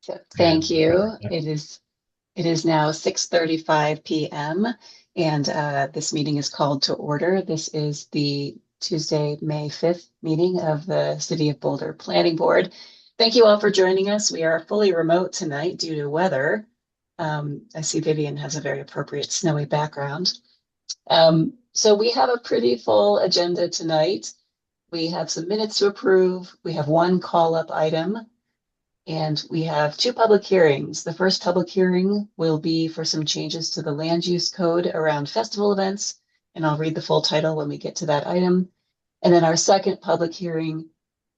So thank And you. It is now 6:35 p.m. and this meeting is called to order. This is the Tuesday, May 5th meeting of the City of Boulder Planning Board. Thank you all for joining us. We are fully remote tonight due to weather. I see Vivian has a very appropriate snowy background. So we have a pretty full agenda tonight. We have some minutes to approve. We have one call-up item. And we have two public hearings. The first public hearing will be for some changes to the land use code around festival events, and I'll read the full title when we get to that item. And then our second public hearing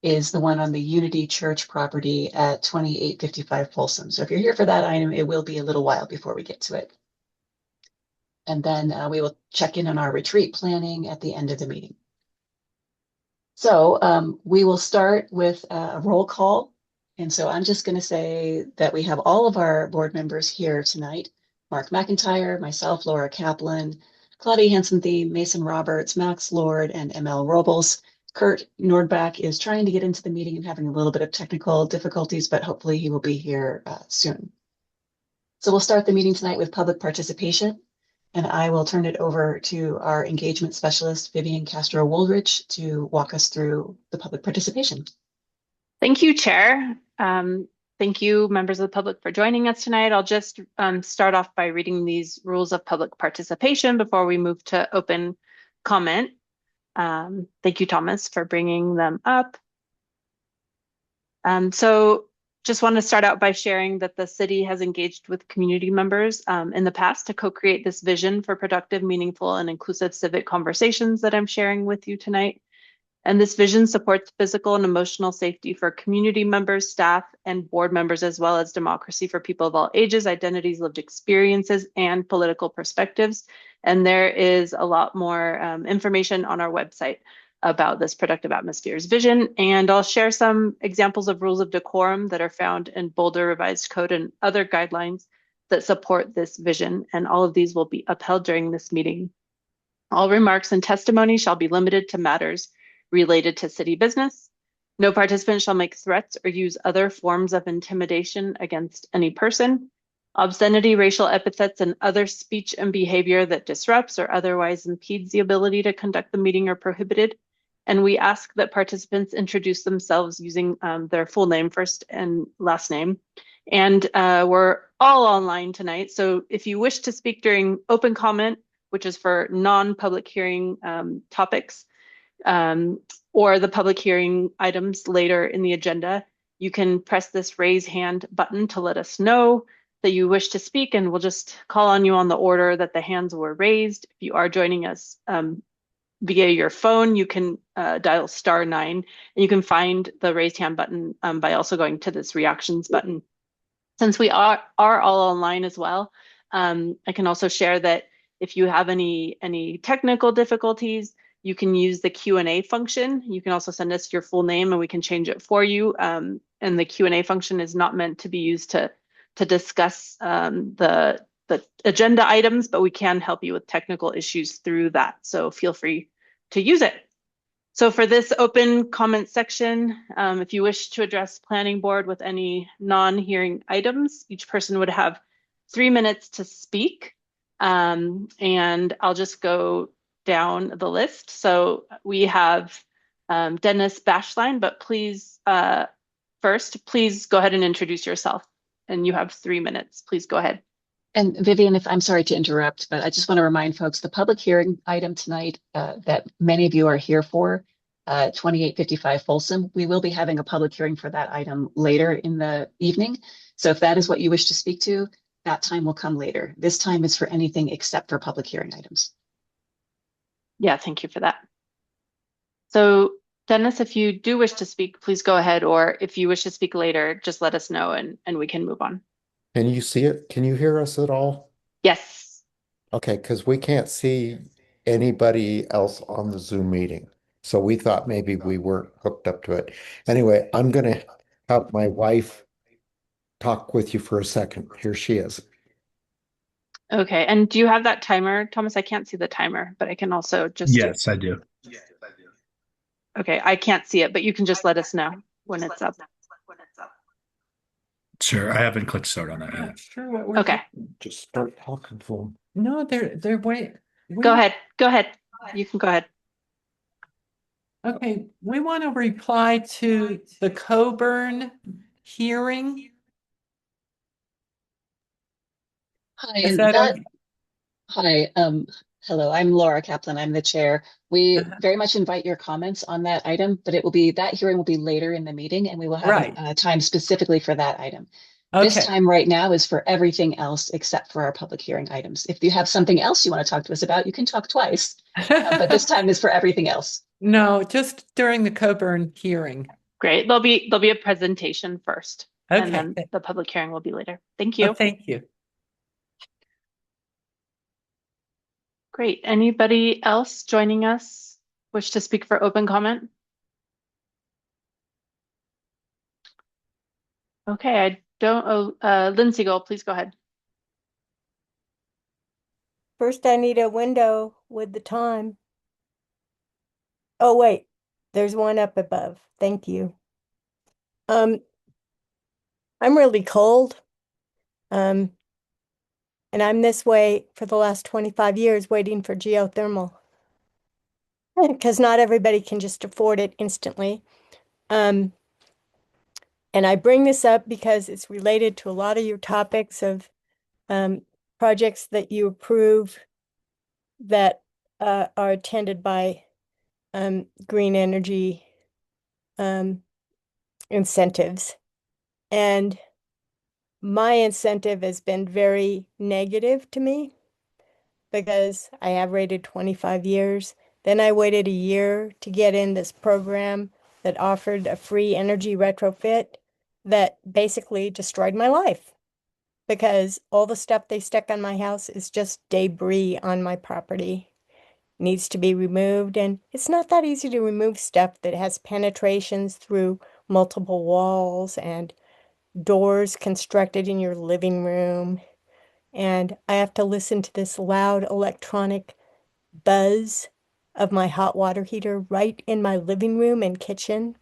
is the one on the Unity Church property at 2855 Folsom. So if you're here for that item, it will be a little while before we get to it. And then we will check in on our retreat planning at the end of the meeting. So we will start with a roll call. And so I'm just going to say that we have all of our board members here tonight. Mark McIntyre, myself, Laura Kaplan, Claudia Hanson-Thiem, Mason Roberts, Max Lord, and ML Robles. Kurt Nordbach is trying to get into the meeting and having a little bit of technical difficulties, but hopefully he will be here soon. So we'll start the meeting tonight with public participation. And I will turn it over to our engagement specialist, Vivian Castro Woolrich, to walk us through the public participation. Thank you, Chair. Thank you, members of the public, for joining us tonight. I'll just start off by reading these rules of public participation before we move to open comment. Thank you, Thomas, for bringing them up. So just want to start out by sharing that the city has engaged with community members in the past to co-create this vision for productive, meaningful, and inclusive civic conversations that I'm sharing with you tonight. And this vision supports physical and emotional safety for community members, staff, and board members, as well as democracy for people of all ages, identities, lived experiences, and political perspectives. And there is a lot more information on our website about this productive atmospheres vision. And I'll share some examples of rules of decorum that are found in Boulder Revised Code and other guidelines that support this vision. And all of these will be upheld during this meeting. All remarks and testimony shall be limited to matters related to city business. No participant shall make threats or use other forms of intimidation against any person. Obscenity, racial epithets, and other speech and behavior that disrupts or otherwise impedes the ability to conduct the meeting are prohibited. And we ask that participants introduce themselves using their full name, first and last name. And we're all online tonight. So if you wish to speak during open comment, which is for non-public hearing topics, or the public hearing items later in the agenda, you can press this raise hand button to let us know that you wish to speak, and we'll just call on you on the order that the hands were raised. If you are joining us via your phone, you can dial *9, and you can find the raise hand button by also going to this reactions button. Since we are all online as well, I can also share that if you have any technical difficulties, you can use the Q&A function. You can also send us your full name and we can change it for you. And the Q&A function is not meant to be used to discuss the agenda items, but we can help you with technical issues through that. So feel free to use it. So for this open comment section, if you wish to address planning board with any non-hearing items, each person would have 3 minutes to speak. And I'll just go down the list. So we have Dennis Bashline, but please, first, please go ahead and introduce yourself. And you have 3 minutes. Please go ahead. And Vivian, if I'm sorry to interrupt, but I just want to remind folks the public hearing item tonight that many of you are here for, 2855 Folsom, we will be having a public hearing for that item later in the evening. So if that is what you wish to speak to, that time will come later. This time is for anything except for public hearing items. Yeah, thank you for that. So Dennis, if you do wish to speak, please go ahead, or if you wish to speak later, just let us know and we can move on. can you see it? Can you hear us at all? Yes. Okay, because we can't see anybody else on the Zoom meeting. So we thought maybe we weren't hooked up to it. Anyway, I'm going to have my wife talk with you for a second. Here she is. Okay, and do you have that timer, Thomas? I can't see the timer, but I can also just Yes, I do. Okay, I can't see it, but you can just let us know when it's up. Sure, I haven't clicked start on that Not yet. sure what we're Okay, Just start talking to them. No, they're wait. go ahead. Go ahead. You can go ahead. Okay, we want to reply to the Coburn hearing. Hi, Is and that that okay? Hi, hello, I'm Laura Kaplan. I'm the chair. We Uh-huh. very much invite your comments on that item, but that hearing will be later in the meeting and we will have Right. a time specifically for that item. This Okay. time right now is for everything else except for our public hearing items. If you have something else you want to talk to us about, you can talk twice, but this time is for everything else. No, just during the Coburn hearing. Great. There'll be a presentation first, and Okay. then the public hearing will be later. Thank Oh, you. thank you. Great. Anybody else joining us wish to speak for open comment? Okay, I don't. Lindsay Gold, please go ahead. First, I need a window with the time. Oh, wait, there's one up above. Thank you. I'm really cold. And I'm this way for the last 25 years waiting for geothermal. Because not everybody can just afford it instantly. And I bring this up because it's related to a lot of your topics of projects that you approve that are attended by green energy incentives. And my incentive has been very negative to me because I have waited 25 years. Then I waited a year to get in this program that offered a free energy retrofit that basically destroyed my life because all the stuff they stuck on my house is just debris on my property. Needs to be removed, and it's not that easy to remove stuff that has penetrations through multiple walls and doors constructed in your living room. And I have to listen to this loud electronic buzz of my hot water heater right in my living room and kitchen.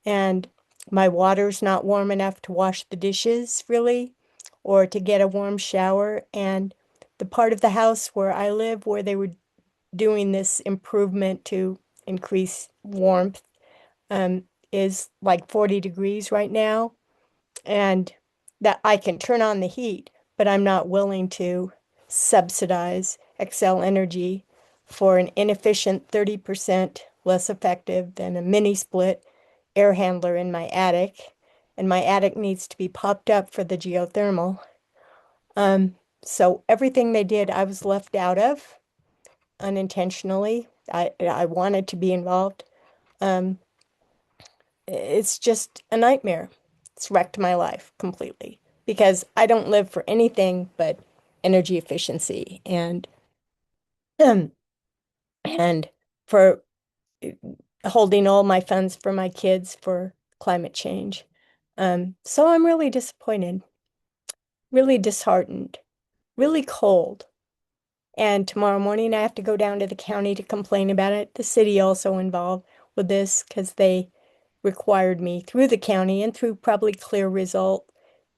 And my water's not warm enough to wash the dishes, really, or to get a warm shower. And the part of the house where I live, where they were doing this improvement to increase warmth, is like 40 degrees right now. And that I can turn on the heat, but I'm not willing to subsidize Xcel Energy for an inefficient 30% less effective than a mini split air handler in my attic. And my attic needs to be popped up for the geothermal. So everything they did, I was left out of unintentionally. I wanted to be involved. Um, it's just a nightmare. It's wrecked my life completely because I don't live for anything but energy efficiency and for holding all my funds for my kids for climate change. So I'm really disappointed, really disheartened, really cold. And tomorrow morning I have to go down to the county to complain about it. The city also involved with this because they required me through the county and through probably clear result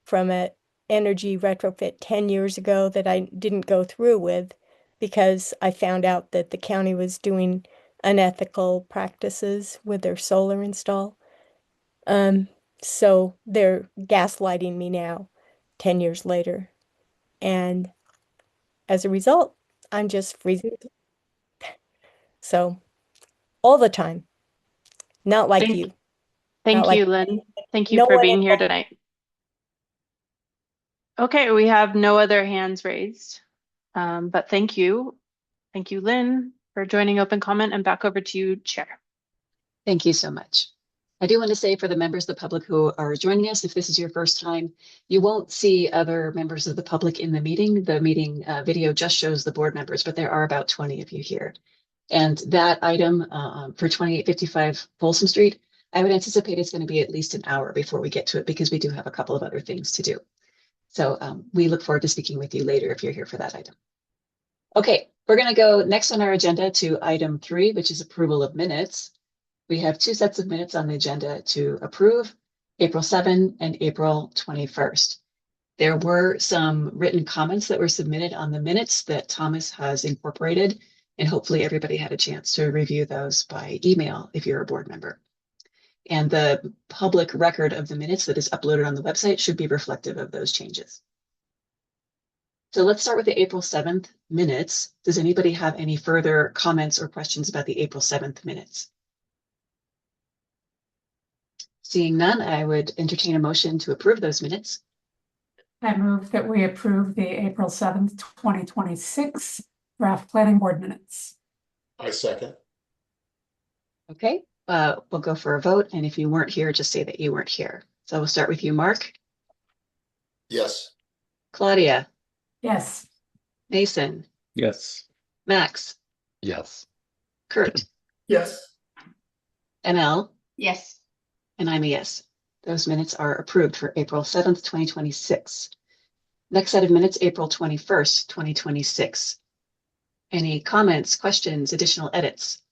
from a energy retrofit 10 years ago that I didn't go through with because I found out that the county was doing unethical practices with their solar install. Um, so they're gaslighting me now, 10 years later. And as a result, I'm just freezing. So all the time, not like Thank, you, not thank like you, Lynn. Thank you no for one being here involved. tonight. Okay, we have no other hands raised. But thank you. Thank you, Lynn, for joining open comment, and back over to you, Chair. Thank you so much. I do want to say for the members of the public who are joining us, if this is your first time, you won't see other members of the public in the meeting. The meeting video just shows the board members, but there are about 20 of you here. And that item for 2855 Folsom Street, I would anticipate it's going to be at least an hour before we get to it because we do have a couple of other things to do. So we look forward to speaking with you later if you're here for that item. Okay, we're going to go next on our agenda to item 3, which is approval of minutes. We have 2 sets of minutes on the agenda to approve. April 7, and April 21st. There were some written comments that were submitted on the minutes that Thomas has incorporated, and hopefully everybody had a chance to review those by email if you're a board member. And the public record of the minutes that is uploaded on the website should be reflective of those changes. So let's start with the April 7th minutes. Does anybody have any further comments or questions about the April 7th minutes? Seeing none, I would entertain a motion to approve those minutes. I move that we approve the April 7th, 2026 draft planning board minutes. I second. Okay, we'll go for a vote. And if you weren't here, just say that you weren't here. So we'll start with you, Mark, Yes. Claudia, Yes. Mason, Yes. Max, Yes. Kurt, Yes. ML, Yes. and I'm a yes. Those minutes are approved for April 7th, 2026. Next set of minutes, April 21st, 2026. Any comments, questions, additional edits?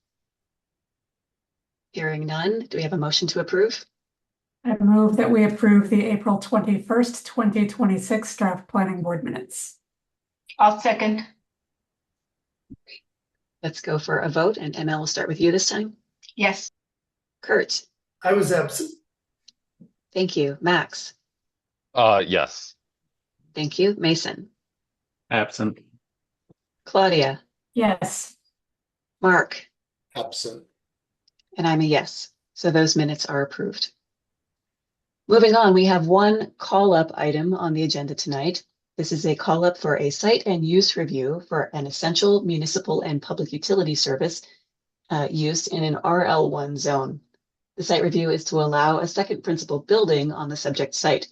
Hearing none, do we have a motion to approve? I move that we approve the April 21st, 2026 draft planning board minutes. I'll second. Let's go for a vote, and ML will start with you this time. Yes. Kurt, I was absent. thank you. Max, Yes. thank you. Mason, Absent. Claudia, Yes. Mark, Absent. and I'm a yes. So those minutes are approved. Moving on, we have one call-up item on the agenda tonight. This is a call-up for a site and use review for an essential municipal and public utility service used in an RL1 zone. The site review is to allow a second principal building on the subject site.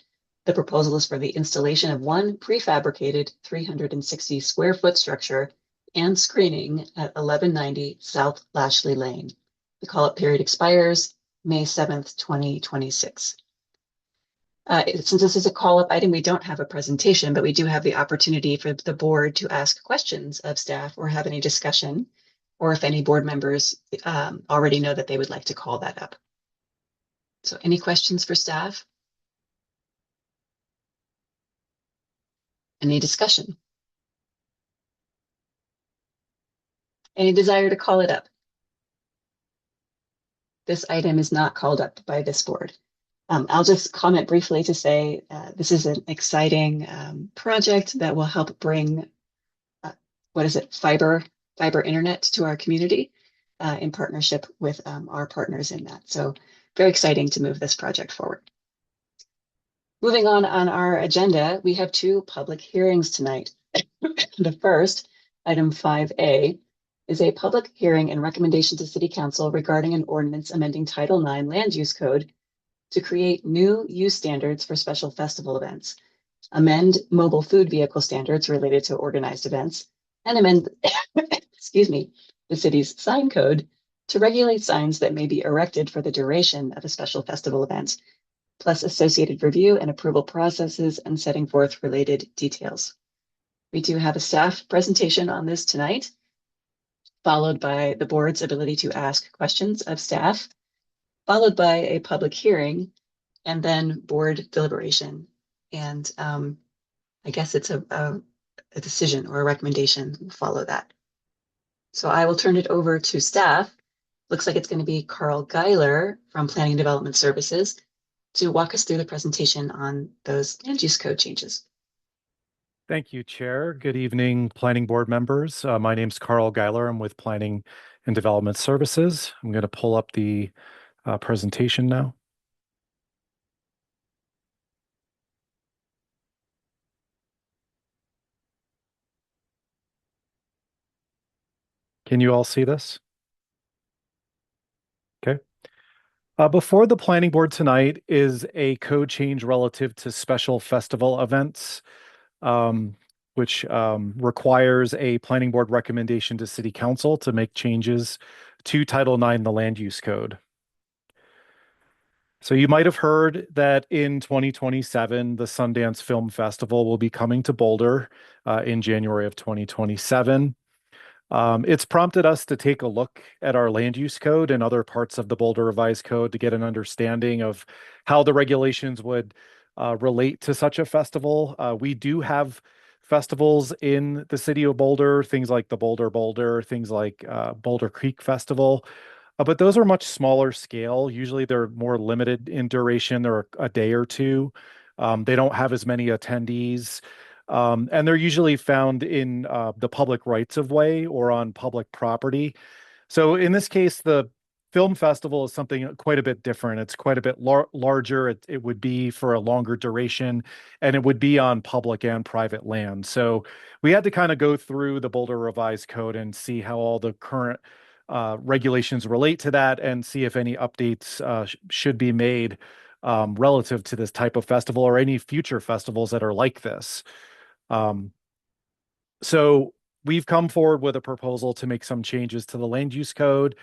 The proposal is for the installation of one prefabricated 360 square foot structure and screening at 1190 South Lashley Lane. The call-up period expires May 7th, 2026. Since this is a call-up item, we don't have a presentation, but we do have the opportunity for the board to ask questions of staff or have any discussion, or if any board members already know that they would like to call that up. So any questions for staff? Any discussion? Any desire to call it up? This item is not called up by this board. I'll just comment briefly to say this is an exciting project that will help bring, fiber internet to our community in partnership with our partners in that. So very exciting to move this project forward. Moving on our agenda, we have two public hearings tonight. The first, item 5A, is a public hearing and recommendation to City Council regarding an ordinance amending Title IX Land Use Code to create new use standards for special festival events, amend mobile food vehicle standards related to organized events, and amend, the city's sign code to regulate signs that may be erected for the duration of a special festival event, plus associated review and approval processes and setting forth related details. We do have a staff presentation on this tonight, followed by the board's ability to ask questions of staff, followed by a public hearing, and then board deliberation. And I guess it's a decision or a recommendation will follow that. So I will turn it over to staff. Looks like it's going to be Carl Geiler from Planning and Development Services to walk us through the presentation on those land use code changes. Thank you, Chair. Good evening, Planning Board members. My name's Carl Geiler. I'm with Planning and Development Services. I'm going to pull up the presentation now. Can you all see this? Okay. Before the Planning Board tonight is a code change relative to special festival events, which requires a Planning Board recommendation to City Council to make changes to Title IX, the Land Use Code. So you might have heard that in 2027, the Sundance Film Festival will be coming to Boulder in January of 2027. It's prompted us to take a look at our land use code and other parts of the Boulder Revised Code to get an understanding of how the regulations would relate to such a festival. We do have festivals in the city of Boulder, things like the Boulder, things like Boulder Creek Festival. But those are much smaller scale. Usually they're more limited in duration. They're a day or two. They don't have as many attendees. And they're usually found in the public rights of way or on public property. So in this case, the film festival is something quite a bit different. It's quite a bit larger. It would be for a longer duration, and it would be on public and private land. So we had to kind of go through the Boulder Revised Code and see how all the current regulations relate to that and see if any updates should be made relative to this type of festival or any future festivals that are like this. So we've come forward with a proposal to make some changes to the land use code.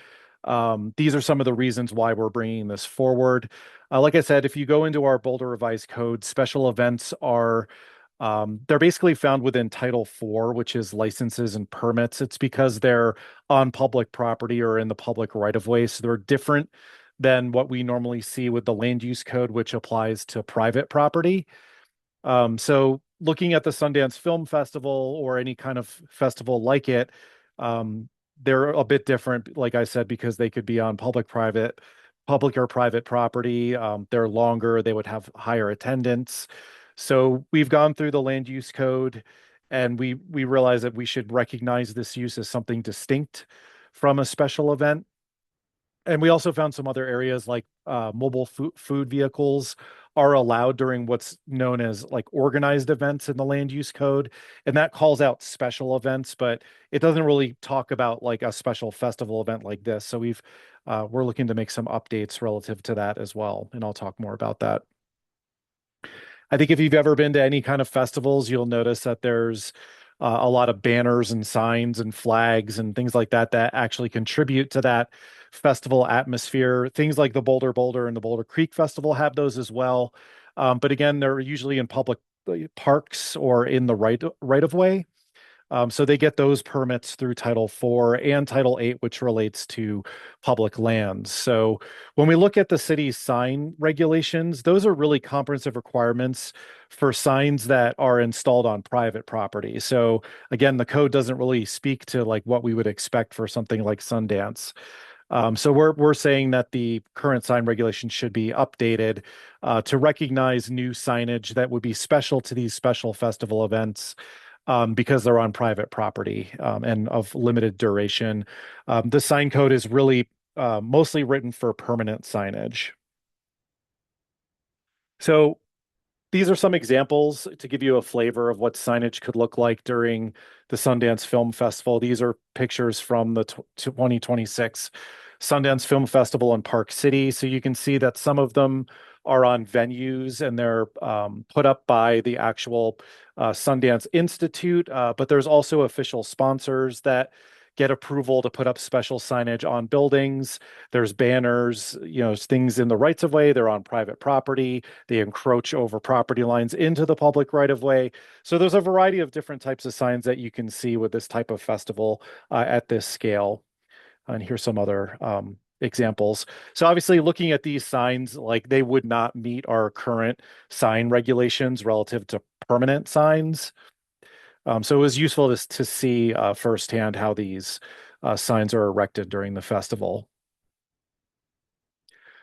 These are some of the reasons why we're bringing this forward. Like I said, if you go into our Boulder Revised Code, special events are they're basically found within Title IV, which is licenses and permits. It's because they're on public property or in the public right of way. So they're different than what we normally see with the land use code, which applies to private property. So looking at the Sundance Film Festival or any kind of festival like it, they're a bit different, like I said, because they could be on public or private property. They're longer, they would have higher attendance. So we've gone through the land use code and we realize that we should recognize this use as something distinct from a special event. And we also found some other areas like mobile food vehicles are allowed during what's known as like organized events in the land use code. And that calls out special events, but it doesn't really talk about like a special festival event like this. So we're looking to make some updates relative to that as well. And I'll talk more about that. I think if you've ever been to any kind of festivals, you'll notice that there's a lot of banners and signs and flags and things like that that actually contribute to that festival atmosphere. Things like the Boulder and the Boulder Creek Festival have those as well. But again, they're usually in public parks or in the right of way. So they get those permits through Title IV and Title VIII, which relates to public lands. So when we look at the city's sign regulations, those are really comprehensive requirements for signs that are installed on private property. So again, the code doesn't really speak to like what we would expect for something like Sundance. So we're saying that the current sign regulations should be updated to recognize new signage that would be special to these special festival events. Because they're on private property and of limited duration. The sign code is really mostly written for permanent signage. So these are some examples to give you a flavor of what signage could look like during the Sundance Film Festival. These are pictures from the 2026 Sundance Film Festival in Park City. So you can see that some of them are on venues and they're put up by the actual Sundance Institute, but there's also official sponsors that get approval to put up special signage on buildings. There's banners, things in the rights of way. They're on private property. They encroach over property lines into the public right of way. So there's a variety of different types of signs that you can see with this type of festival at this scale. And here's some other examples. So obviously looking at these signs, like they would not meet our current sign regulations relative to permanent signs. So it was useful to see firsthand how these signs are erected during the festival.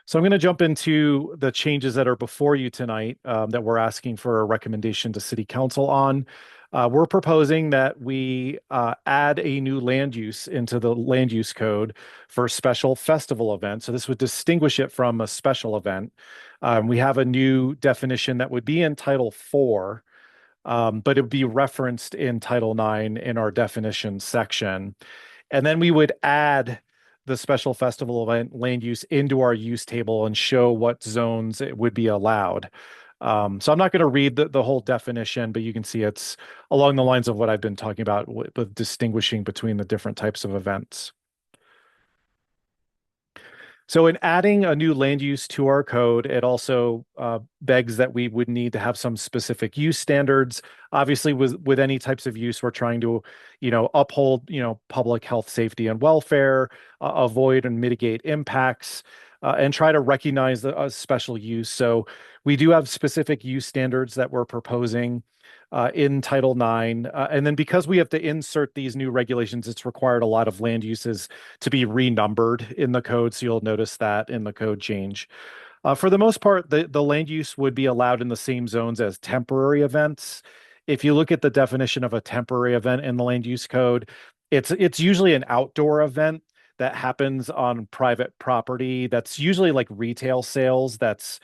So I'm going to jump into the changes that are before you tonight that we're asking for a recommendation to City Council on. We're proposing that we add a new land use into the land use code for special festival events. So this would distinguish it from a special event. We have a new definition that would be in Title IV, but it would be referenced in Title IX in our definition section. And then we would add the special festival event land use into our use table and show what zones it would be allowed. So I'm not going to read the whole definition, but you can see it's along the lines of what I've been talking about with distinguishing between the different types of events. So in adding a new land use to our code, it also begs that we would need to have some specific use standards. Obviously, with any types of use, we're trying to, uphold, public health, safety, and welfare, avoid and mitigate impacts, and try to recognize a special use. So we do have specific use standards that we're proposing in Title IX. And then because we have to insert these new regulations, it's required a lot of land uses to be renumbered in the code. So you'll notice that in the code change. For the most part, the land use would be allowed in the same zones as temporary events. If you look at the definition of a temporary event in the land use code, it's usually an outdoor event that happens on private property. That's usually like retail sales. That's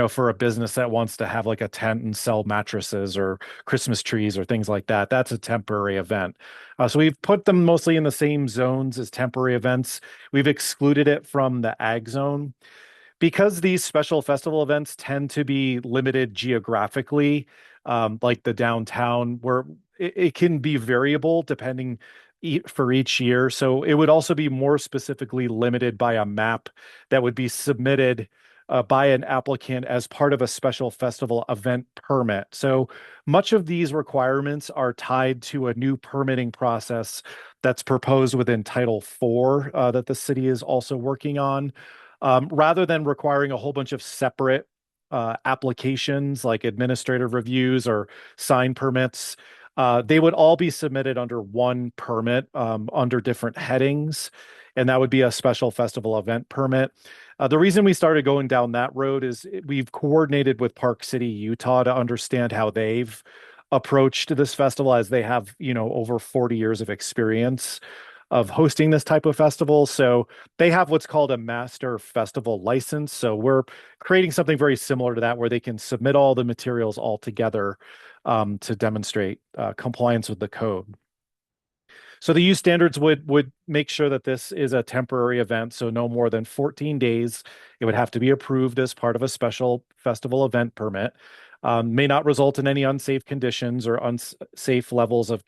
for a business that wants to have like a tent and sell mattresses or Christmas trees or things like that. That's a temporary event. So we've put them mostly in the same zones as temporary events. We've excluded it from the ag zone. Because these special festival events tend to be limited geographically, like the downtown, where it can be variable depending for each year. So it would also be more specifically limited by a map that would be submitted by an applicant as part of a special festival event permit. So much of these requirements are tied to a new permitting process that's proposed within Title IV that the city is also working on. Rather than requiring a whole bunch of separate applications like administrative reviews or sign permits, they would all be submitted under one permit under different headings, and that would be a special festival event permit. The reason we started going down that road is we've coordinated with Park City, Utah to understand how they've approached this festival, as they have, over 40 years of experience of hosting this type of festival. So they have what's called a master festival license. So we're creating something very similar to that, where they can submit all the materials all together to demonstrate compliance with the code. So the use standards would make sure that this is a temporary event, so no more than 14 days. It would have to be approved as part of a special festival event permit. May not result in any unsafe conditions or unsafe levels of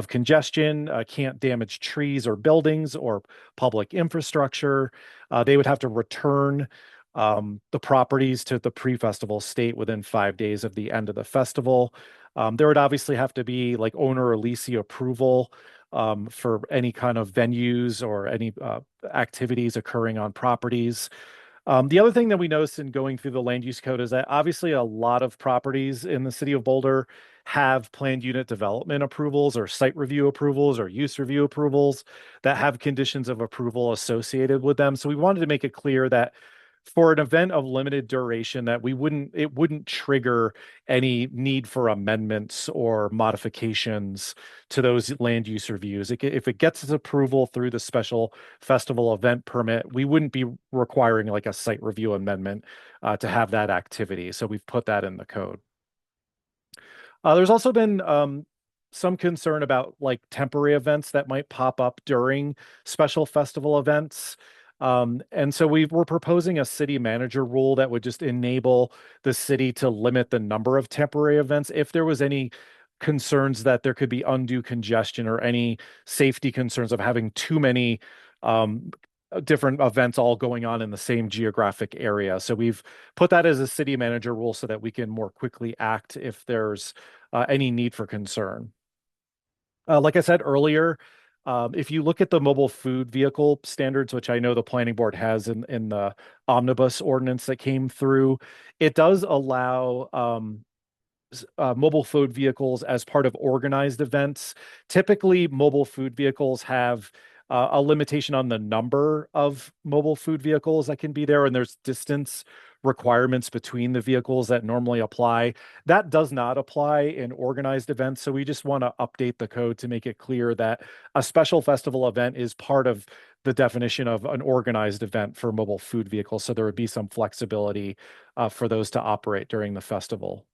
congestion, can't damage trees or buildings or public infrastructure. They would have to return the properties to the pre-festival state within 5 days of the end of the festival. There would obviously have to be like owner or leasing approval for any kind of venues or any activities occurring on properties. The other thing that we noticed in going through the land use code is that obviously a lot of properties in the city of Boulder have planned unit development approvals or site review approvals or use review approvals that have conditions of approval associated with them. So we wanted to make it clear that for an event of limited duration, that it wouldn't trigger any need for amendments or modifications to those land use reviews. If it gets its approval through the special festival event permit, we wouldn't be requiring like a site review amendment to have that activity. So we've put that in the code. There's also been some concern about like temporary events that might pop up during special festival events. And so we're proposing a city manager rule that would just enable the city to limit the number of temporary events if there was any concerns that there could be undue congestion or any safety concerns of having too many different events all going on in the same geographic area. So we've put that as a city manager rule so that we can more quickly act if there's any need for concern. Like I said earlier, if you look at the mobile food vehicle standards, which I know the planning board has in the omnibus ordinance that came through, it does allow mobile food vehicles as part of organized events. Typically, mobile food vehicles have a limitation on the number of mobile food vehicles that can be there, and there's distance requirements between the vehicles that normally apply. That does not apply in organized events. So we just want to update the code to make it clear that a special festival event is part of the definition of an organized event for mobile food vehicles. So there would be some flexibility for those to operate during the festival.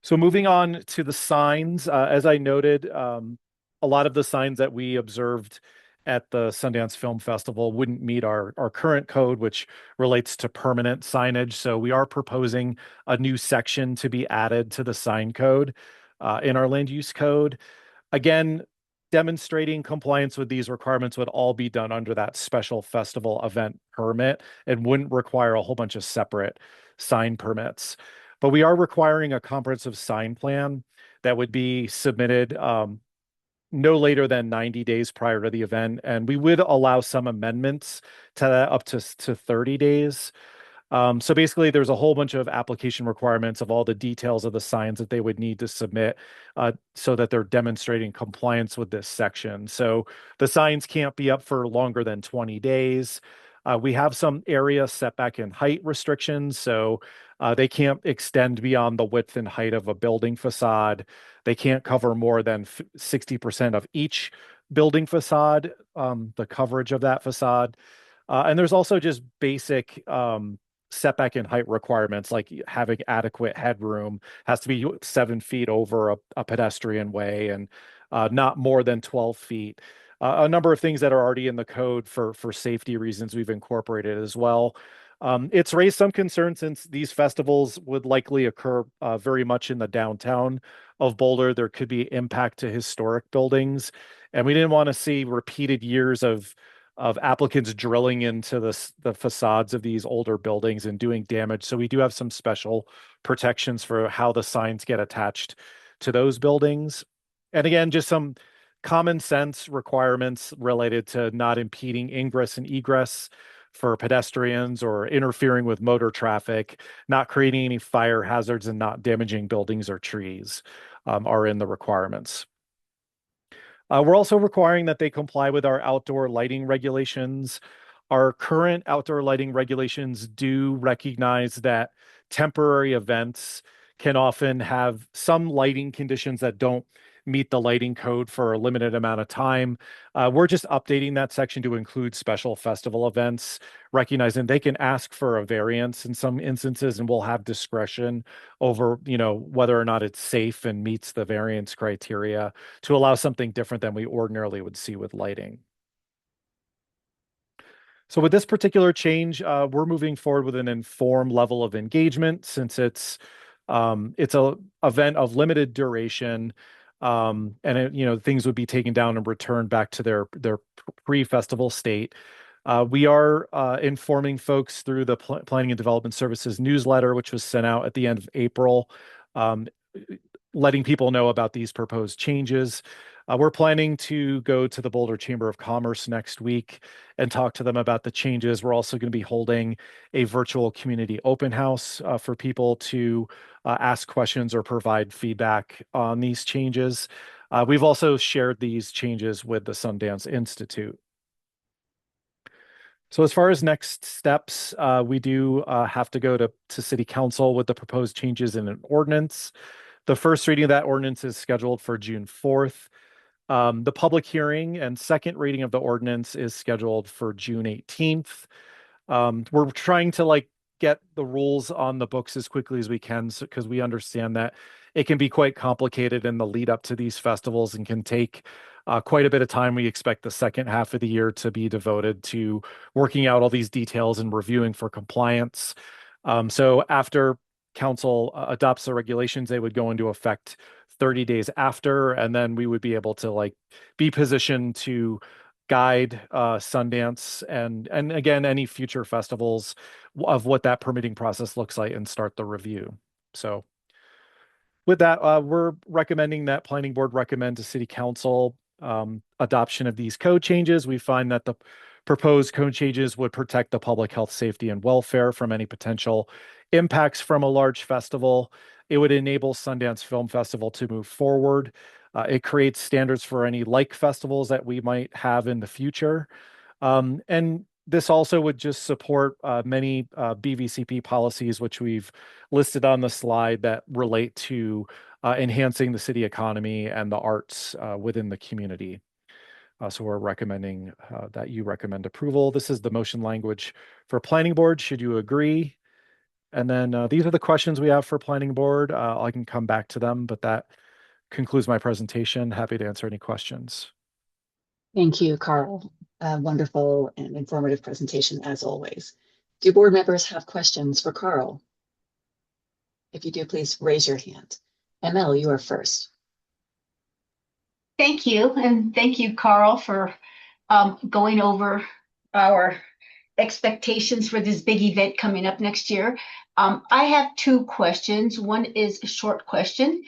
So moving on to the signs, as I noted, a lot of the signs that we observed at the Sundance Film Festival wouldn't meet our current code, which relates to permanent signage. So we are proposing a new section to be added to the sign code in our land use code. Again, demonstrating compliance with these requirements would all be done under that special festival event permit and wouldn't require a whole bunch of separate sign permits. But we are requiring a comprehensive sign plan that would be submitted no later than 90 days prior to the event. And we would allow some amendments to that up to 30 days. So basically, there's a whole bunch of application requirements of all the details of the signs that they would need to submit so that they're demonstrating compliance with this section. So the signs can't be up for longer than 20 days. We have some area setback and height restrictions, so they can't extend beyond the width and height of a building facade. They can't cover more than 60% of each building facade, the coverage of that facade. And there's also just basic setback and height requirements, like having adequate headroom, has to be 7 feet over a pedestrian way, and not more than 12 feet. A number of things that are already in the code for safety reasons we've incorporated as well. It's raised some concern since these festivals would likely occur very much in the downtown of Boulder. There could be impact to historic buildings, and we didn't want to see repeated years of applicants drilling into the facades of these older buildings and doing damage. So we do have some special protections for how the signs get attached to those buildings. And again, just some common sense requirements related to not impeding ingress and egress for pedestrians or interfering with motor traffic, not creating any fire hazards, and not damaging buildings or trees are in the requirements. We're also requiring that they comply with our outdoor lighting regulations. Our current outdoor lighting regulations do recognize that temporary events can often have some lighting conditions that don't meet the lighting code for a limited amount of time. We're just updating that section to include special festival events, recognizing they can ask for a variance in some instances, and we'll have discretion over, whether or not it's safe and meets the variance criteria to allow something different than we ordinarily would see with lighting. So with this particular change, we're moving forward with an informed level of engagement since it's an event of limited duration. And things would be taken down and returned back to their pre-festival state. We are informing folks through the Planning and Development Services newsletter, which was sent out at the end of April, letting people know about these proposed changes. We're planning to go to the Boulder Chamber of Commerce next week and talk to them about the changes. We're also going to be holding a virtual community open house for people to ask questions or provide feedback on these changes. We've also shared these changes with the Sundance Institute. So as far as next steps, we do have to go to City Council with the proposed changes in an ordinance. The first reading of that ordinance is scheduled for June 4th. The public hearing and second reading of the ordinance is scheduled for June 18th. We're trying to get the rules on the books as quickly as we can, because we understand that it can be quite complicated in the lead up to these festivals and can take quite a bit of time. We expect the second half of the year to be devoted to working out all these details and reviewing for compliance. So after council adopts the regulations, they would go into effect 30 days after, and then we would be able to be positioned to guide Sundance and again any future festivals of what that permitting process looks like and start the review. So with that, we're recommending that Planning Board recommend to City Council adoption of these code changes. We find that the proposed code changes would protect the public health, safety, and welfare from any potential impacts from a large festival. It would enable Sundance Film Festival to move forward. It creates standards for any like festivals that we might have in the future. And this also would just support many BVCP policies, which we've listed on the slide, that relate to enhancing the city economy and the arts within the community. So we're recommending that you recommend approval. This is the motion language for Planning Board. Should you agree? And then these are the questions we have for Planning Board. I can come back to them, but that concludes my presentation. Happy to answer any questions. Thank you, Carl. Wonderful and informative presentation as always. Do board members have questions for Carl? If you do, please raise your hand. ML, you are first. Thank you. And thank you, Carl, for going over our expectations for this big event coming up next year. I have two questions. One is a short question.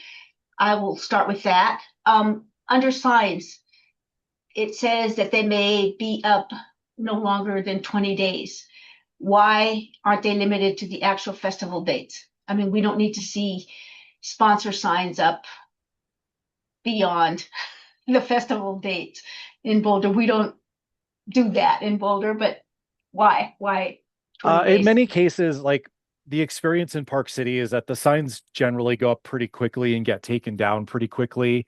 I will start with that. Under signs, it says that they may be up no longer than 20 days. Why aren't they limited to the actual festival dates? I mean, we don't need to see sponsor signs up beyond the festival dates in Boulder. We don't do that in Boulder, but why? Why 20 In days? many cases, like the experience in Park City is that the signs generally go up pretty quickly and get taken down pretty quickly.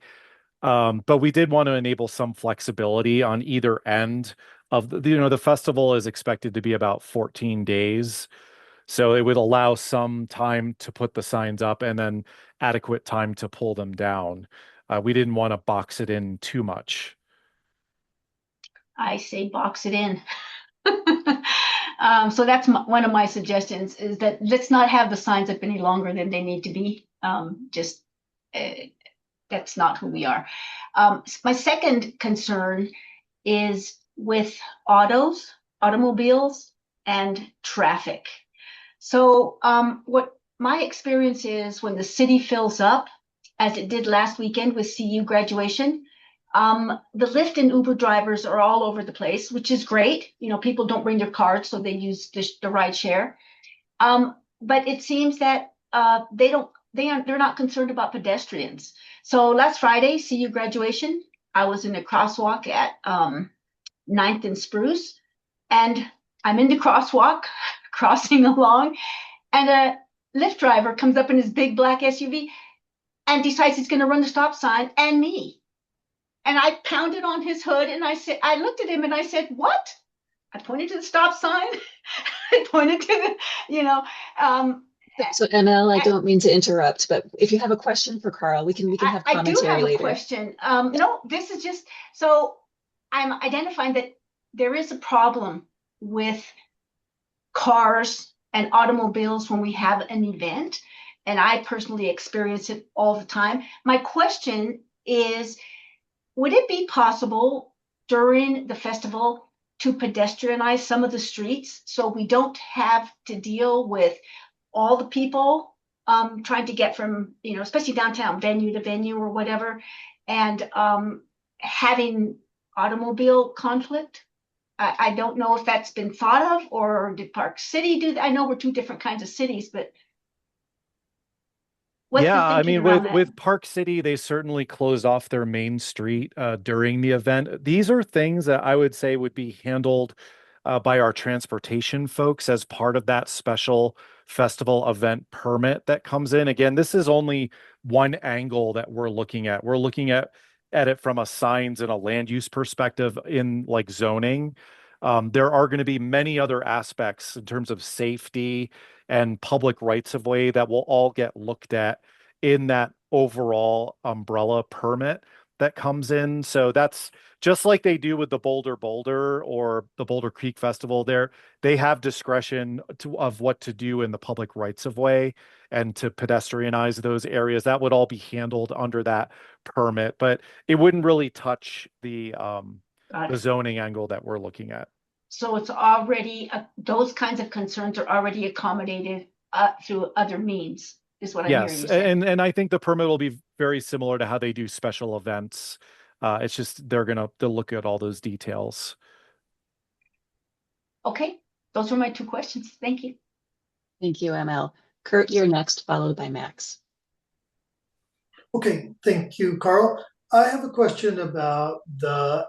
But we did want to enable some flexibility on either end of the festival is expected to be about 14 days. So it would allow some time to put the signs up and then adequate time to pull them down. We didn't want to box it in too much. I say box it in. So that's one of my suggestions, is that let's not have the signs up any longer than they need to be. That's not who we are. My second concern is with automobiles, and traffic. So what my experience is, when the city fills up, as it did last weekend with CU graduation, the Lyft and Uber drivers are all over the place, which is great. You know, people don't bring their cars, so they use the ride share. But it seems that they're not concerned about pedestrians. So last Friday, CU graduation, I was in a crosswalk at 9th and Spruce, and I'm in the crosswalk crossing along, and a Lyft driver comes up in his big black SUV and decides he's going to run the stop sign and me. And I pounded on his hood, and I looked at him and I said, "What?" I pointed to the stop sign. I pointed to the, So ML, I don't mean to interrupt, but if you have a question for Carl, we can have I do commentary have a later. question. No, this is just, so I'm identifying that there is a problem with cars and automobiles when we have an event, and I personally experience it all the time. My question is, would it be possible during the festival to pedestrianize some of the streets so we don't have to deal with all the people trying to get from, especially downtown, venue to venue or whatever, and having automobile conflict? I don't know if that's been thought of, or did Park City do that? I know we're two different kinds of cities, but what's the I thinking mean, around that? with Park City, they certainly closed off their main street during the event. These are things that I would say would be handled by our transportation folks as part of that special festival event permit that comes in. Again, this is only one angle that we're looking at. We're looking at it from a signs and a land use perspective in like zoning. There are going to be many other aspects in terms of safety and public rights of way that will all get looked at in that overall umbrella permit that comes in. So that's just like they do with the Boulder or the Boulder Creek Festival. They have discretion of what to do in the public rights of way and to pedestrianize those areas. That would all be handled under that permit, but it wouldn't really touch the zoning angle that we're looking at. So it's already, those kinds of concerns are already accommodated through other means, is what I'm hearing Yes, you say. and I think the permit will be very similar to how they do special events. It's just they'll look at all those details. Okay, those were my two questions. Thank you. Thank you, ML. Kurt, you're next, followed by Max. Okay, thank you, Carl. I have a question about the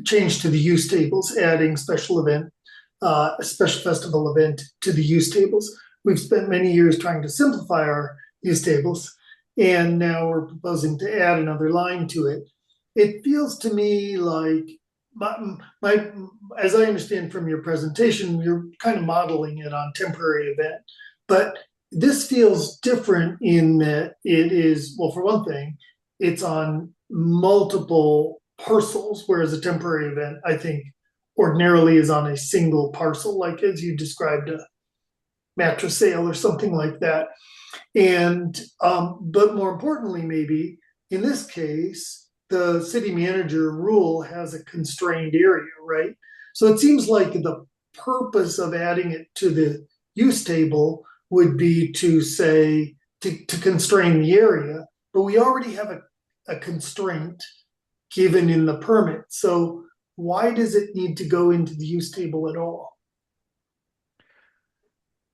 change to the use tables, adding special festival event to the use tables. We've spent many years trying to simplify our use tables, and now we're proposing to add another line to it. It feels to me like, as I understand from your presentation, you're kind of modeling it on temporary event, but this feels different in that it is, well, for one thing, it's on multiple parcels, whereas a temporary event, I think, ordinarily is on a single parcel, like as you described, a mattress sale or something like that. And but more importantly, maybe in this case, the city manager rule has a constrained area, right? So it seems like the purpose of adding it to the use table would be to say, to constrain the area, but we already have a constraint given in the permit. So why does it need to go into the use table at all?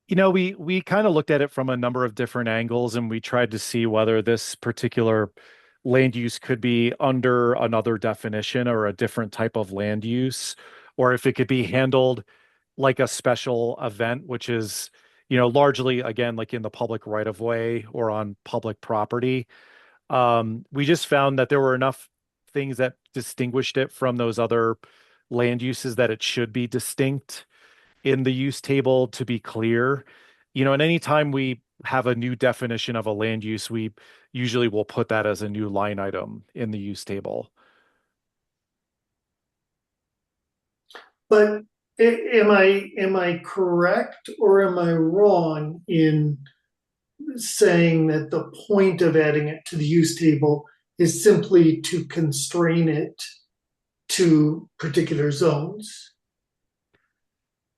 You know, we kind of looked at it from a number of different angles, and we tried to see whether this particular land use could be under another definition or a different type of land use, or if it could be handled like a special event, which is, largely, again, like in the public right of way or on public property. We just found that there were enough things that distinguished it from those other land uses that it should be distinct in the use table to be clear. And anytime we have a new definition of a land use, we usually will put that as a new line item in the use table. But am I correct or am I wrong in saying that the point of adding it to the use table is simply to constrain it to particular zones?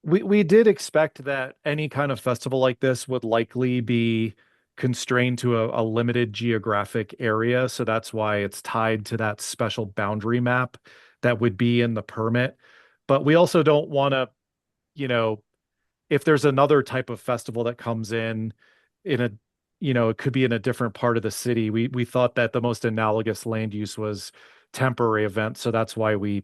We did expect that any kind of festival like this would likely be constrained to a limited geographic area. So that's why it's tied to that special boundary map that would be in the permit. But we also don't want to, if there's another type of festival that comes in a, it could be in a different part of the city. We thought that the most analogous land use was temporary events. So that's why we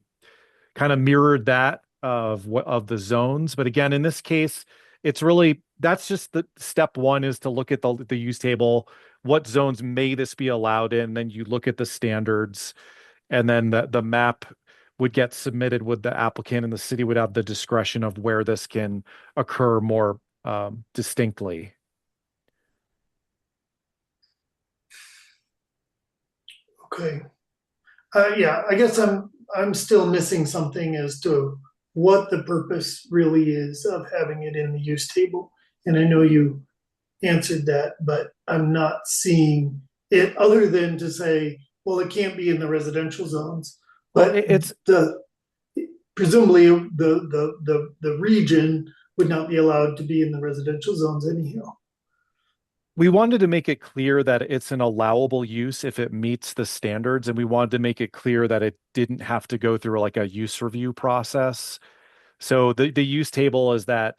kind of mirrored that of the zones. But again, in this case, it's really, that's just the step one, is to look at the use table. What zones may this be allowed in? Then you look at the standards, and then the map would get submitted with the applicant, and the city would have the discretion of where this can occur more distinctly. Okay. Yeah, I guess I'm still missing something as to what the purpose really is of having it in the use table. And I know you answered that, but I'm not seeing it other than to say, well, it can't be in the residential zones. But it's presumably the region would not be allowed to be in the residential zones anyhow. We wanted to make it clear that it's an allowable use if it meets the standards, and we wanted to make it clear that it didn't have to go through like a use review process. So the use table is that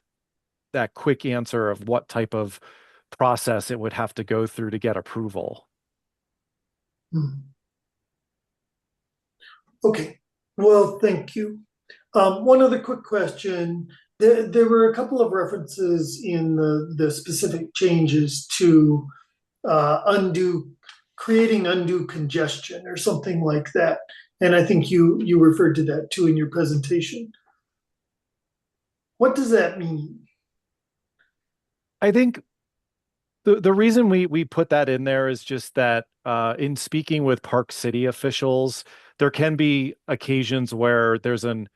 quick answer of what type of process it would have to go through to get approval. Okay, well, thank you. One other quick question. There were a couple of references in the specific changes to creating undue congestion or something like that. And I think you referred to that too in your presentation. What does that mean? I think the reason we put that in there is just that in speaking with Park City officials, there can be occasions where there's an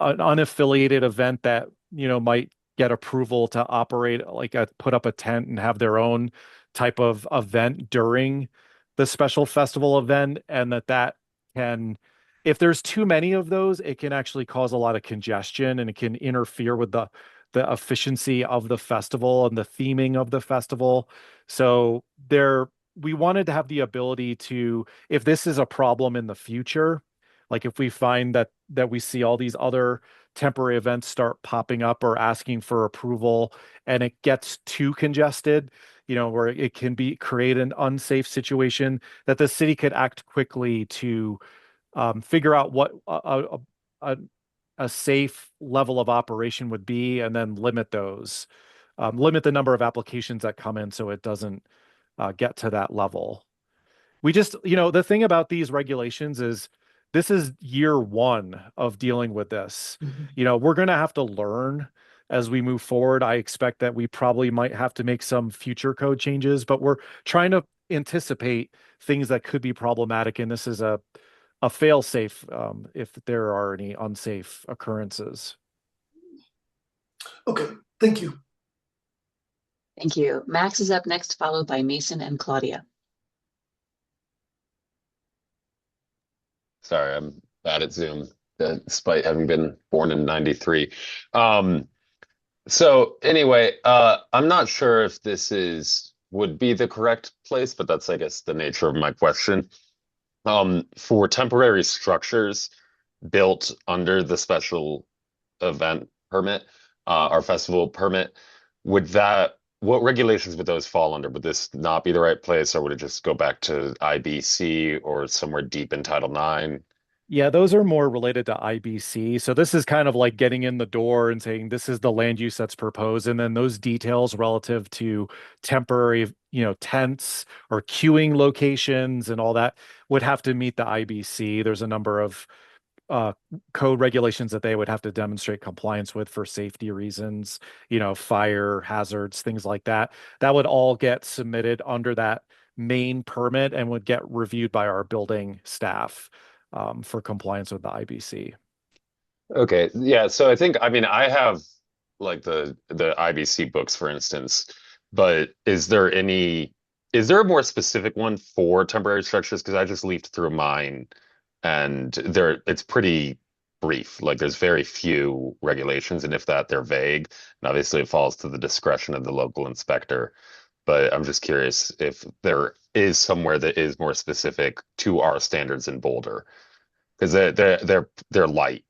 unaffiliated event that might get approval to operate, like put up a tent and have their own type of event during the special festival event, and that can, if there's too many of those, it can actually cause a lot of congestion, and it can interfere with the efficiency of the festival and the theming of the festival. So we wanted to have the ability to, if this is a problem in the future, like if we find that we see all these other temporary events start popping up or asking for approval, and it gets too congested, where it can create an unsafe situation, that the city could act quickly to figure out what a safe level of operation would be, and then limit the number of applications that come in so it doesn't get to that level. We just, the thing about these regulations is this is year one of dealing with this. Mm-hmm. We're going to have to learn as we move forward. I expect that we probably might have to make some future code changes, but we're trying to anticipate things that could be problematic. And this is a fail-safe if there are any unsafe occurrences. Okay, thank you. Thank you. Max is up next, followed by Mason and Claudia. Sorry, I'm bad at Zoom, despite having been born in '93. Um, so anyway, I'm not sure if this is would be the correct place, but that's, I guess, the nature of my question. For temporary structures built under the special event permit, or festival permit, what regulations would those fall under? Would this not be the right place, or would it just go back to IBC or somewhere deep in Title IX? Yeah, those are more related to IBC. So this is kind of like getting in the door and saying this is the land use that's proposed, and then those details relative to temporary, tents or queuing locations and all that would have to meet the IBC. There's a number of uh, code regulations that they would have to demonstrate compliance with for safety reasons, fire hazards, things like that. That would all get submitted under that main permit and would get reviewed by our building staff for compliance with the IBC. Okay, yeah. So I think, I mean, I have like the IBC books, for instance, but is there a more specific one for temporary structures? Because I just leafed through mine, and it's pretty brief. Like there's very few regulations, and if that, they're vague. And obviously, it falls to the discretion of the local inspector. But I'm just curious if there is somewhere that is more specific to our standards in Boulder, because they're light.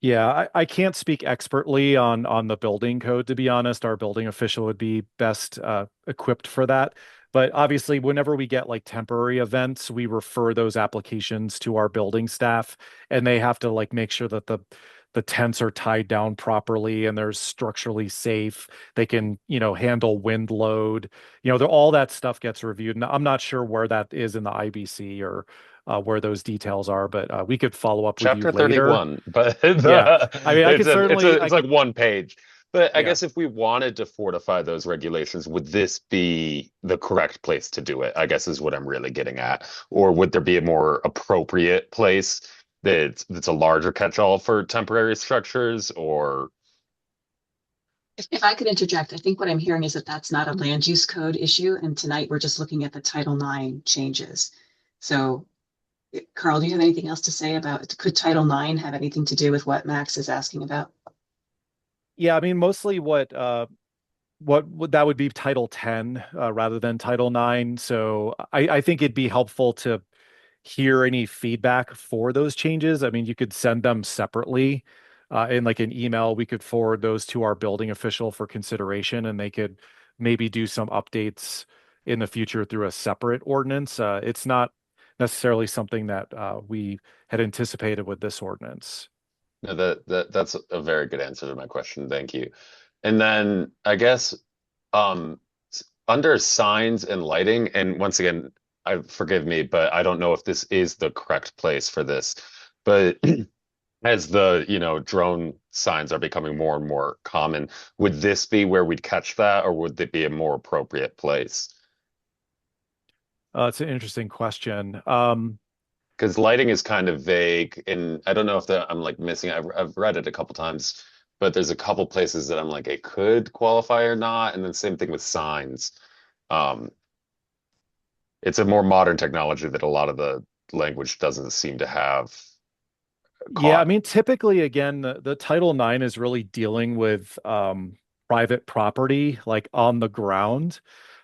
Yeah, I can't speak expertly on the building code, to be honest. Our building official would be best equipped for that. But obviously, whenever we get like temporary events, we refer those applications to our building staff, and they have to like make sure that the tents are tied down properly and they're structurally safe. They can, handle wind load. All that stuff gets reviewed. And I'm not sure where that is in the IBC or where those details are, but we could follow up with you Chapter later. 31, but Yeah, I mean, I could certainly, it's like one page. But I yeah. guess if we wanted to fortify those regulations, would this be the correct place to do it? I guess is what I'm really getting at. Or would there be a more appropriate place that's a larger catch-all for temporary structures? Or If I could interject, I think what I'm hearing is that that's not a land use code issue, and tonight we're just looking at the Title IX changes. So, Carl, do you have anything else to say about, could Title IX have anything to do with what Max is asking about? Yeah, I mean, mostly what would that would be Title 10 rather than Title 9. So I think it'd be helpful to hear any feedback for those changes. I mean, you could send them separately in like an email. We could forward those to our building official for consideration, and they could maybe do some updates in the future through a separate ordinance. It's not necessarily something that we had anticipated with this ordinance. no, that's a very good answer to my question. Thank you. And then I guess under signs and lighting, and once again, I forgive me, but I don't know if this is the correct place for this. But as the, drone signs are becoming more and more common, would this be where we'd catch that, or would it be a more appropriate place? It's an interesting question. Because lighting is kind of vague, and I don't know if I'm like missing. I've read it a couple times, but there's a couple places that I'm like it could qualify or not, and then same thing with signs. Um, it's a more modern technology that a lot of the language doesn't seem to have Yeah, I caught. mean, typically, again, the Title IX is really dealing with private property, like on the ground.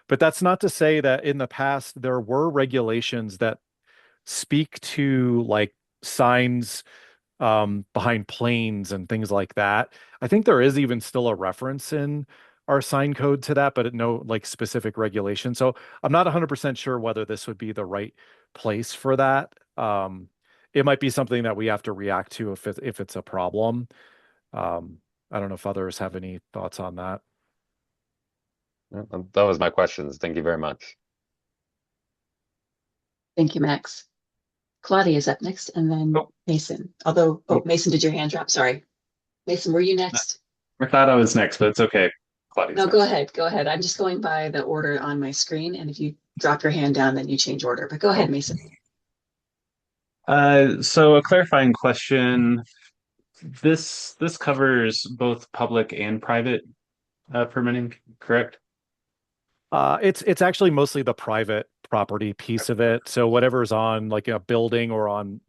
But that's not to say that in the past there were regulations that speak to like signs behind planes and things like that. I think there is even still a reference in our sign code to that, but no like specific regulation. So I'm not 100% sure whether this would be the right place for that. It might be something that we have to react to if it's a problem. I don't know if others have any thoughts on that. That was my questions. Thank you very much. Thank you, Max. Claudia is up next, and then Oh. Mason. Mason, did your hand drop? Sorry. Mason, were you next? I thought I was next, but it's okay. Claudia's No, next. go ahead. Go ahead. I'm just going by the order on my screen, and if you drop your hand down, then you change order. But go ahead, Mason. So a clarifying question. This covers both public and private permitting, correct? It's actually mostly the private property piece of it. So whatever's on like a building or on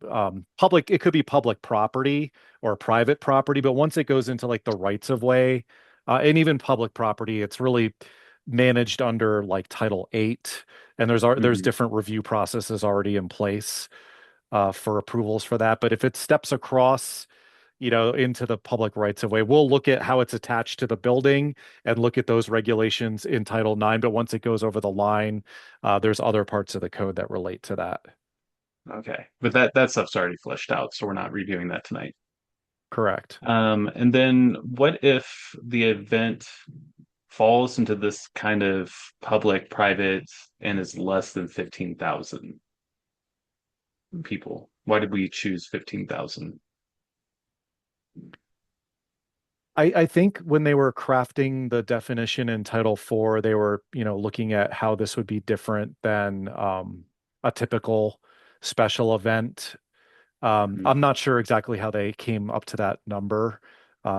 public, it could be public property or private property, but once it goes into like the rights of way, and even public property, it's really managed under like Title 8, and there's different review processes already in place for approvals for that. But if it steps across, into the public rights of way, we'll look at how it's attached to the building and look at those regulations in Title 9. But once it goes over the line, there's other parts of the code that relate to that. Okay, but that stuff's already fleshed out, so we're not reviewing that tonight. Correct. And then what if the event falls into this kind of public private and is less than 15,000 people? Why did we choose 15,000? I think when they were crafting the definition in Title 4, they were, looking at how this would be different than a typical special event. I'm not sure exactly how they came up to that number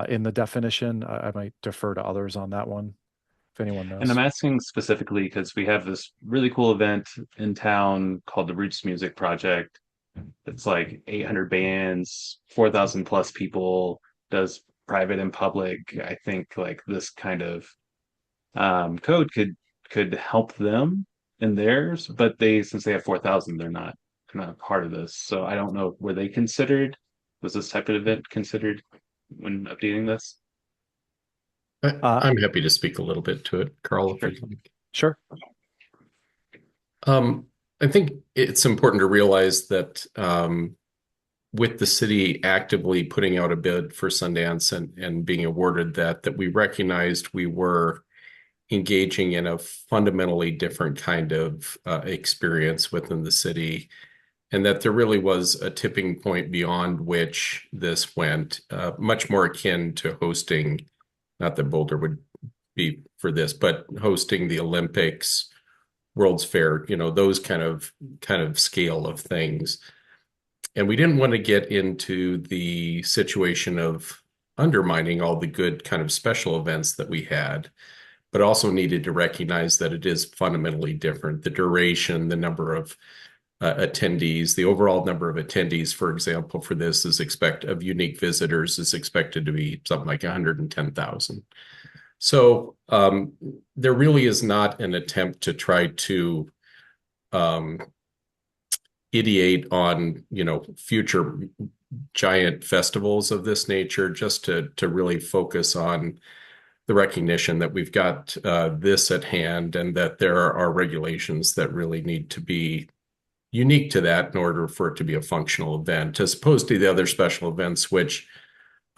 in the definition. I might defer to others on that one, if anyone knows. And I'm asking specifically because we have this really cool event in town called the Roots Music Project. It's like 800 bands, 4,000 plus people, does private and public. I think like this kind of code could help them in theirs, but since they have 4,000, they're not part of this. So I don't know, was this type of event considered when updating this? I'm happy to speak a little bit to it, Carl, if you'd like. Sure. I think it's important to realize that with the city actively putting out a bid for Sundance and being awarded that we recognized we were engaging in a fundamentally different kind of experience within the city, and that there really was a tipping point beyond which this went, much more akin to hosting, not that Boulder would be for this, but hosting the Olympics, World's Fair, those kind of scale of things. And we didn't want to get into the situation of undermining all the good kind of special events that we had, but also needed to recognize that it is fundamentally different. The duration, the number of attendees, the overall number of attendees, for example, for this of unique visitors is expected to be something like 110,000. So there really is not an attempt to try to ideate on, future giant festivals of this nature, just to really focus on the recognition that we've got this at hand, and that there are regulations that really need to be unique to that in order for it to be a functional event, as opposed to the other special events, which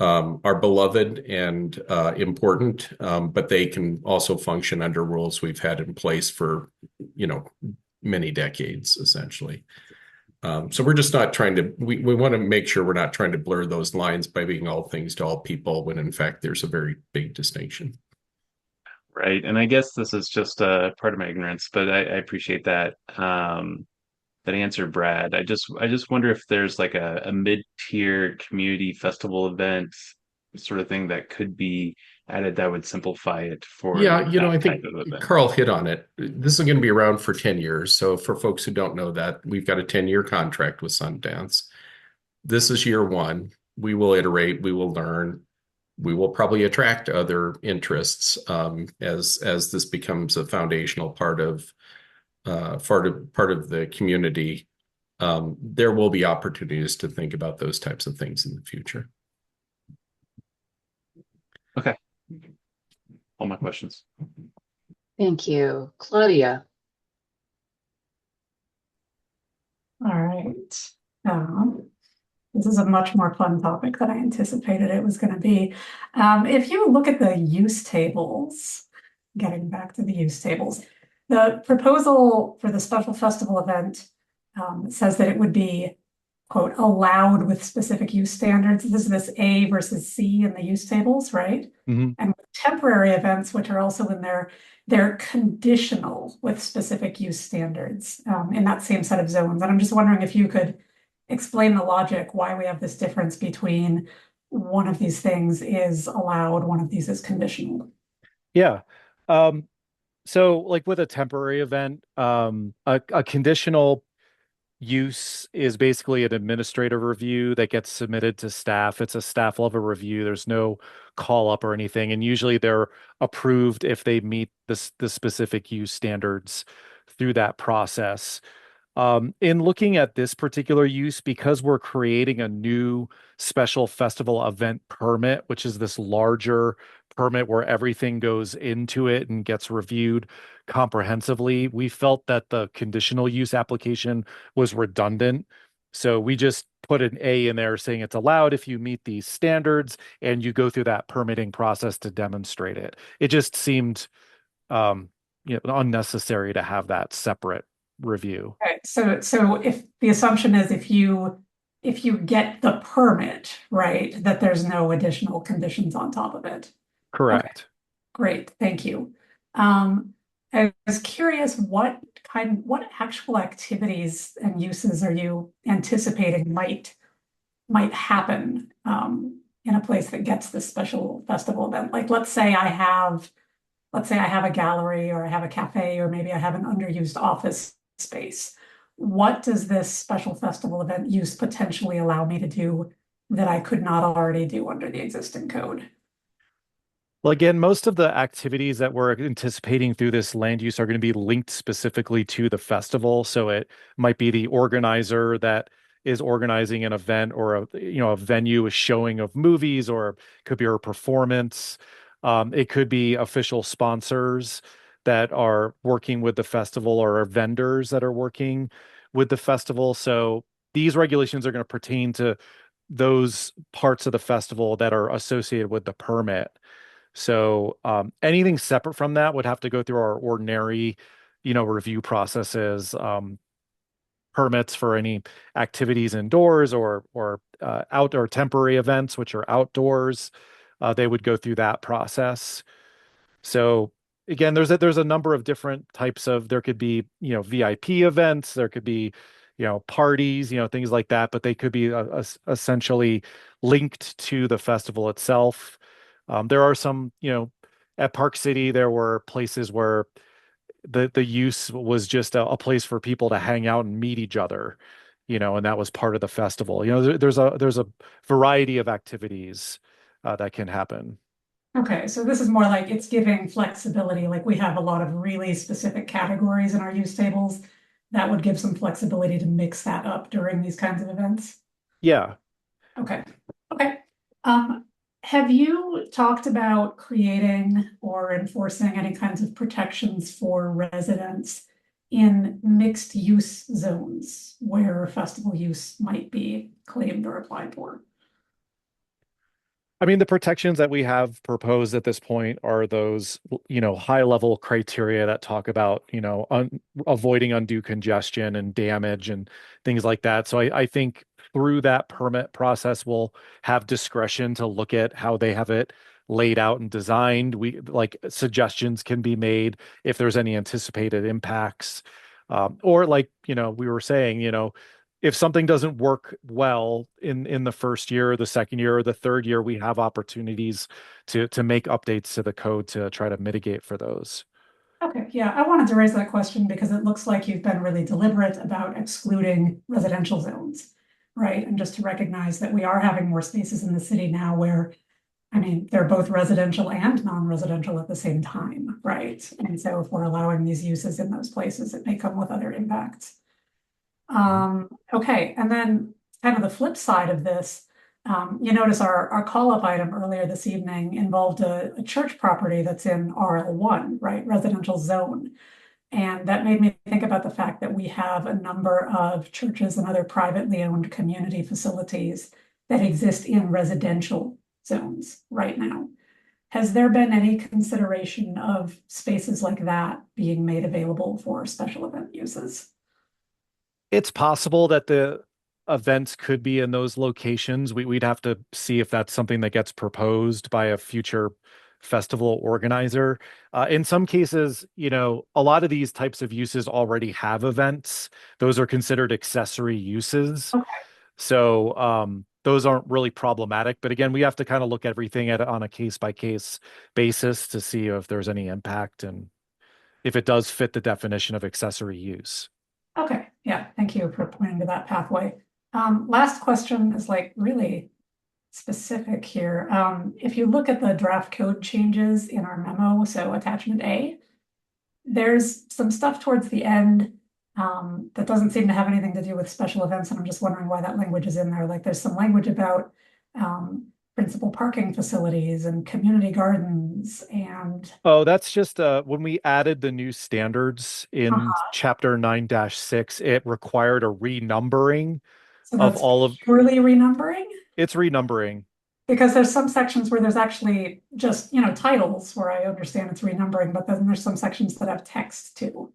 are beloved and important, but they can also function under rules we've had in place for, many decades, essentially. So we're just not trying to, we want to make sure we're not trying to blur those lines by being all things to all people, when in fact there's a very big distinction. Right. And I guess this is just a part of my ignorance, but I appreciate that that answer, Brad. I just wonder if there's like a mid-tier community festival event sort of thing that could be added that would simplify it for I think Carl hit on it. This is going to be around for 10 years. So for folks who don't know that, we've got a 10-year contract with Sundance. This is year one. We will iterate, we will learn, we will probably attract other interests as this becomes a foundational part of the community. There will be opportunities to think about those types of things in the future. Okay. All my questions. Thank you. Claudia. All right. This is a much more fun topic than I anticipated it was going to be. If you look at the use tables, getting back to the use tables, the proposal for the special festival event says that it would be, quote, allowed with specific use standards. This is this A versus C in the use tables, right? Mm-hmm. And temporary events, which are also in there, they're conditional with specific use standards in that same set of zones. And I'm just wondering if you could explain the logic why we have this difference between one of these things is allowed, one of these is conditional. Yeah. So like with a temporary event, a conditional use is basically an administrative review that gets submitted to staff. It's a staff level review. There's no call up or anything. And usually they're approved if they meet the specific use standards through that process. In looking at this particular use, because we're creating a new special festival event permit, which is this larger permit where everything goes into it and gets reviewed comprehensively, we felt that the conditional use application was redundant. So we just put an A in there saying it's allowed if you meet these standards and you go through that permitting process to demonstrate it. It just seemed unnecessary to have that separate review. Okay, so if the assumption is if you get the permit, right, that there's no additional conditions on top of it. Correct. Great, thank you. I was curious what actual activities and uses are you anticipating might happen in a place that gets this special festival event? Like let's say I have a gallery or I have a cafe or maybe I have an underused office space. What does this special festival event use potentially allow me to do that I could not already do under the existing code? Well, again, most of the activities that we're anticipating through this land use are going to be linked specifically to the festival. So it might be the organizer that is organizing an event or a venue, a showing of movies, or it could be a performance. It could be official sponsors that are working with the festival or vendors that are working with the festival. So these regulations are going to pertain to those parts of the festival that are associated with the permit. So anything separate from that would have to go through our ordinary, review processes, permits for any activities indoors or outdoor temporary events, which are outdoors. They would go through that process. So again, there's a number of different types of, there could be, VIP events, there could be, parties, things like that, but they could be essentially linked to the festival itself. There are some, at Park City, there were places where the use was just a place for people to hang out and meet each other, and that was part of the festival. There's a variety of activities that can happen. Okay, so this is more like it's giving flexibility. Like we have a lot of really specific categories in our use tables that would give some flexibility to mix that up during these kinds of events. Yeah. Okay. Have you talked about creating or enforcing any kinds of protections for residents in mixed use zones where festival use might be claimed or applied for? I mean, the protections that we have proposed at this point are those, high level criteria that talk about, avoiding undue congestion and damage and things like that. So I think through that permit process, we'll have discretion to look at how they have it laid out and designed. Suggestions can be made if there's any anticipated impacts. Or we were saying, if something doesn't work well in the first year or the second year or the third year, we have opportunities to make updates to the code to try to mitigate for those. Okay, yeah, I wanted to raise that question because it looks like you've been really deliberate about excluding residential zones, right? And just to recognize that we are having more spaces in the city now where, they're both residential and non-residential at the same time, right? And so if we're allowing these uses in those places, it may come with other impacts. Okay, and then kind of the flip side of this, you notice our call-up item earlier this evening involved a church property that's in RL1, right, residential zone. And that made me think about the fact that we have a number of churches and other privately owned community facilities that exist in residential zones right now. Has there been any consideration of spaces like that being made available for special event uses? It's possible that the events could be in those locations. We'd have to see if that's something that gets proposed by a future festival organizer. In some cases, a lot of these types of uses already have events. Those are considered accessory uses. Okay. So those aren't really problematic. But again, we have to kind of look at everything on a case by case basis to see if there's any impact and if it does fit the definition of accessory use. Okay, yeah, thank you for pointing to that pathway. Last question is like really specific here. If you look at the draft code changes in our memo, so attachment A, there's some stuff towards the end that doesn't seem to have anything to do with special events, and I'm just wondering why that language is in there. Like there's some language about principal parking facilities and community gardens and Oh, that's just when we added the new standards in chapter 9-6, it required a renumbering so of that's all of purely renumbering. it's renumbering. Because there's some sections where there's actually just, titles where I understand it's renumbering, but then there's some sections that have text too.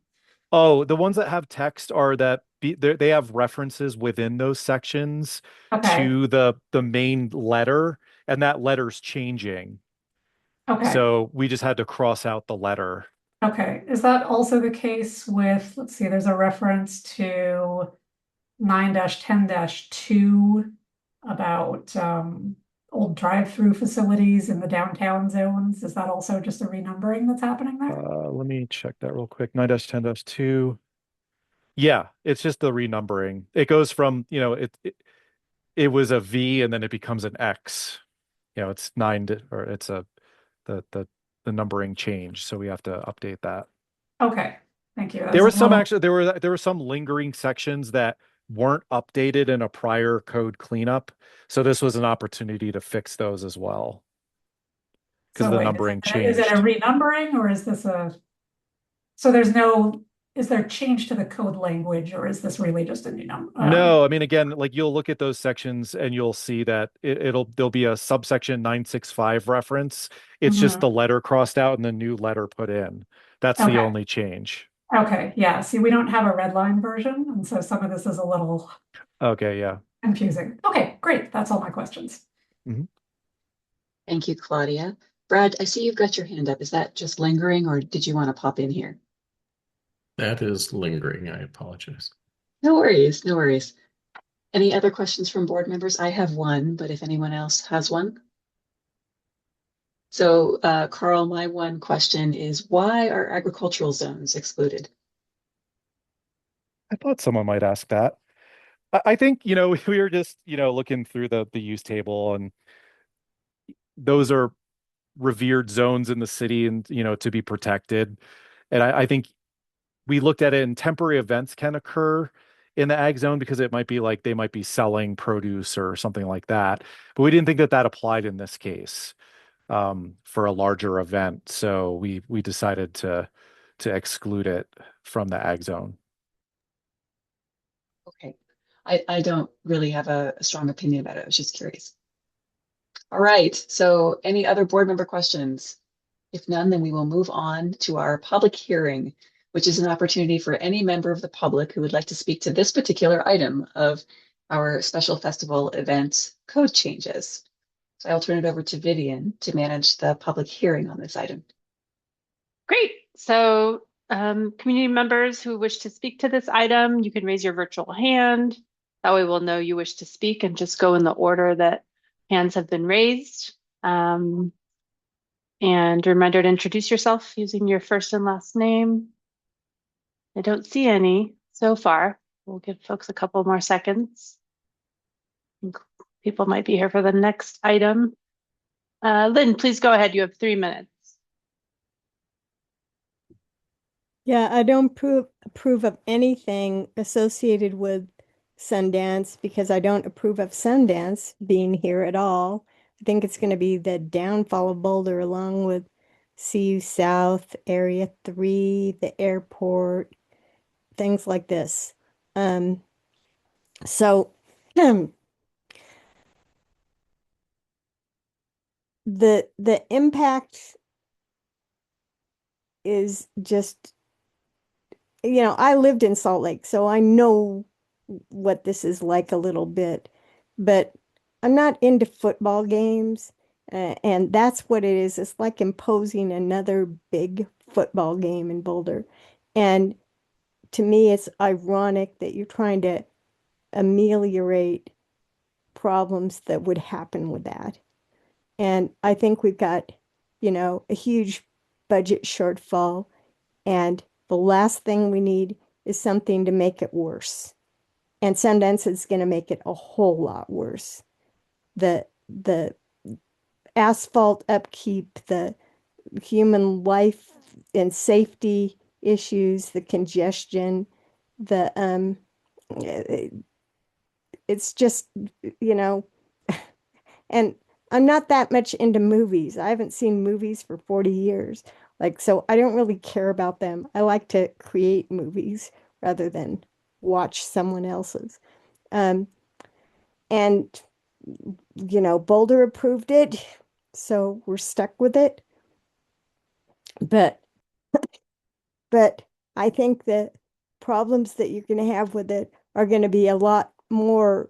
Oh, the ones that have text are that they have references within those sections Okay, to the main letter, and that letter's changing. okay, So we just had to cross out the letter. okay. Is that also the case with, let's see, there's a reference to 9-10-2 about old drive-through facilities in the downtown zones? Is that also just a renumbering that's happening there? Let me check that real quick. 9-10-2. Yeah, it's just the renumbering. It goes from, it was a V and then it becomes an X. It's or it's the numbering change. So we have to update that. Okay, thank you. There was some little- actually there were some lingering sections that weren't updated in a prior code cleanup. So this was an opportunity to fix those as well. Because So the wait, numbering is it a changed. renumbering or is this is there change to the code language or is this really just a new number? No, I mean, again, like you'll look at those sections and you'll see that there'll be a subsection 965 reference. It's just the letter crossed out and the new letter put in. That's the Okay. only change. Okay, yeah. See, we don't have a red line version, and so some of this is a little Okay, yeah. confusing. Okay, great. That's all my questions. Thank you, Claudia. Brad, I see you've got your hand up. Is that just lingering or did you want to pop in here? That is lingering. I apologize. No worries, no worries. Any other questions from board members? I have one, but if anyone else has one. So, Carl, my one question is why are agricultural zones excluded? I thought someone might ask that. I think, we were just, looking through the use table, and those are revered zones in the city and, to be protected. And I think we looked at it, and temporary events can occur in the ag zone because it might be like they might be selling produce or something like that. But we didn't think that applied in this case for a larger event. So we decided to exclude it from the ag zone. Okay, I don't really have a strong opinion about it. I was just curious. All right, so any other board member questions? If none, then we will move on to our public hearing, which is an opportunity for any member of the public who would like to speak to this particular item of our special festival event code changes. So I'll turn it over to Vivian to manage the public hearing on this item. Great. So community members who wish to speak to this item, you can raise your virtual hand. That way we'll know you wish to speak and just go in the order that hands have been raised. And reminder to introduce yourself using your first and last name. I don't see any so far. We'll give folks a couple more seconds. People might be here for the next item. Lynn, please go ahead. You have 3 minutes. Yeah, I don't approve of anything associated with Sundance because I don't approve of Sundance being here at all. I think it's going to be the downfall of Boulder along with CU South, Area 3, the airport, things like this. So the impact is just, I lived in Salt Lake, so I know what this is like a little bit, but I'm not into football games, and that's what it is. It's like imposing another big football game in Boulder. And to me, it's ironic that you're trying to ameliorate problems that would happen with that. And I think we've got, a huge budget shortfall And the last thing we need is something to make it worse. And Sundance is going to make it a whole lot worse. The asphalt upkeep, the human life and safety issues, the congestion, the it's just, you know, and I'm not that much into movies. I haven't seen movies for 40 years. Like, so I don't really care about them. I like to create movies rather than watch someone else's. Um, and, you know, Boulder approved it, so we're stuck with it. But, but I think the problems that you're going to have with it are going to be a lot more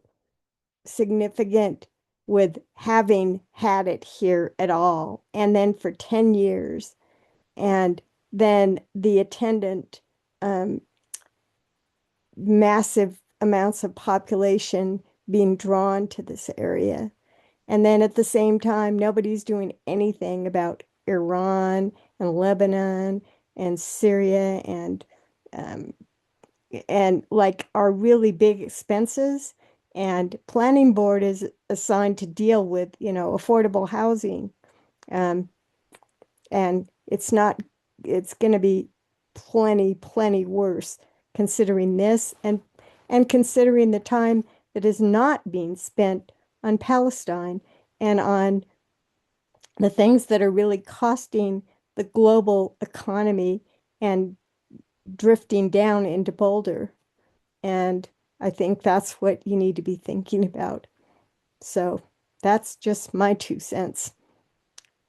significant with having had it here at all, and then for 10 years, and then the attendant massive amounts of population being drawn to this area. And then at the same time, nobody's doing anything about Iran and Lebanon and Syria and like our really big expenses. And planning board is assigned to deal with, you know, affordable housing. And it's going to be plenty worse considering this and considering the time that is not being spent on Palestine and on the things that are really costing the global economy and drifting down into Boulder. And I think that's what you need to be thinking about. So that's just my 2 cents.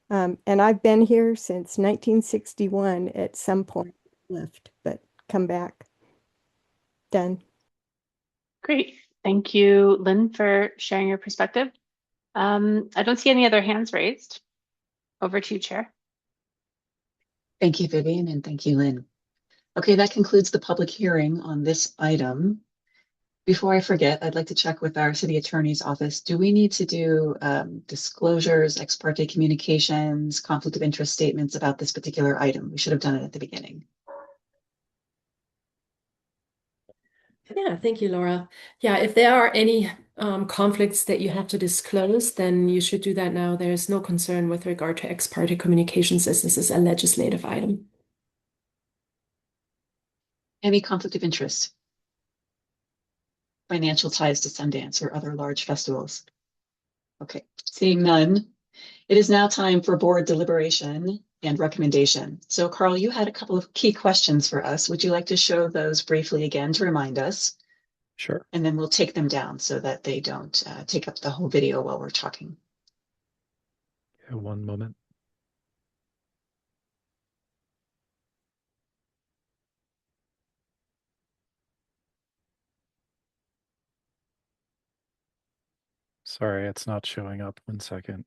And I've been here since 1961 at some point, left, but come back. Done. Great. Thank you, Lynn, for sharing your perspective. I don't see any other hands raised. Over to you, Chair. Thank you, Vivian, and thank you, Lynn. Okay, that concludes the public hearing on this item. Before I forget, I'd like to check with our city attorney's office. Do we need to do disclosures, ex parte communications, conflict of interest statements about this particular item? We should have done it at the beginning. Yeah, thank you, Laura. Yeah, if there are any conflicts that you have to disclose, then you should do that now. There is no concern with regard to ex parte communications, as this is a legislative item. Any conflict of interest? Financial ties to Sundance or other large festivals? Okay, seeing none, it is now time for board deliberation and recommendation. So Carl, you had a couple of key questions for us. Would you like to show those briefly again to remind us? Sure. And then we'll take them down so that they don't take up the whole video while we're talking. Yeah, one moment. Sorry, it's not showing up. 1 second.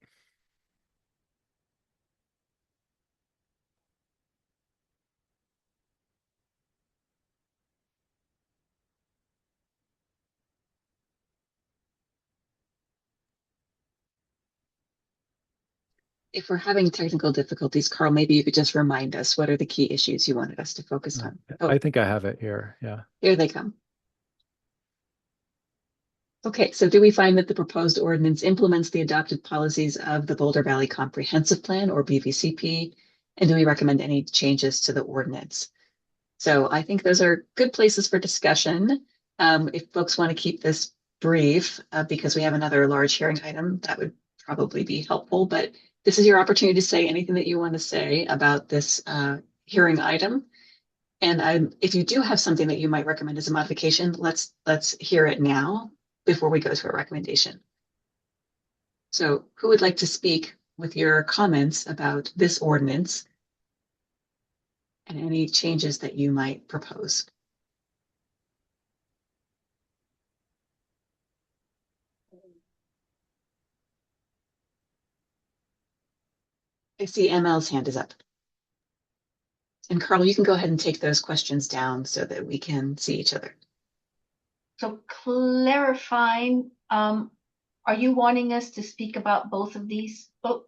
If we're having technical difficulties, Carl, maybe you could just remind us what are the key issues you wanted us to focus on. Oh, I think I have it here. Yeah. here they come. Okay, so do we find that the proposed ordinance implements the adopted policies of the Boulder Valley Comprehensive Plan, or BVCP? And do we recommend any changes to the ordinance? So I think those are good places for discussion. If folks want to keep this brief, because we have another large hearing item, that would probably be helpful. But this is your opportunity to say anything that you want to say about this hearing item. And if you do have something that you might recommend as a modification, let's hear it now before we go to a recommendation. So who would like to speak with your comments about this ordinance and any changes that you might propose? I see ML's hand is up. And Carl, you can go ahead and take those questions down so that we can see each other. So clarifying, are you wanting us to speak about both of these, 1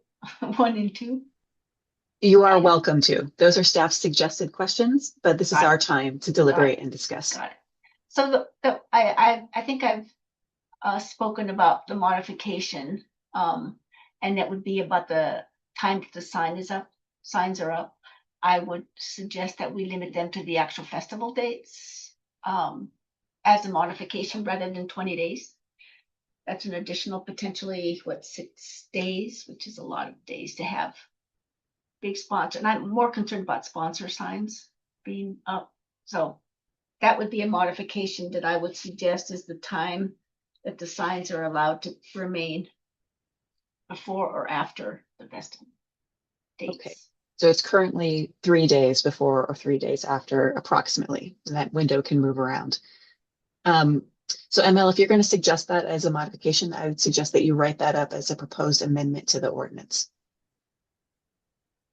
and 2? You are welcome to. Those are staff suggested questions, but this is Got it. our time to deliberate and discuss. Got it. So I think I've spoken about the modification, and that would be about the time that the signs are up. I would suggest that we limit them to the actual festival dates, as a modification rather than 20 days. That's an additional potentially, 6 days, which is a lot of days to have big sponsor. And I'm more concerned about sponsor signs being up. So that would be a modification that I would suggest, is the time that the signs are allowed to remain before or after the festival dates. Okay. So it's currently 3 days before or 3 days after, approximately, and that window can move around. So ML, if you're going to suggest that as a modification, I would suggest that you write that up as a proposed amendment to the ordinance.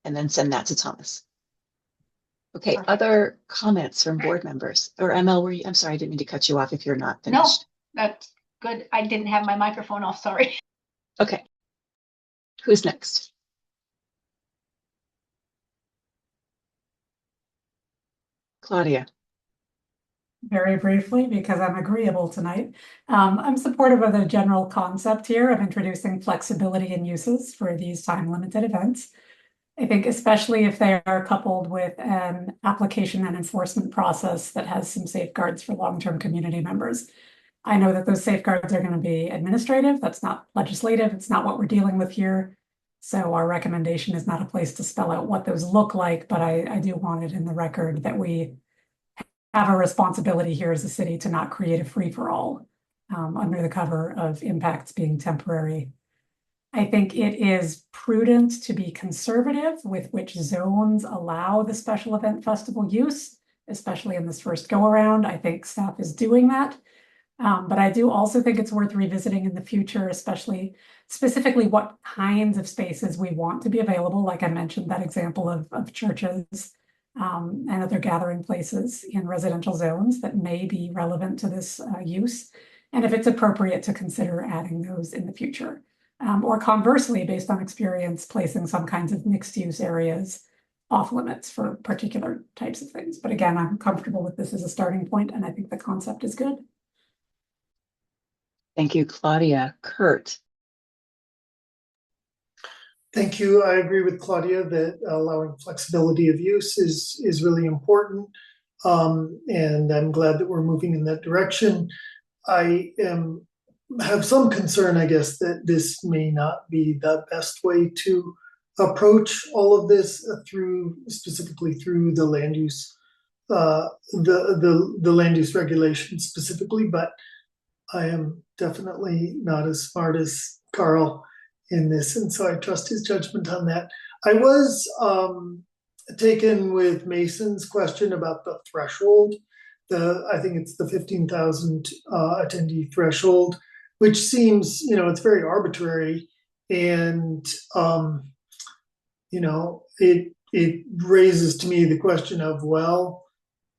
And then send that to Thomas. Okay, Perfect. Other comments from board members? Or ML, I'm sorry, I didn't mean to cut you off if you're not No, finished. that's good. I didn't have my microphone off, sorry. Okay. Who's next? Claudia. Very briefly, because I'm agreeable tonight. I'm supportive of the general concept here of introducing flexibility in uses for these time-limited events. I think especially if they are coupled with an application and enforcement process that has some safeguards for long-term community members. I know that those safeguards are going to be administrative. That's not legislative. It's not what we're dealing with here. So our recommendation is not a place to spell out what those look like, but I do want it in the record that we have a responsibility here as a city to not create a free-for-all under the cover of impacts being temporary. I think it is prudent to be conservative with which zones allow the special event festival use, especially in this first go-around. I think staff is doing that. But I do also think it's worth revisiting in the future, specifically what kinds of spaces we want to be available. Like I mentioned, that example of churches and other gathering places in residential zones that may be relevant to this use. And if it's appropriate to consider adding those in the future. Or conversely, based on experience, placing some kinds of mixed use areas off limits for particular types of things. But again, I'm comfortable with this as a starting point, and I think the concept is good. Thank you, Claudia. Kurt. Thank you. I agree with Claudia that allowing flexibility of use is really important. And I'm glad that we're moving in that direction. I have some concern, I guess, that this may not be the best way to approach all of this specifically through the land use, the land use regulations specifically, but I am definitely not as smart as Carl in this, and so I trust his judgment on that. I was taken with Mason's question about the threshold. I think it's the 15,000 attendee threshold, which seems, it's very arbitrary, and it raises to me the question of, well,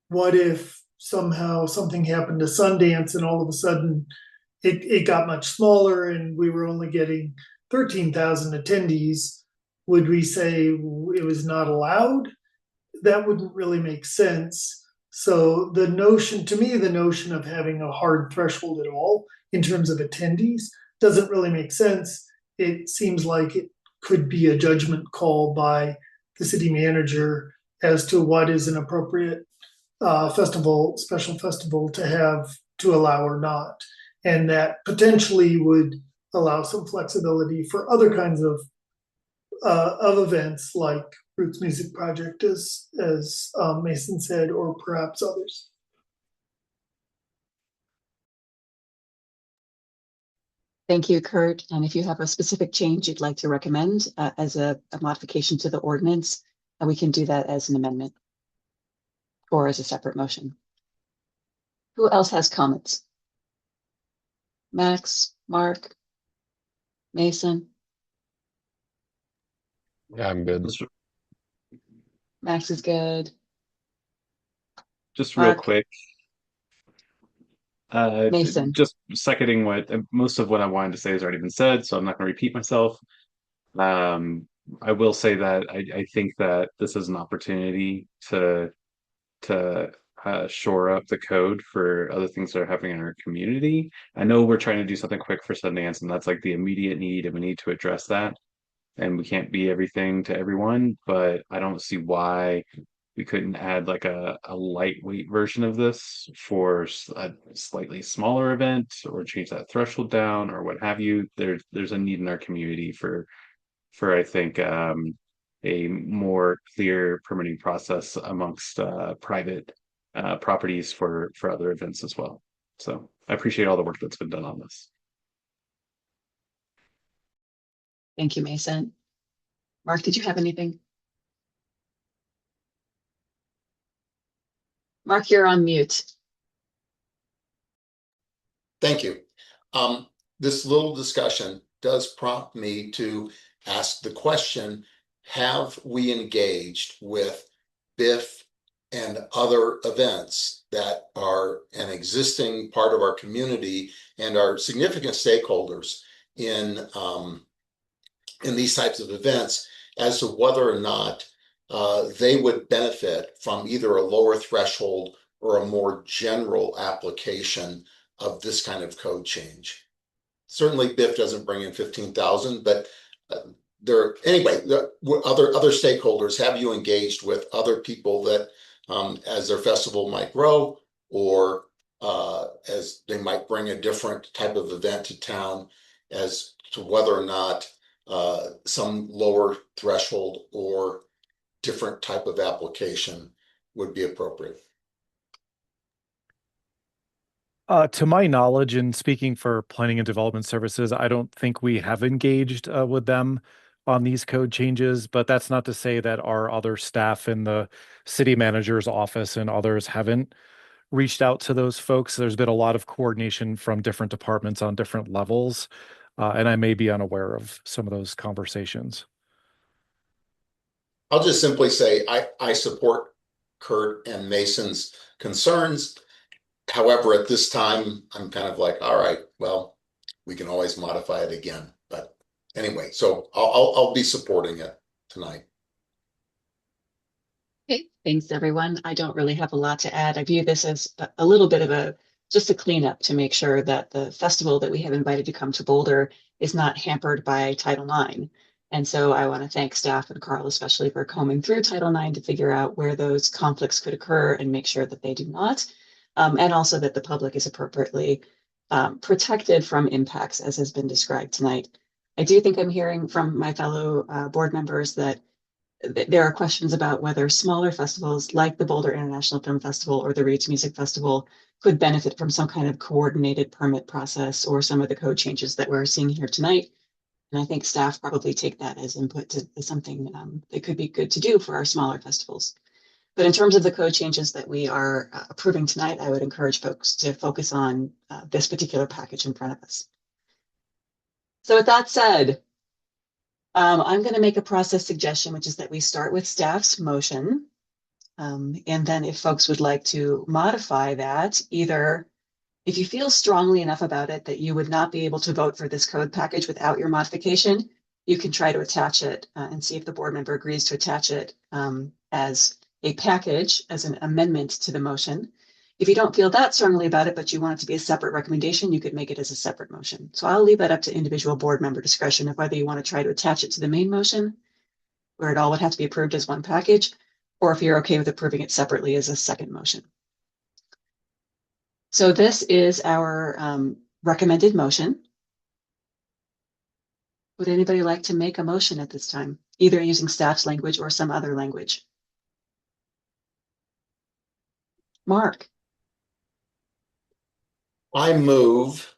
what if somehow something happened to Sundance and all of a sudden it got much smaller and we were only getting 13,000 attendees? Would we say it was not allowed? That wouldn't really make sense. So the notion of having a hard threshold at all in terms of attendees doesn't really make sense. It seems like it could be a judgment call by the city manager as to what is an appropriate special festival to allow or not. And that potentially would allow some flexibility for other kinds of events like Roots Music Project, as Mason said, or perhaps others. Thank you, Kurt. And if you have a specific change you'd like to recommend as a modification to the ordinance, we can do that as an amendment or as a separate motion. Who else has comments? Max, Mark, Mason? Yeah, I'm good. Max is good. Just real Mark. quick. Mason. Just seconding most of what I wanted to say has already been said, so I'm not going to repeat myself. I will say that I think that this is an opportunity to shore up the code for other things that are happening in our community. I know we're trying to do something quick for Sundance, and that's like the immediate need, and we need to address that. And we can't be everything to everyone, but I don't see why we couldn't add like a lightweight version of this for a slightly smaller event, or change that threshold down, or what have you. There's a need in our community for I think a more clear permitting process amongst private properties for other events as well. So I appreciate all the work that's been done on this. Thank you, Mason. Mark, did you have anything? Mark, you're on mute. Thank you. This little discussion does prompt me to ask the question, have we engaged with BIF and other events that are an existing part of our community and are significant stakeholders in these types of events as to whether or not they would benefit from either a lower threshold or a more general application of this kind of code change? Certainly BIF doesn't bring in 15,000, but other stakeholders, have you engaged with other people that as their festival might grow, or as they might bring a different type of event to town, as to whether or not some lower threshold or different type of application would be appropriate? To my knowledge, and speaking for planning and development services, I don't think we have engaged with them on these code changes, but that's not to say that our other staff in the city manager's office and others haven't reached out to those folks. There's been a lot of coordination from different departments on different levels, and I may be unaware of some of those conversations. I'll just simply say I support Kurt and Mason's concerns. However, at this time, I'm kind of like, all right, well, we can always modify it again. But anyway, so I'll be supporting it tonight. Okay, thanks everyone. I don't really have a lot to add. I view this as a little bit of just a cleanup to make sure that the festival that we have invited to come to Boulder is not hampered by Title IX. And so I want to thank staff and Carl especially for combing through Title IX to figure out where those conflicts could occur and make sure that they do not. And also that the public is appropriately protected from impacts as has been described tonight. I do think I'm hearing from my fellow board members that there are questions about whether smaller festivals like the Boulder International Film Festival or the Reeds Music Festival could benefit from some kind of coordinated permit process or some of the code changes that we're seeing here tonight. And I think staff probably take that as input to something that could be good to do for our smaller festivals. But in terms of the code changes that we are approving tonight, I would encourage folks to focus on this particular package in front of us. So with that said, I'm going to make a process suggestion, which is that we start with staff's motion. And then if folks would like to modify that, either if you feel strongly enough about it that you would not be able to vote for this code package without your modification, you can try to attach it and see if the board member agrees to attach it as a package, as an amendment to the motion. If you don't feel that strongly about it, but you want it to be a separate recommendation, you could make it as a separate motion. So I'll leave that up to individual board member discretion of whether you want to try to attach it to the main motion, where it all would have to be approved as one package, or if you're okay with approving it separately as a second motion. So this is our recommended motion. Would anybody like to make a motion at this time, either using staff's language or some other language? Mark. I move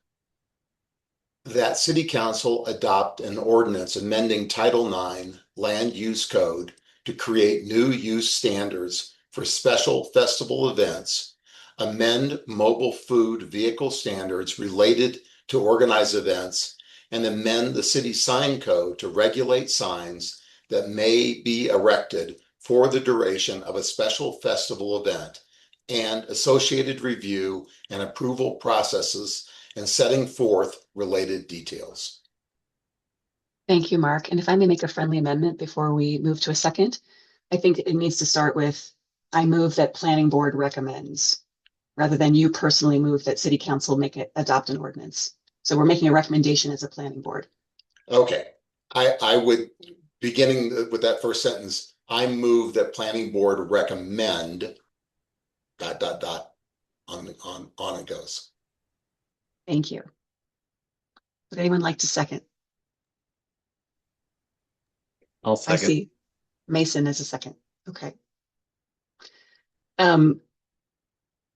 that City Council adopt an ordinance amending Title IX Land Use Code to create new use standards for special festival events, amend mobile food vehicle standards related to organized events, and amend the city sign code to regulate signs that may be erected for the duration of a special festival event, and associated review and approval processes, and setting forth related details. Thank you, Mark. And if I may make a friendly amendment before we move to a second, I think it needs to start with, I move that planning board recommends, rather than you personally move that city council adopt an ordinance. So we're making a recommendation as a planning board. Okay, I would, beginning with that first sentence, I move that planning board recommend ... on it goes. Thank you. Would anyone like to second? I'll I second. see Mason as a second. Okay.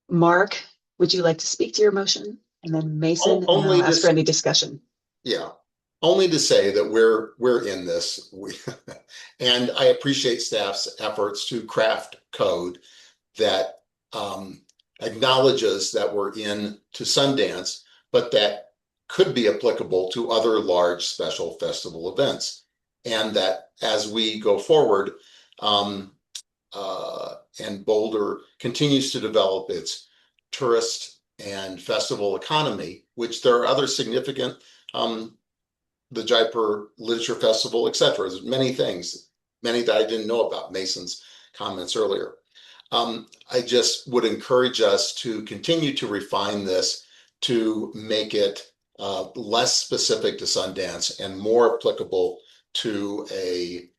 Mark, would you like to speak to your motion? And then Mason, and then Only I'll ask to for any discussion. Yeah, only to say that we're in this. And I appreciate staff's efforts to craft code that acknowledges that we're in to Sundance, but that could be applicable to other large special festival events. And that as we go forward, and Boulder continues to develop its tourist and festival economy, which there are other significant, the Jaipur Literature Festival, etc. There's many things, many that I didn't know about, Mason's comments earlier. I just would encourage us to continue to refine this to make it less specific to Sundance and more applicable to a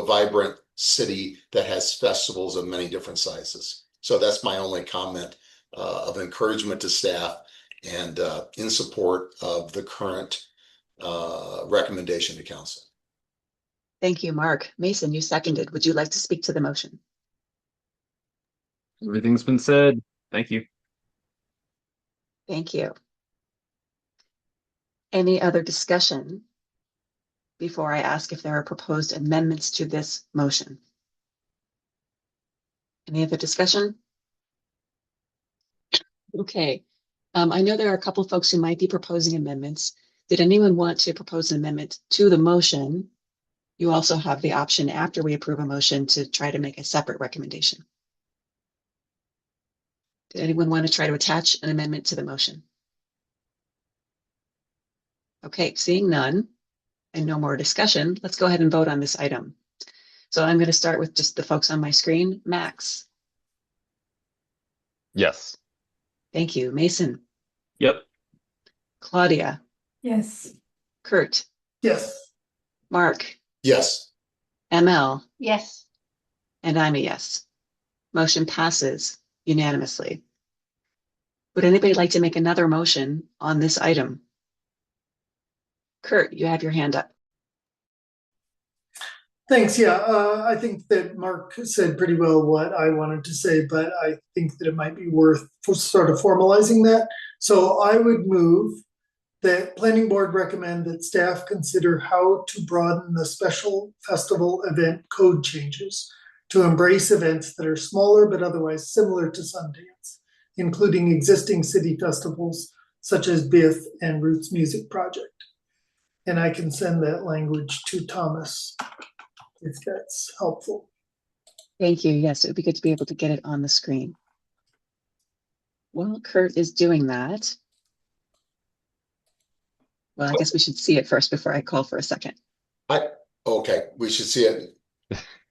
vibrant city that has festivals of many different sizes. So that's my only comment of encouragement to staff and in support of the current recommendation to council. Thank you, Mark. Mason, you seconded. Would you like to speak to the motion? Everything's been said. Thank you. Thank you. Any other discussion before I ask if there are proposed amendments to this motion? Any other discussion? Okay. I know there are a couple folks who might be proposing amendments. Did anyone want to propose an amendment to the motion? You also have the option after we approve a motion to try to make a separate recommendation. Did anyone want to try to attach an amendment to the motion? Okay, seeing none and no more discussion, let's go ahead and vote on this item. So I'm going to start with just the folks on my screen. Max. Yes. Thank you. Mason. Yep. Claudia. Yes. Kurt. Yes. Mark. Yes. ML. Yes. And I'm a yes. Motion passes unanimously. Would anybody like to make another motion on this item? Kurt, you have your hand up. Thanks. Yeah, I think that Mark said pretty well what I wanted to say, but I think that it might be worth sort of formalizing that. So I would move that planning board recommend that staff consider how to broaden the special festival event code changes to embrace events that are smaller but otherwise similar to Sundance, including existing city festivals such as BIFF and Roots Music Project. And I can send that language to Thomas if that's helpful. Thank you. Yes, it would be good to be able to get it on the screen. While Kurt is doing that, well, I guess we should see it first before I call for a second. Okay, we should see it.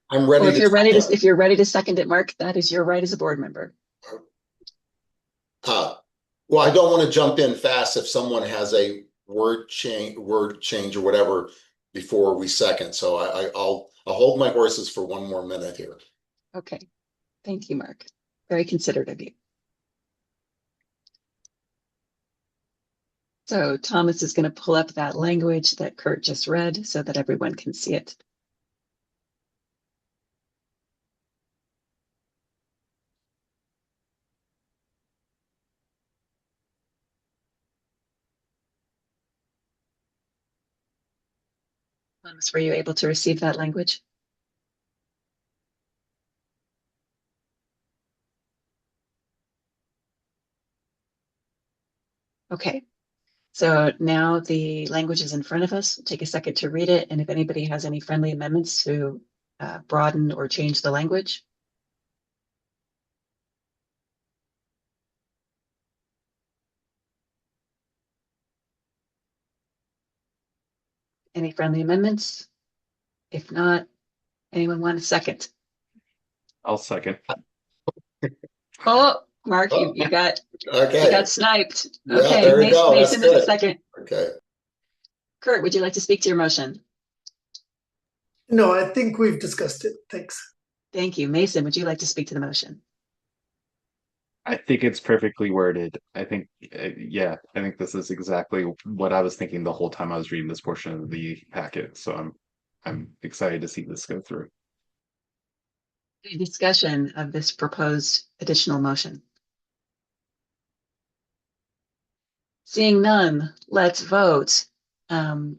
I'm ready. Or if you're ready to second it, Mark, that is your right as a board member. Well, I don't want to jump in fast if someone has a word change or whatever before we second. So I'll hold my horses for one more minute here. Okay. Thank you, Mark. Very considerate of you. So Thomas is going to pull up that language that Kurt just read so that everyone can see it. Thomas, were you able to receive that language? Okay. So now the language is in front of us. Take a second to read it. And if anybody has any friendly amendments to broaden or change the language. Any friendly amendments? If not, anyone want a second? I'll second. Oh, Mark, you got Okay. sniped. Yeah, Okay, there we go. That's Mason is a good. second. Okay. Kurt, would you like to speak to your motion? No, I think we've discussed it. Thanks. Thank you. Mason, would you like to speak to the motion? I think it's perfectly worded. I think, yeah, I think this is exactly what I was thinking the whole time I was reading this portion of the packet. So I'm excited to see this go through. Any discussion of this proposed additional motion? Seeing none, let's vote. And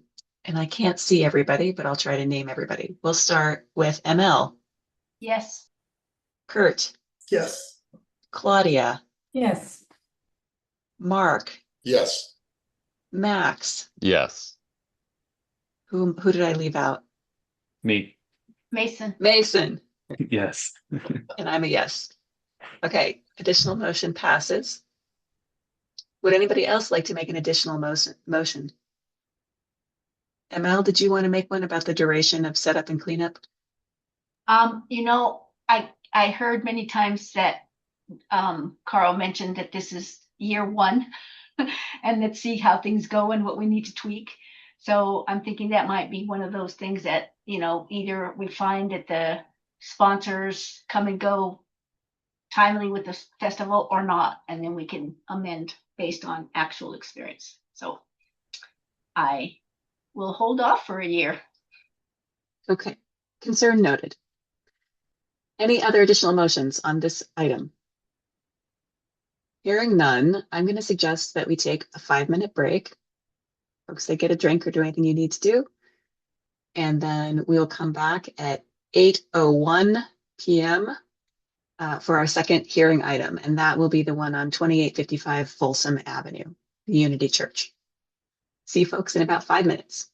I can't see everybody, but I'll try to name everybody. We'll start with ML, Yes. Kurt, Yes. Claudia, Yes. Mark, Yes. Max. Yes. Who did I leave out? Me. Mason. Mason. Yes. And I'm a yes. Okay, additional motion passes. Would anybody else like to make an additional motion? ML, did you want to make one about the duration of setup and cleanup? You know, I heard many times that Carl mentioned that this is year one and let's see how things go and what we need to tweak. So I'm thinking that might be one of those things that, you know, either we find that the sponsors come and go timely with the festival or not, and then we can amend based on actual experience. So I will hold off for a year. Okay, concern noted. Any other additional motions on this item? Hearing none, I'm going to suggest that we take a 5-minute break. Folks, they get a drink or do anything you need to do. And then we'll come back at 8:01 p.m. For our second hearing item. And that will be the one on 2855 Folsom Avenue, the Unity Church. See you folks in about 5 minutes.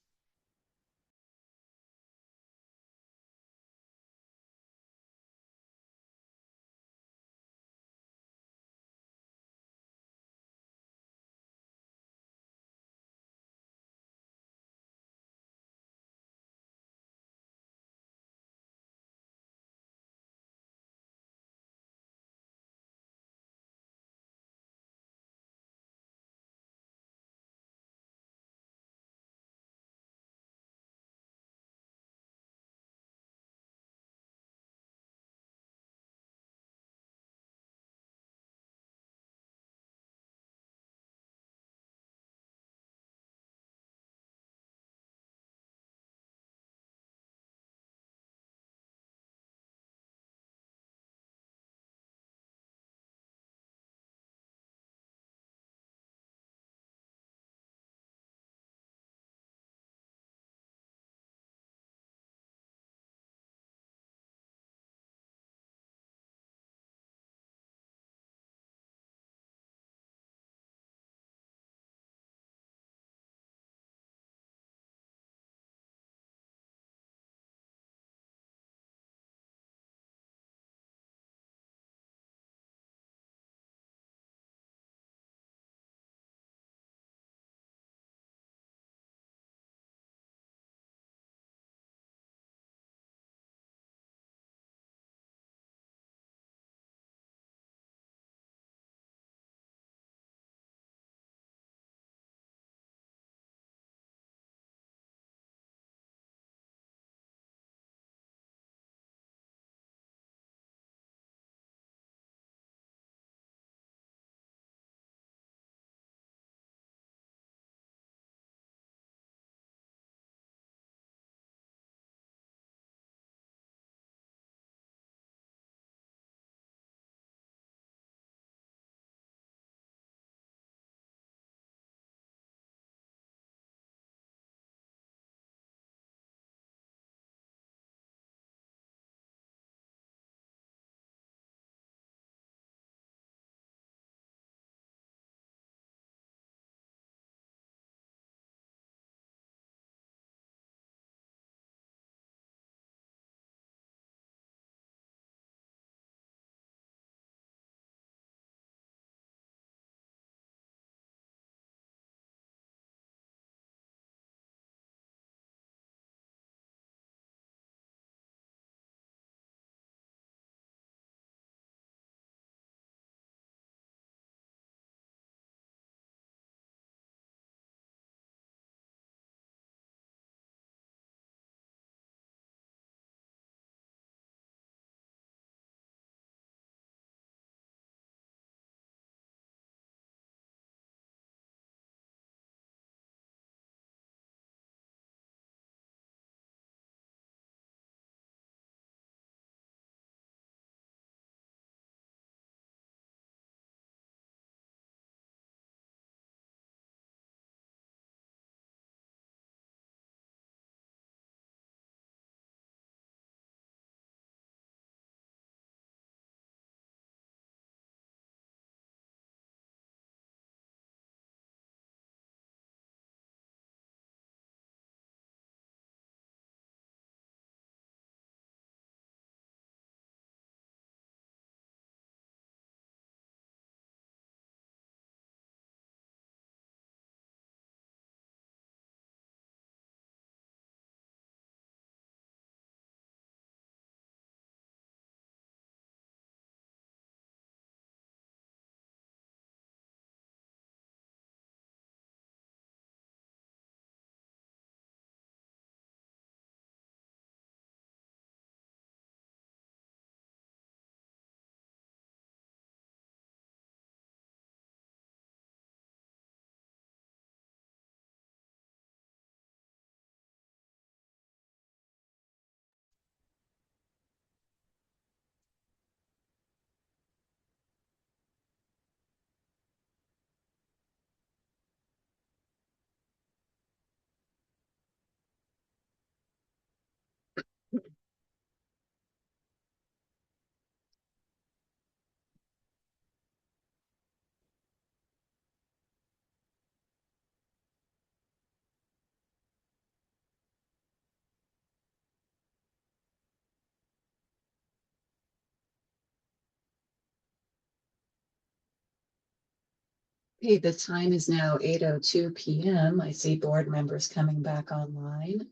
Okay, the time is now 8:02 p.m. I see board members coming back online.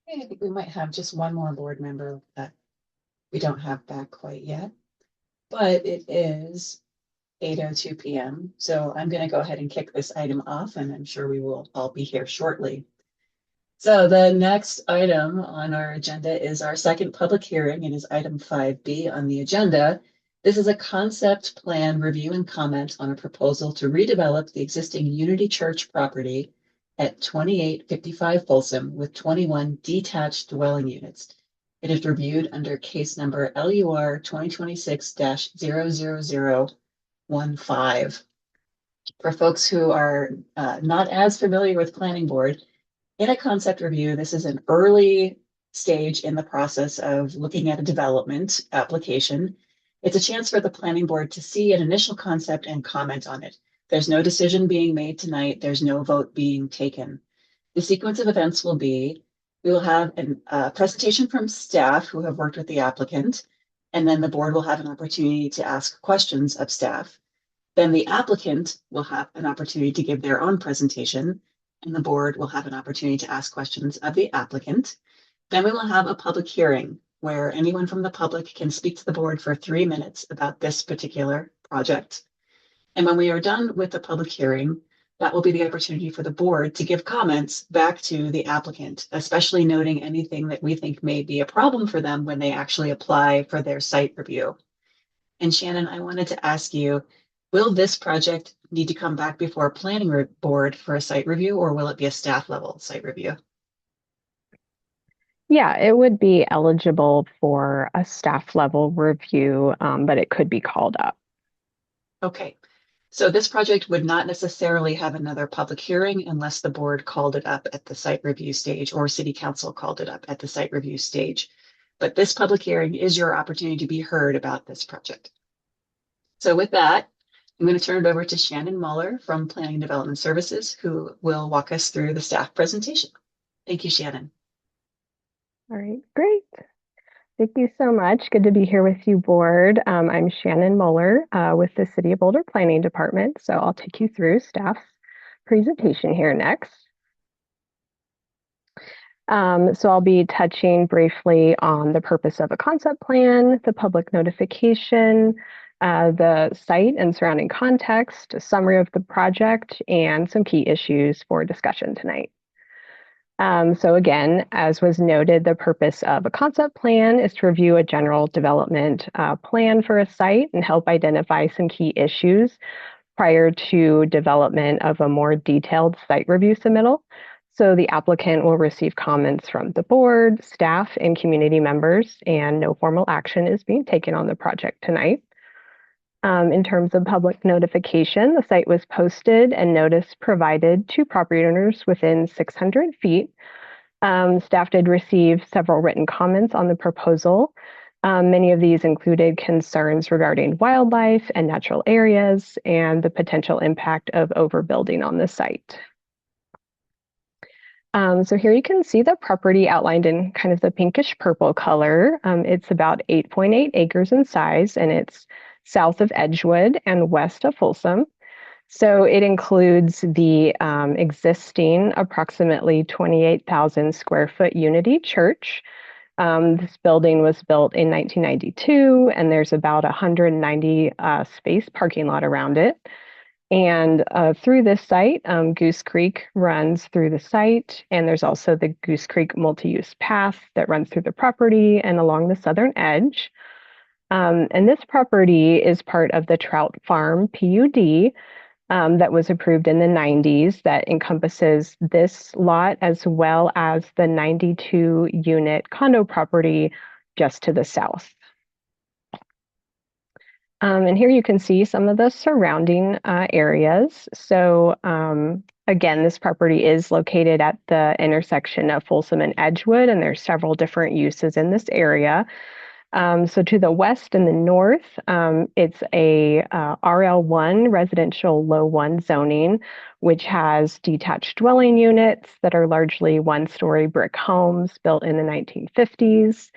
Okay, I think we might have just one more board member that we don't have back quite yet, but it is 8:02 p.m. So I'm going to go ahead and kick this item off, and I'm sure we will all be here shortly. So the next item on our agenda is our second public hearing. It is item 5B on the agenda. This is a concept plan review and comment on a proposal to redevelop the existing Unity Church property at 2855 Folsom with 21 detached dwelling units. It is reviewed under case number LUR 2026-00015. For folks who are not as familiar with planning board, in a concept review, this is an early stage in the process of looking at a development application. It's a chance for the planning board to see an initial concept and comment on it. There's no decision being made tonight. There's no vote being taken. The sequence of events will be, we will have a presentation from staff who have worked with the applicant, and then the board will have an opportunity to ask questions of staff. Then the applicant will have an opportunity to give their own presentation, and the board will have an opportunity to ask questions of the applicant. Then we will have a public hearing where anyone from the public can speak to the board for 3 minutes about this particular project. And when we are done with the public hearing, that will be the opportunity for the board to give comments back to the applicant, especially noting anything that we think may be a problem for them when they actually apply for their site review. And Shannon, I wanted to ask you, will this project need to come back before a planning board for a site review, or will it be a staff level site review? Yeah, it would be eligible for a staff level review, but it could be called up. Okay, so this project would not necessarily have another public hearing unless the board called it up at the site review stage or city council called it up at the site review stage. But this public hearing is your opportunity to be heard about this project. So with that, I'm going to turn it over to Shannon Muller from Planning and Development Services, who will walk us through the staff presentation. Thank you, Shannon. All right, great. Thank you so much. Good to be here with you, board. I'm Shannon Muller with the City of Boulder Planning Department. So I'll take you through staff's presentation here next. So I'll be touching briefly on the purpose of a concept plan, the public notification, the site and surrounding context, a summary of the project, and some key issues for discussion tonight. So again, as was noted, the purpose of a concept plan is to review a general development plan for a site and help identify some key issues prior to development of a more detailed site review submittal. So the applicant will receive comments from the board, staff, and community members, and no formal action is being taken on the project tonight. In terms of public notification, the site was posted and notice provided to property owners within 600 feet. Staff did receive several written comments on the proposal. Many of these included concerns regarding wildlife and natural areas and the potential impact of overbuilding on the site. So here you can see the property outlined in kind of the pinkish purple color. It's about 8.8 acres in size, and it's south of Edgewood and west of Folsom. So it includes the existing approximately 28,000 square foot Unity Church. This building was built in 1992, and there's about 190 space parking lot around it. And through this site, Goose Creek runs through the site, and there's also the Goose Creek multi-use path that runs through the property and along the southern edge. And this property is part of the Trout Farm PUD that was approved in the 90s that encompasses this lot as well as the 92-unit condo property just to the south. And here you can see some of the surrounding areas. So again, this property is located at the intersection of Folsom and Edgewood, and there's several different uses in this area. So to the west and the north, it's a RL1 residential low 1 zoning, which has detached dwelling units that are largely one-story brick homes built in the 1950s.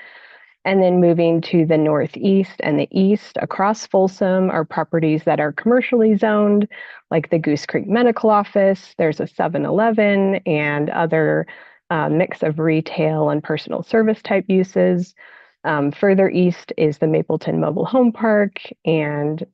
And then moving to the northeast and the east across Folsom are properties that are commercially zoned, like the Goose Creek Medical Office. There's a 7-Eleven and other mix of retail and personal service type uses. Further east is the Mapleton Mobile Home Park and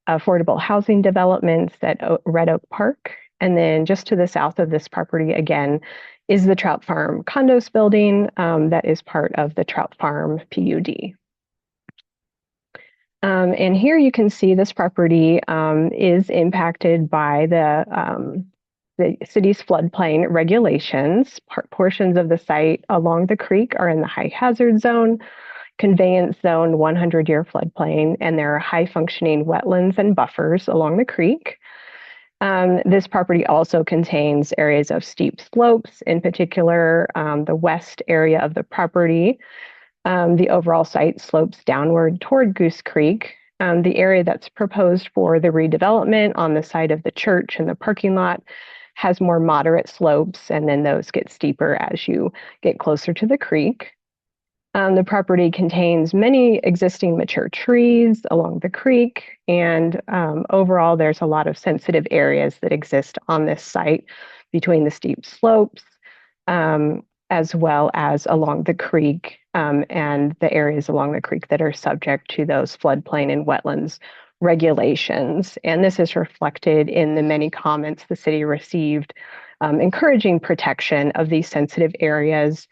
affordable housing developments at Red Oak Park. And then just to the south of this property, again, is the Trout Farm condos building that is part of the Trout Farm PUD. And here you can see this property is impacted by the city's floodplain regulations. Portions of the site along the creek are in the high hazard zone, conveyance zone, 100-year floodplain, and there are high functioning wetlands and buffers along the creek. This property also contains areas of steep slopes, in particular the west area of the property. The overall site slopes downward toward Goose Creek. The area that's proposed for the redevelopment on the side of the church and the parking lot has more moderate slopes, and then those get steeper as you get closer to the creek. The property contains many existing mature trees along the creek, and overall there's a lot of sensitive areas that exist on this site between the steep slopes, as well as along the creek and the areas along the creek that are subject to those floodplain and wetlands regulations. And this is reflected in the many comments the city received encouraging protection of these sensitive areas,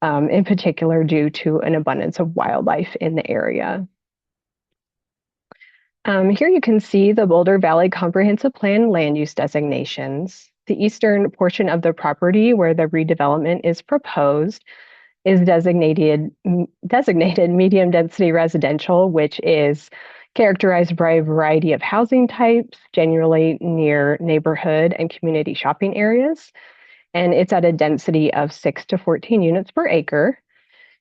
in particular due to an abundance of wildlife in the area. Here you can see the Boulder Valley Comprehensive Plan land use designations. The eastern portion of the property where the redevelopment is proposed is designated medium density residential, which is characterized by a variety of housing types, generally near neighborhood and community shopping areas. And it's at a density of 6 to 14 units per acre.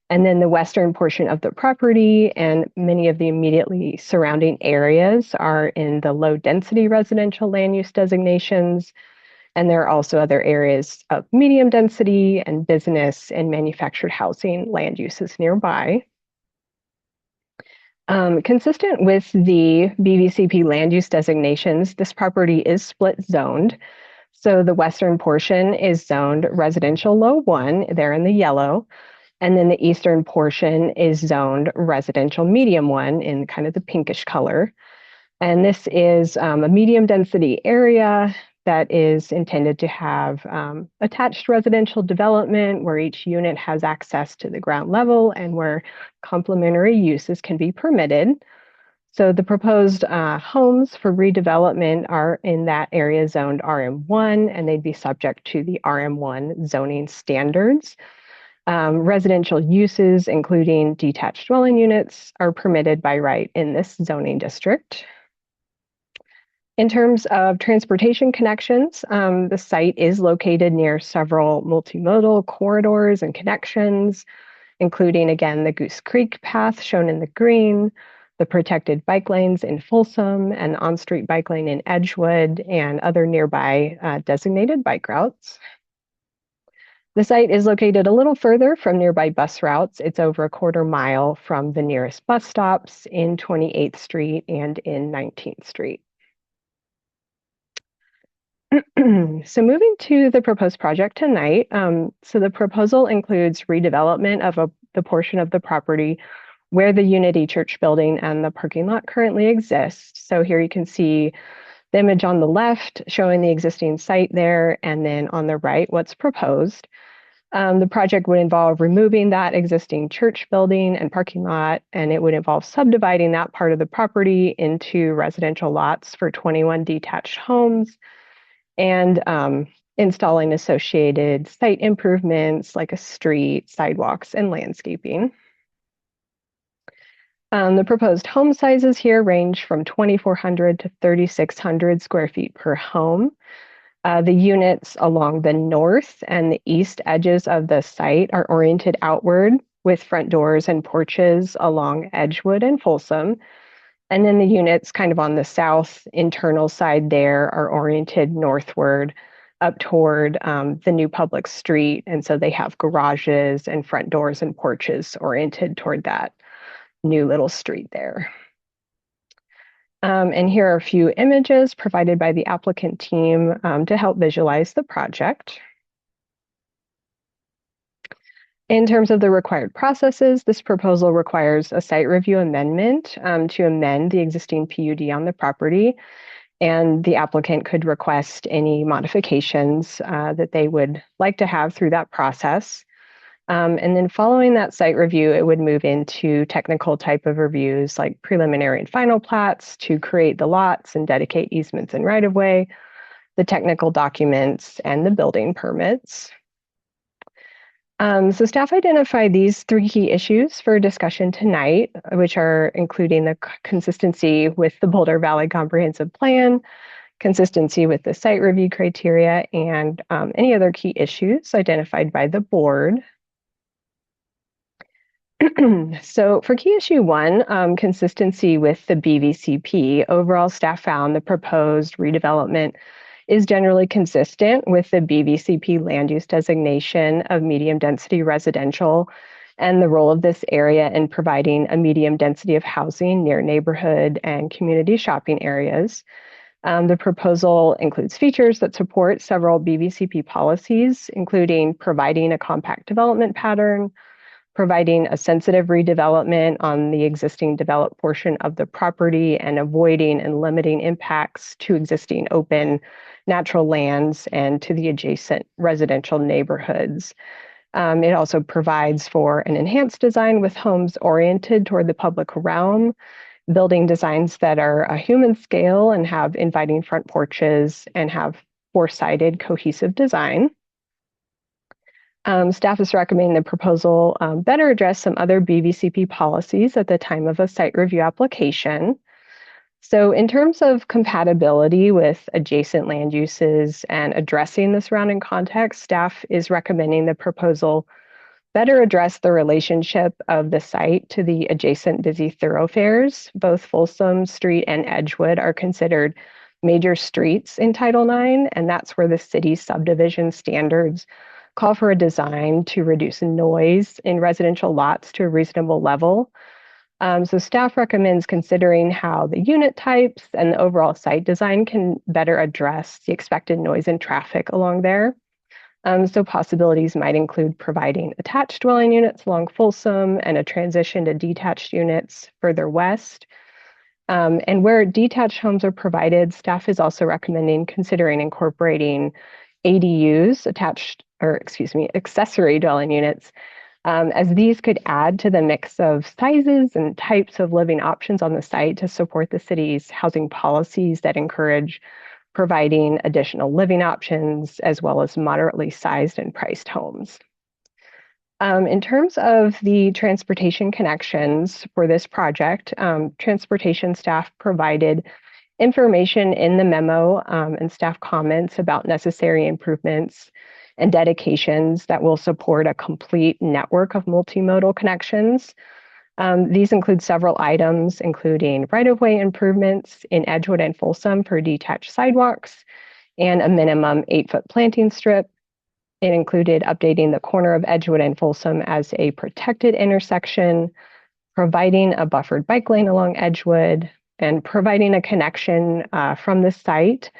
And then the western portion of the property and many of the immediately surrounding areas are in the low density residential land use designations. And there are also other areas of medium density and business and manufactured housing land uses nearby. Consistent with the BVCP land use designations, this property is split zoned. So the western portion is zoned residential low 1, there in the yellow, and then the eastern portion is zoned residential medium 1 in kind of the pinkish color. And this is a medium density area that is intended to have attached residential development where each unit has access to the ground level and where complementary uses can be permitted. So the proposed homes for redevelopment are in that area zoned RM1, and they'd be subject to the RM1 zoning standards. Residential uses, including detached dwelling units, are permitted by right in this zoning district. In terms of transportation connections, the site is located near several multimodal corridors and connections, including, again, the Goose Creek path shown in the green, the protected bike lanes in Folsom, and on-street bike lane in Edgewood, and other nearby designated bike routes. The site is located a little further from nearby bus routes. It's over a quarter mile from the nearest bus stops in 28th Street and in 19th Street. So moving to the proposed project tonight, so the proposal includes redevelopment of the portion of the property where the Unity Church building and the parking lot currently exist. So here you can see the image on the left showing the existing site there, and then on the right, what's proposed. The project would involve removing that existing church building and parking lot, and it would involve subdividing that part of the property into residential lots for 21 detached homes, and installing associated site improvements like a street, sidewalks, and landscaping. The proposed home sizes here range from 2,400 to 3,600 square feet per home. The units along the north and the east edges of the site are oriented outward with front doors and porches along Edgewood and Folsom. And then the units kind of on the south internal side there are oriented northward up toward the new public street. And so they have garages and front doors and porches oriented toward that new little street there. And here are a few images provided by the applicant team to help visualize the project. In terms of the required processes, this proposal requires a site review amendment to amend the existing PUD on the property. And the applicant could request any modifications that they would like to have through that process. And then following that site review, it would move into technical type of reviews like preliminary and final plats to create the lots and dedicate easements and right-of-way, the technical documents, and the building permits. So staff identified these 3 key issues for discussion tonight, which are including the consistency with the Boulder Valley Comprehensive Plan, consistency with the site review criteria, and any other key issues identified by the board. So for key issue 1, consistency with the BVCP, overall staff found the proposed redevelopment is generally consistent with the BVCP land use designation of medium density residential and the role of this area in providing a medium density of housing near neighborhood and community shopping areas. The proposal includes features that support several BVCP policies, including providing a compact development pattern, providing a sensitive redevelopment on the existing developed portion of the property, and avoiding and limiting impacts to existing open natural lands and to the adjacent residential neighborhoods. It also provides for an enhanced design with homes oriented toward the public realm, building designs that are a human scale and have inviting front porches and have 4-sided cohesive design. Staff is recommending the proposal better address some other BVCP policies at the time of a site review application. So in terms of compatibility with adjacent land uses and addressing the surrounding context, staff is recommending the proposal better address the relationship of the site to the adjacent busy thoroughfares. Both Folsom Street and Edgewood are considered major streets in Title IX, and that's where the city's subdivision standards call for a design to reduce noise in residential lots to a reasonable level. So staff recommends considering how the unit types and the overall site design can better address the expected noise and traffic along there. So possibilities might include providing attached dwelling units along Folsom and a transition to detached units further west. And where detached homes are provided, staff is also recommending considering incorporating ADUs, accessory dwelling units, as these could add to the mix of sizes and types of living options on the site to support the city's housing policies that encourage providing additional living options as well as moderately sized and priced homes. In terms of the transportation connections for this project, transportation staff provided information in the memo and staff comments about necessary improvements and dedications that will support a complete network of multimodal connections. These include several items, including right-of-way improvements in Edgewood and Folsom for detached sidewalks and a minimum 8-foot planting strip. It included updating the corner of Edgewood and Folsom as a protected intersection, providing a buffered bike lane along Edgewood, and providing a connection from the site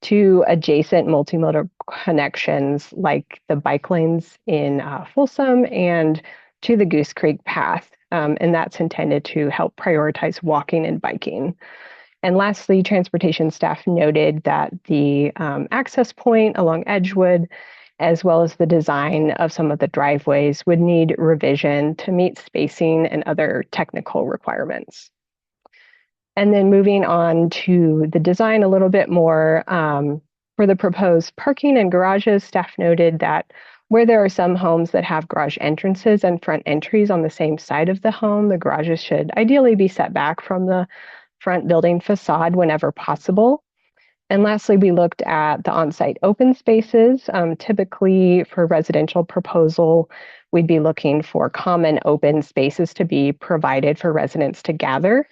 to adjacent multimodal connections like the bike lanes in Folsom and to the Goose Creek path. And that's intended to help prioritize walking and biking. And lastly, transportation staff noted that the access point along Edgewood, as well as the design of some of the driveways, would need revision to meet spacing and other technical requirements. And then moving on to the design a little bit more, for the proposed parking and garages, staff noted that where there are some homes that have garage entrances and front entries on the same side of the home, the garages should ideally be set back from the front building facade whenever possible. And lastly, we looked at the on-site open spaces. Typically for residential proposal, we'd be looking for common open spaces to be provided for residents to gather.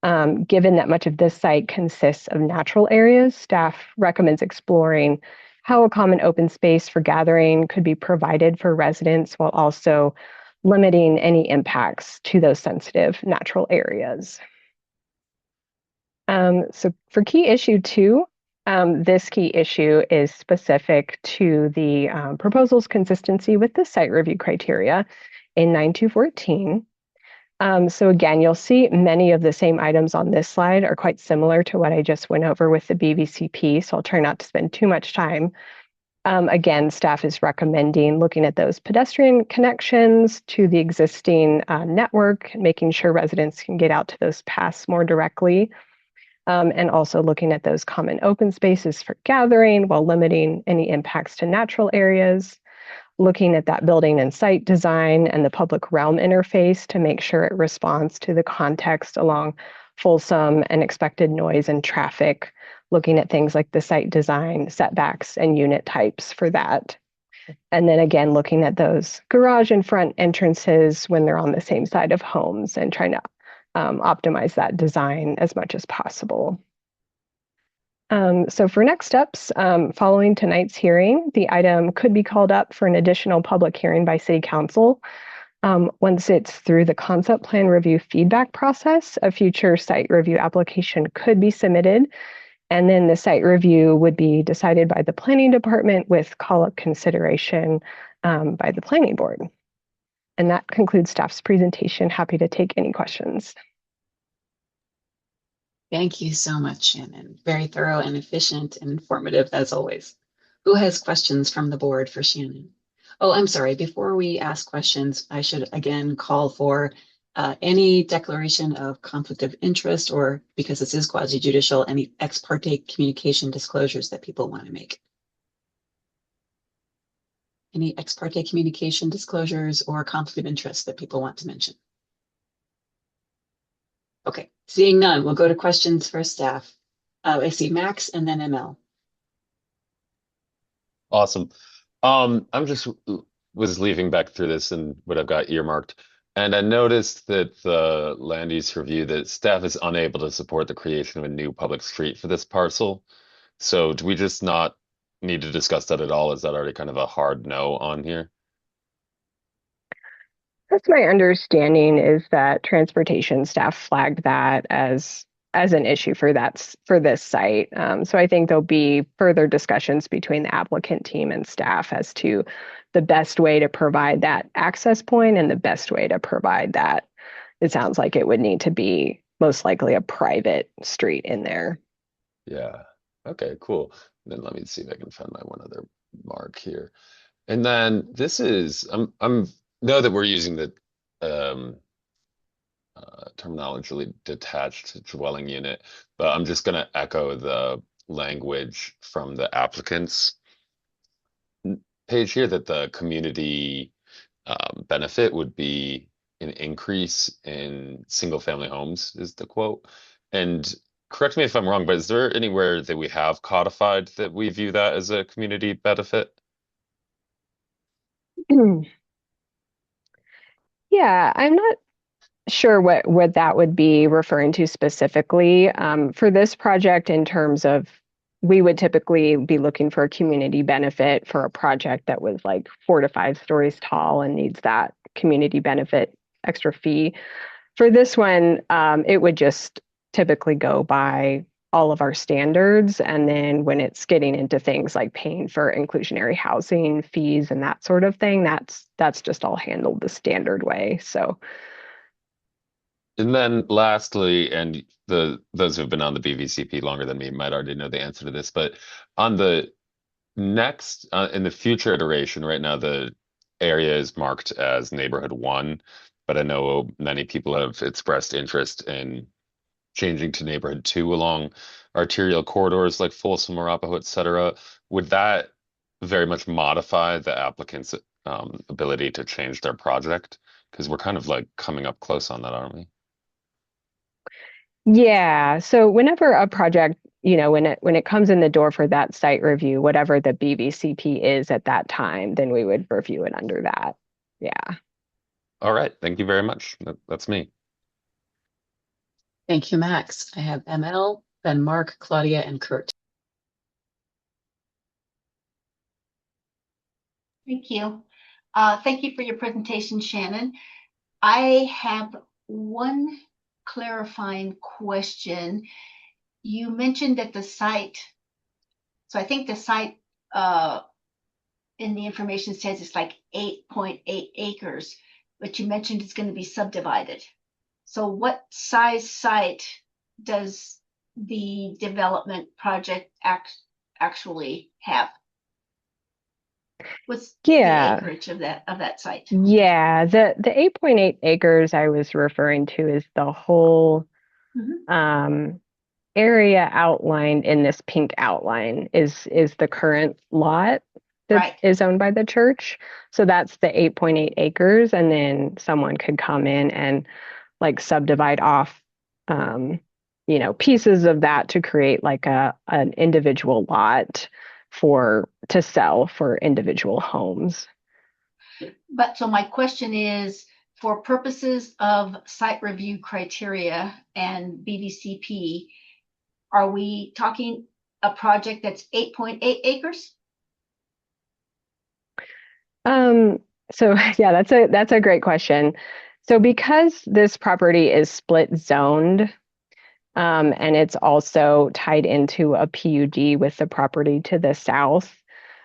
Given that much of this site consists of natural areas, staff recommends exploring how a common open space for gathering could be provided for residents while also limiting any impacts to those sensitive natural areas. So for key issue 2, this key issue is specific to the proposal's consistency with the site review criteria in 9214. So again, you'll see many of the same items on this slide are quite similar to what I just went over with the BVCP, so I'll try not to spend too much time. Again, staff is recommending looking at those pedestrian connections to the existing network, making sure residents can get out to those paths more directly. And also looking at those common open spaces for gathering while limiting any impacts to natural areas, looking at that building and site design and the public realm interface to make sure it responds to the context along Folsom and expected noise and traffic, looking at things like the site design, setbacks, and unit types for that. And then again, looking at those garage and front entrances when they're on the same side of homes and trying to optimize that design as much as possible. So for next steps, following tonight's hearing, the item could be called up for an additional public hearing by City Council. Once it's through the concept plan review feedback process, a future site review application could be submitted, and then the site review would be decided by the planning department with call-up consideration by the planning board. And that concludes staff's presentation. Happy to take any questions. Thank you so much, Shannon. Very thorough and efficient and informative as always. Who has questions from the board for Shannon? Oh, I'm sorry. Before we ask questions, I should again call for any declaration of conflict of interest, or because this is quasi-judicial, any ex parte communication disclosures that people want to make. Any ex parte communication disclosures or conflict of interest that people want to mention? Okay, seeing none, we'll go to questions for staff. I see Max and then ML. Awesome. I'm just was leaving back through this and what I've got earmarked, and I noticed that the land use review that staff is unable to support the creation of a new public street for this parcel. So do we just not need to discuss that at all? Is that already kind of a hard no on here? That's my understanding, is that transportation staff flagged that as an issue for this site. So I think there'll be further discussions between the applicant team and staff as to the best way to provide that access point and the best way to provide that. It sounds like it would need to be most likely a private street in there. Yeah. Okay, cool. Then let me see if I can find my one other mark here. And then this is, I'm know that we're using the terminology detached dwelling unit, but I'm just going to echo the language from the applicant's page here that the community benefit would be an increase in single family homes, is the quote. And correct me if I'm wrong, but is there anywhere that we have codified that we view that as a community benefit? Yeah, I'm not sure what that would be referring to specifically. For this project, in terms of, we would typically be looking for a community benefit for a project that was like 4 to 5 stories tall and needs that community benefit extra fee. For this one, it would just typically go by all of our standards. And then when it's getting into things like paying for inclusionary housing fees and that sort of thing, that's just all handled the standard way. So. And then lastly, and those who've been on the BVCP longer than me might already know the answer to this, but on the next, in the future iteration, right now the area is marked as neighborhood 1, but I know many people have expressed interest in changing to neighborhood 2 along arterial corridors like Folsom, Arapahoe, et cetera. Would that very much modify the applicant's ability to change their project? Because we're kind of like coming up close on that, aren't we? Yeah, so whenever a project when it comes in the door for that site review, whatever the BVCP is at that time, then we would review it under that. Yeah. All right. Thank you very much. That's me. Thank you, Max. I have ML, then Mark, Claudia, and Kurt. Thank you. Thank you for your presentation, Shannon. I have one clarifying question. You mentioned that the site, so I think the site in the information says it's like 8.8 acres, but you mentioned it's going to be subdivided. So what size site does the development project actually have? What's the acreage of that site? Yeah, the 8.8 acres I was referring to is the whole area outlined in this pink outline is the current lot that is owned by the church. So that's the 8.8 acres, and then someone could come in and like subdivide off pieces of that to create like an individual lot to sell for individual homes. But so my question is, for purposes of site review criteria and BVCP, are we talking a project that's 8.8 acres? So yeah, that's a great question. So because this property is split zoned, and it's also tied into a PUD with the property to the south,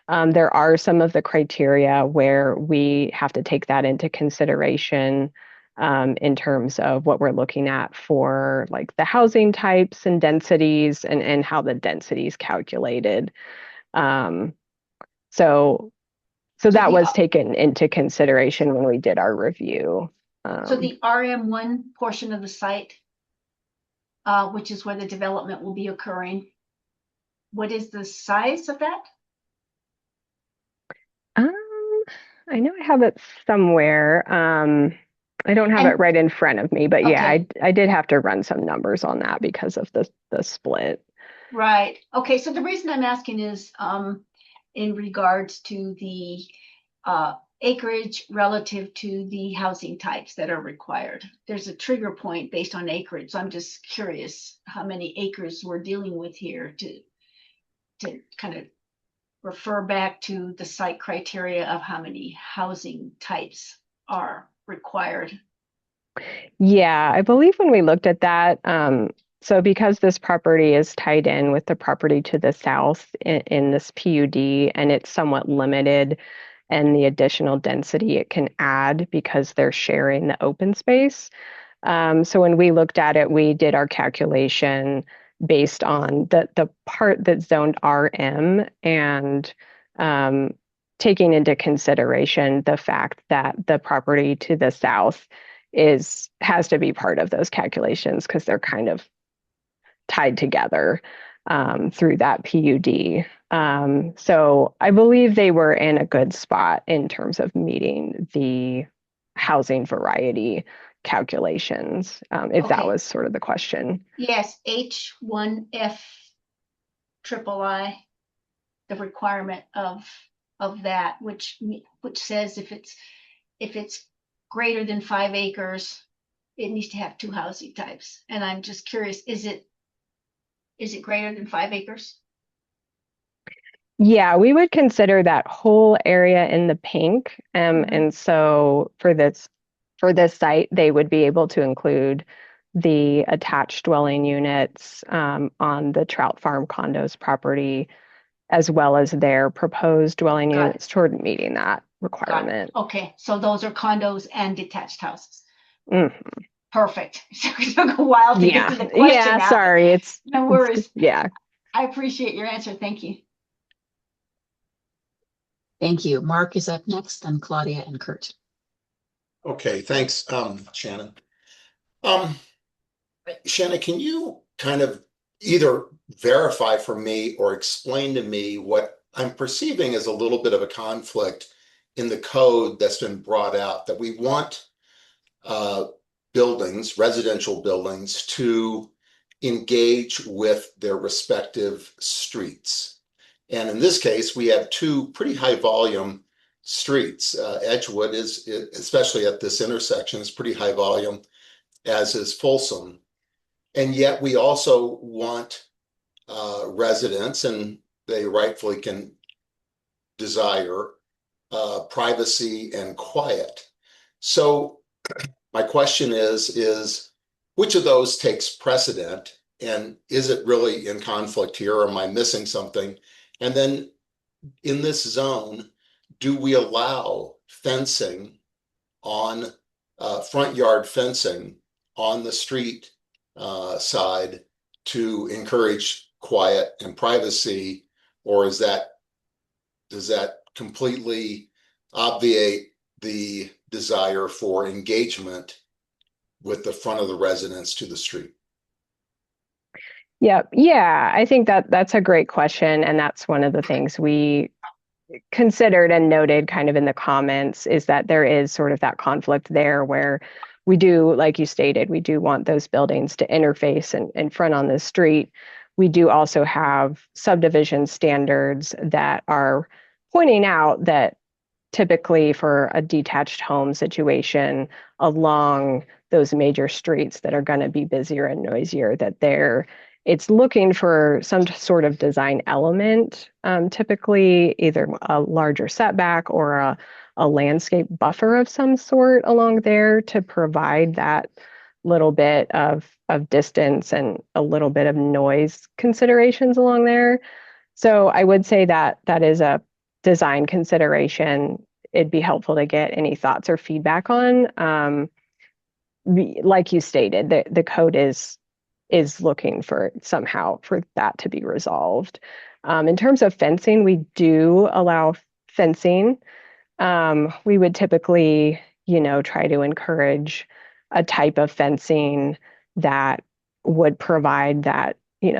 there are some of the criteria where we have to take that into consideration in terms of what we're looking at for like the housing types and densities and how the density is calculated. So that was taken into consideration when we did our review. So the RM1 portion of the site, which is where the development will be occurring, what is the size of that? I know I have it somewhere. I don't have it right in front of me, but yeah, I did have to run some numbers on that because of the split. Right. Okay. So the reason I'm asking is in regards to the acreage relative to the housing types that are required. There's a trigger point based on acreage. So I'm just curious how many acres we're dealing with here to kind of refer back to the site criteria of how many housing types are required. Yeah, I believe when we looked at that, so because this property is tied in with the property to the south in this PUD, and it's somewhat limited and the additional density it can add because they're sharing the open space. So when we looked at it, we did our calculation based on the part that's zoned RM and taking into consideration the fact that the property to the south has to be part of those calculations because they're kind of tied together through that PUD. So I believe they were in a good spot in terms of meeting the housing variety calculations, if that was sort of the question. Yes, H1F III, the requirement of that, which says if it's greater than 5 acres, it needs to have 2 housing types. And I'm just curious, is it greater than 5 acres? Yeah, we would consider that whole area in the pink. And so for this site, they would be able to include the attached dwelling units on the Trout Farm Condos property, as well as their proposed dwelling units toward meeting that requirement. Okay, so those are condos and detached houses. Mm-hmm. Perfect. It took a while to get to the question. Yeah, sorry. No worries. Yeah. I appreciate your answer. Thank you. Thank you. Mark is up next, then Claudia and Kurt. Okay, thanks, Shannon. Shannon, can you kind of either verify for me or explain to me what I'm perceiving as a little bit of a conflict in the code that's been brought out, that we want buildings, residential buildings, to engage with their respective streets. And in this case, we have two pretty high volume streets. Edgewood is, especially at this intersection, is pretty high volume, as is Folsom. And yet we also want residents, and they rightfully can desire privacy and quiet. So my question is which of those takes precedent, and is it really in conflict here, or am I missing something? And then in this zone, do we allow fencing on front yard fencing on the street side to encourage quiet and privacy, or does that completely obviate the desire for engagement with the front of the residence to the street? Yeah, I think that's a great question, and that's one of the things we considered and noted kind of in the comments, is that there is sort of that conflict there where we do, like you stated, we do want those buildings to interface and front on the street. We do also have subdivision standards that are pointing out that typically for a detached home situation along those major streets that are going to be busier and noisier, that it's looking for some sort of design element, typically either a larger setback or a landscape buffer of some sort along there to provide that little bit of distance and a little bit of noise considerations along there. So I would say that is a design consideration. It'd be helpful to get any thoughts or feedback on. Like you stated, the code is looking for somehow for that to be resolved. In terms of fencing, we do allow fencing. We would typically, try to encourage a type of fencing that would provide that,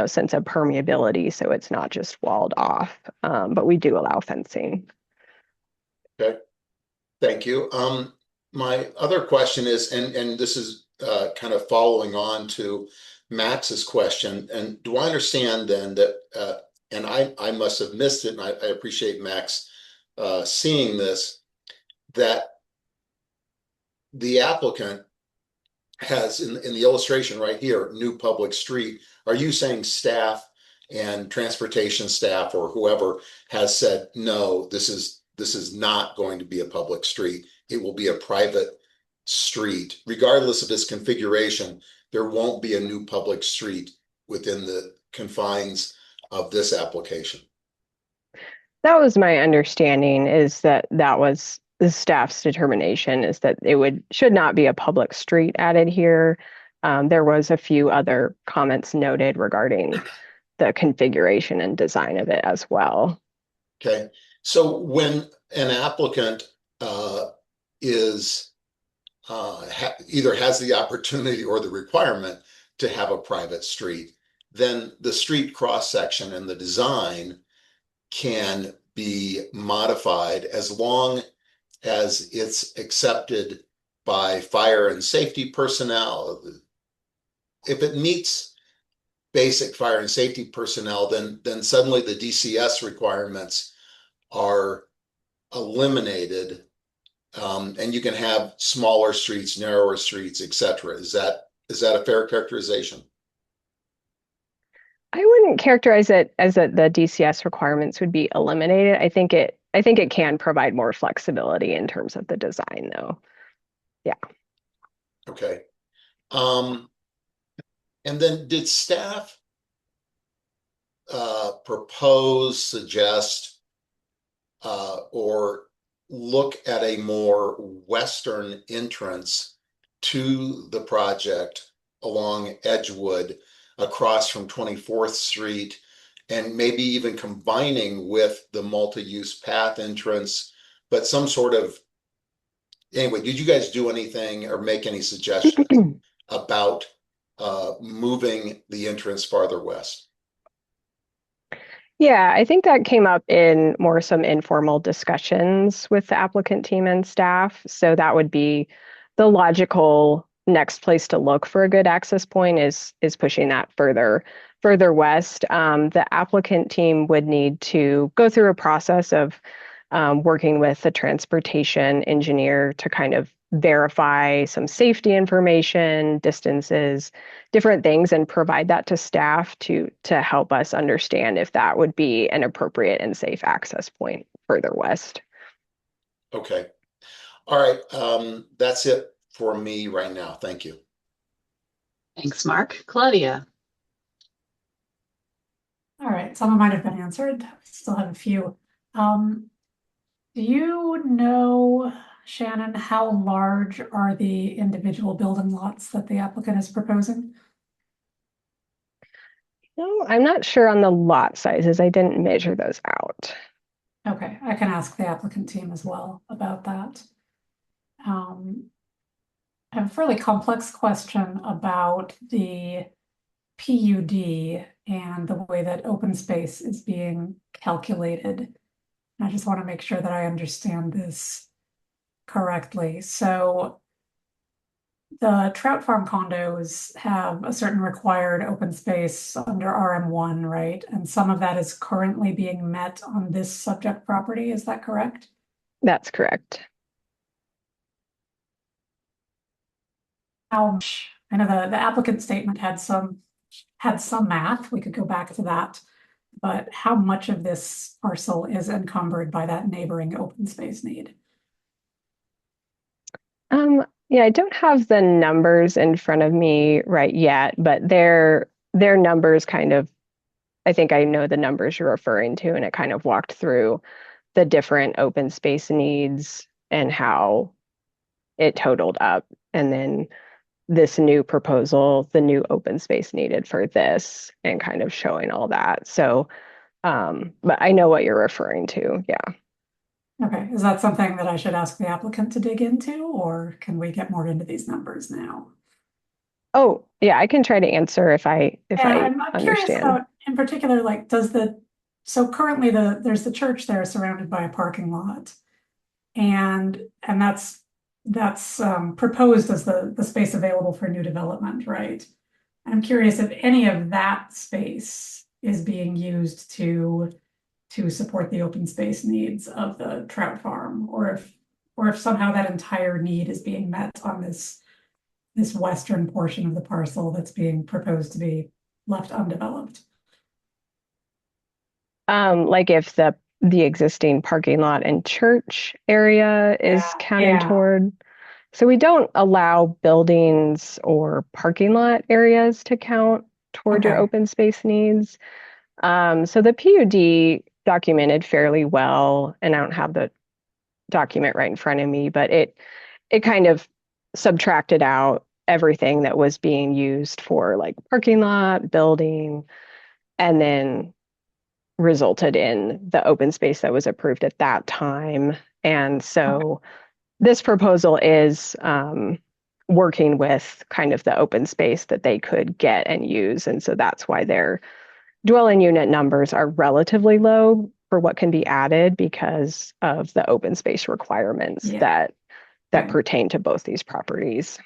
sense of permeability, so it's not just walled off. But we do allow fencing. Okay, thank you. My other question is, and this is kind of following on to Max's question, and do I understand then that, and I must have missed it, and I appreciate Max seeing this, that the applicant has in the illustration right here, new public street. Are you saying staff and transportation staff or whoever has said, no, this is not going to be a public street. It will be a private street, regardless of its configuration. There won't be a new public street within the confines of this application. That was my understanding, is that was the staff's determination, is that it should not be a public street added here. There was a few other comments noted regarding the configuration and design of it as well. Okay, so when an applicant is either has the opportunity or the requirement to have a private street, then the street cross section and the design can be modified as long as it's accepted by fire and safety personnel. If it meets basic fire and safety personnel, then suddenly the DCS requirements are eliminated, and you can have smaller streets, narrower streets, etc. Is that a fair characterization? I wouldn't characterize it as that the DCS requirements would be eliminated. I think it can provide more flexibility in terms of the design, though. Yeah. Okay. And then did staff propose, suggest, or look at a more western entrance to the project along Edgewood across from 24th Street, and maybe even combining with the multi-use path entrance, but some sort of, anyway, did you guys do anything or make any suggestions about moving the entrance farther west? Yeah, I think that came up in more some informal discussions with the applicant team and staff. So that would be the logical next place to look for a good access point is pushing that further west. The applicant team would need to go through a process of working with the transportation engineer to kind of verify some safety information, distances, different things, and provide that to staff to help us understand if that would be an appropriate and safe access point further west. Okay. All right. That's it for me right now. Thank you. Thanks, Mark. Claudia. All right, some of mine have been answered. Still have a few. Do you know, Shannon, how large are the individual building lots that the applicant is proposing? No, I'm not sure on the lot sizes. I didn't measure those out. Okay, I can ask the applicant team as well about that. I have a fairly complex question about the PUD and the way that open space is being calculated. I just want to make sure that I understand this correctly. So the Trout Farm condos have a certain required open space under RM1, right? And some of that is currently being met on this subject property. Is that correct? That's correct. How much? I know the applicant statement had some math. We could go back to that. But how much of this parcel is encumbered by that neighboring open space need? Yeah, I don't have the numbers in front of me right yet, but their numbers kind of, I think I know the numbers you're referring to, and it kind of walked through the different open space needs and how it totaled up. And then this new proposal, the new open space needed for this, and kind of showing all that. So, but I know what you're referring to. Yeah. Okay, is that something that I should ask the applicant to dig into, or can we get more into these numbers now? Oh, yeah, I can try to answer if I I'm curious understand. about, in particular, like, so currently there's the church there surrounded by a parking lot, and that's proposed as the space available for new development, right? I'm curious if any of that space is being used to support the open space needs of the trout farm, or if somehow that entire need is being met on this western portion of the parcel that's being proposed to be left undeveloped. Like if the existing parking lot and church area is counted toward. So we don't allow buildings or parking lot areas to count toward your open space needs. So the PUD documented fairly well, and I don't have the document right in front of me, but it kind of subtracted out everything that was being used for like parking lot, building, and then resulted in the open space that was approved at that time. And so this proposal is working with kind of the open space that they could get and use. And so that's why their dwelling unit numbers are relatively low for what can be added because of the open space requirements that pertain to both these properties.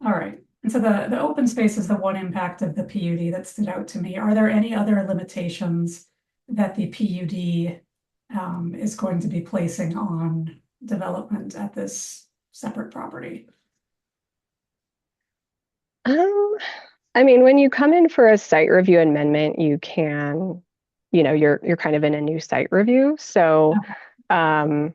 All right. And so the open space is the one impact of the PUD that stood out to me. Are there any other limitations that the PUD is going to be placing on development at this separate property? I mean, when you come in for a site review amendment, you can, you're kind of in a new site review. So the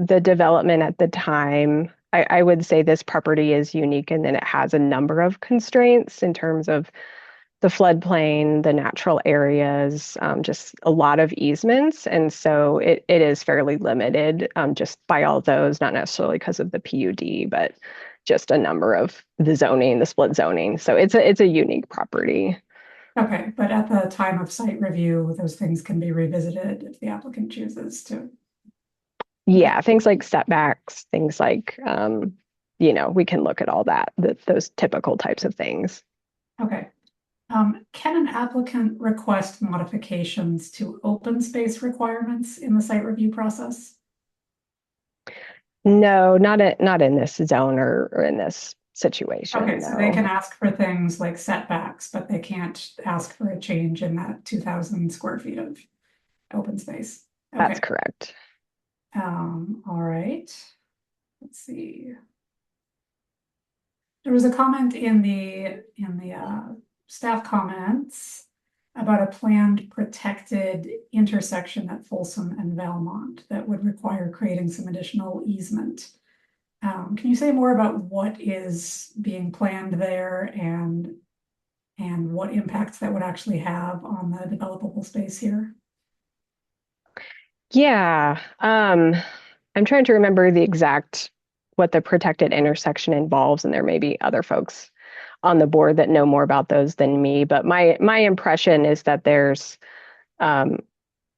development at the time, I would say this property is unique and then it has a number of constraints in terms of the floodplain, the natural areas, just a lot of easements. And so it is fairly limited just by all those, not necessarily because of the PUD, but just a number of the zoning, the split zoning. So it's a unique property. Okay, but at the time of site review, those things can be revisited if the applicant chooses to. Yeah, things like setbacks, things like, we can look at all that, those typical types of things. Okay. Can an applicant request modifications to open space requirements in the site review process? No, not in this zone or in this situation. Okay, so they No. can ask for things like setbacks, but they can't ask for a change in that 2,000 square feet of open space. That's Okay. correct. All right. Let's see. There was a comment in the staff comments about a planned protected intersection at Folsom and Valmont that would require creating some additional easement. Can you say more about what is being planned there and what impacts that would actually have on the developable space here? Yeah. I'm trying to remember what the protected intersection involves, and there may be other folks on the board that know more about those than me. But my impression is that there's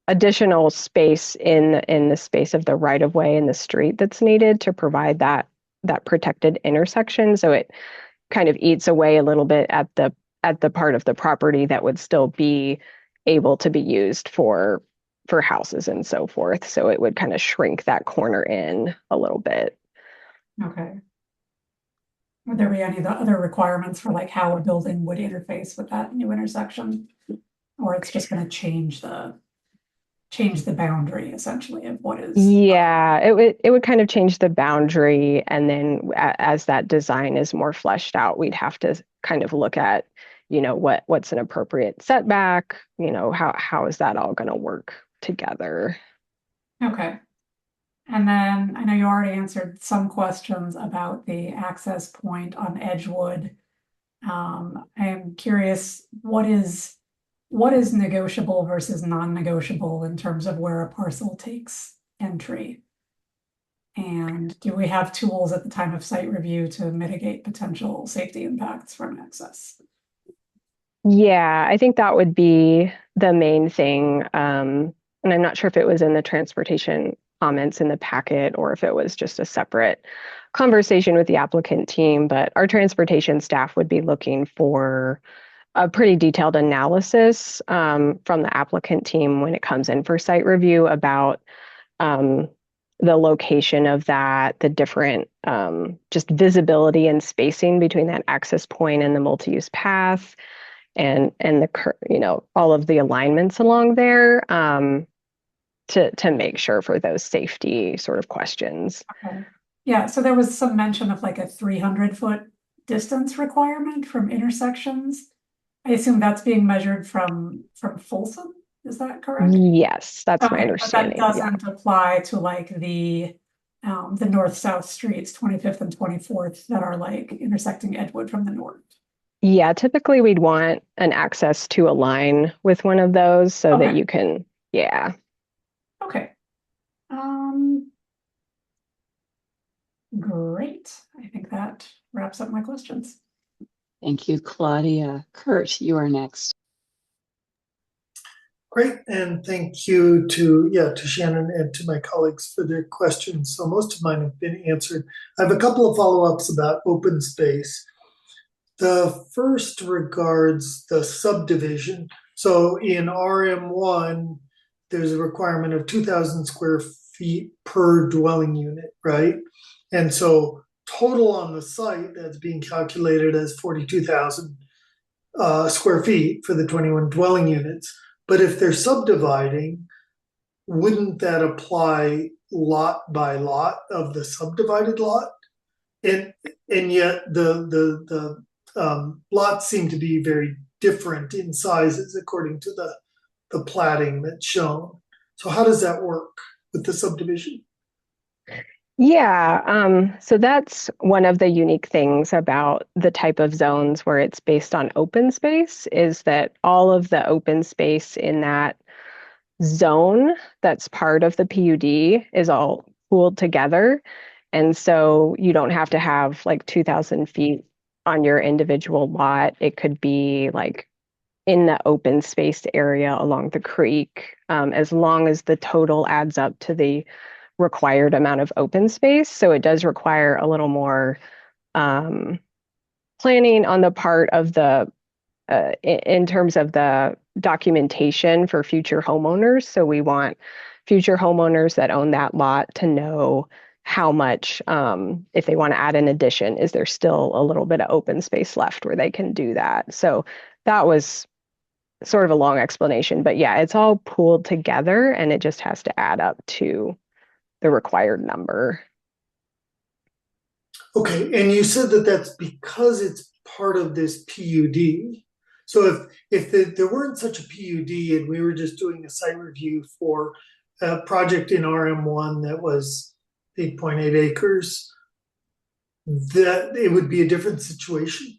additional space in the space of the right of way in the street that's needed to provide that protected intersection. So it kind of eats away a little bit at the part of the property that would still be able to be used for houses and so forth. So it would kind of shrink that corner in a little bit. Okay. Would there be any other requirements for like how a building would interface with that new intersection? Or it's just going to change the boundary essentially of what is. Yeah, it would kind of change the boundary, and then as that design is more fleshed out, we'd have to kind of look at, what's an appropriate setback, how is that all going to work together. Okay. And then I know you already answered some questions about the access point on Edgewood. I am curious, what is negotiable versus non-negotiable in terms of where a parcel takes entry? And do we have tools at the time of site review to mitigate potential safety impacts from access? Yeah, I think that would be the main thing. And I'm not sure if it was in the transportation comments in the packet or if it was just a separate conversation with the applicant team, but our transportation staff would be looking for a pretty detailed analysis from the applicant team when it comes in for site review about the location of that, the different just visibility and spacing between that access point and the multi-use path, and all of the alignments along there to make sure for those safety sort of questions. Okay. Yeah, so there was some mention of like a 300-foot distance requirement from intersections. I assume that's being measured from Folsom. Is that correct? Yes, that's my Okay, understanding. but that doesn't apply to like the north-south streets, 25th and 24th, that are like intersecting Edgewood from the north. Yeah, typically we'd want an access to align with one of those so that you can, yeah. Okay. Great. I think that wraps up my questions. Thank you, Claudia. Kurt, you are next. Great, and thank you to Shannon and to my colleagues for their questions. So most of mine have been answered. I have a couple of follow-ups about open space. The first regards the subdivision. So in RM1, there's a requirement of 2,000 square feet per dwelling unit, right? And so total on the site, that's being calculated as 42,000 square feet for the 21 dwelling units. But if they're subdividing, wouldn't that apply lot by lot of the subdivided lot? And yet the lots seem to be very different in sizes according to the platting that's shown. So how does that work with the subdivision? Yeah, so that's one of the unique things about the type of zones where it's based on open space, is that all of the open space in that zone that's part of the PUD is all pooled together. And so you don't have to have like 2,000 feet on your individual lot. It could be like in the open space area along the creek, as long as the total adds up to the required amount of open space. So it does require a little more planning on the part of the in terms of the documentation for future homeowners. So we want future homeowners that own that lot to know how much, if they want to add an addition, is there still a little bit of open space left where they can do that? So that was sort of a long explanation, but yeah, it's all pooled together and it just has to add up to the required number. Okay, and you said that that's because it's part of this PUD. So if there weren't such a PUD and we were just doing a site review for a project in RM1 that was 8.8 acres, that it would be a different situation.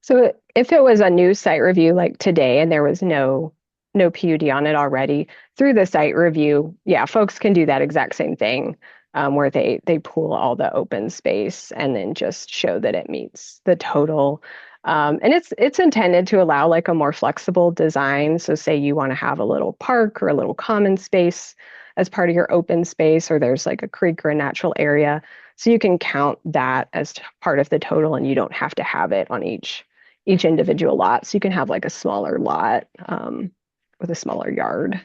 So if it was a new site review like today and there was no PUD on it already, through the site review, yeah, folks can do that exact same thing, where they pool all the open space and then just show that it meets the total. And it's intended to allow like a more flexible design. So say you want to have a little park or a little common space as part of your open space, or there's like a creek or a natural area. So you can count that as part of the total and you don't have to have it on each individual lot. So you can have like a smaller lot with a smaller yard.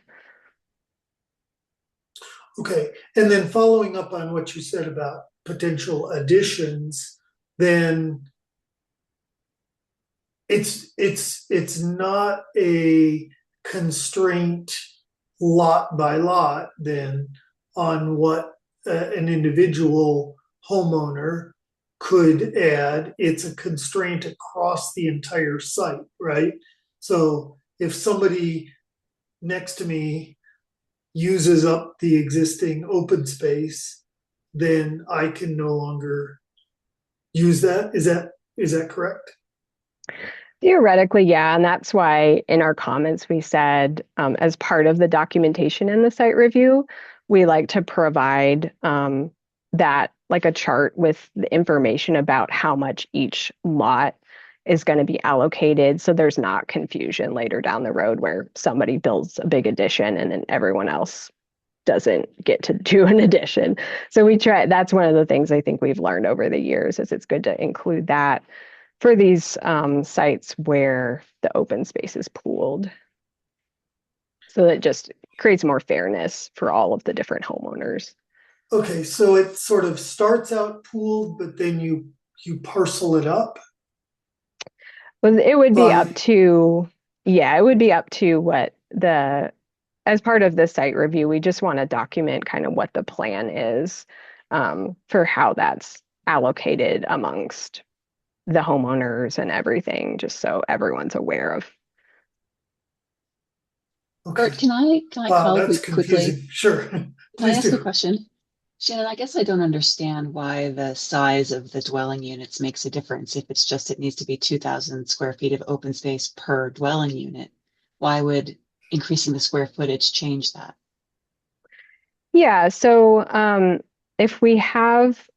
Okay, and then following up on what you said about potential additions, then it's not a constraint lot by lot then on what an individual homeowner could add. It's a constraint across the entire site, right? So if somebody next to me uses up the existing open space, then I can no longer use that. Is that correct? Theoretically, yeah, and that's why in our comments we said, as part of the documentation in the site review, we like to provide that like a chart with the information about how much each lot is going to be allocated, so there's not confusion later down the road where somebody builds a big addition and then everyone else doesn't get to do an addition. So we try. That's one of the things I think we've learned over the years is it's good to include that for these sites where the open space is pooled. So that just creates more fairness for all of the different homeowners. Okay, so it sort of starts out pooled, but then you parcel it up? Well, it would be up to, yeah, it would be up to what as part of the site review, we just want to document kind of what the plan is for how that's allocated amongst the homeowners and everything, just so everyone's aware of. Okay. Can I call that's quickly? confusing. Sure. Can I ask a question? Shannon, I guess I don't understand why the size of the dwelling units makes a difference. If it's just it needs to be 2,000 square feet of open space per dwelling unit, why would increasing the square footage change that? Yeah, so if we have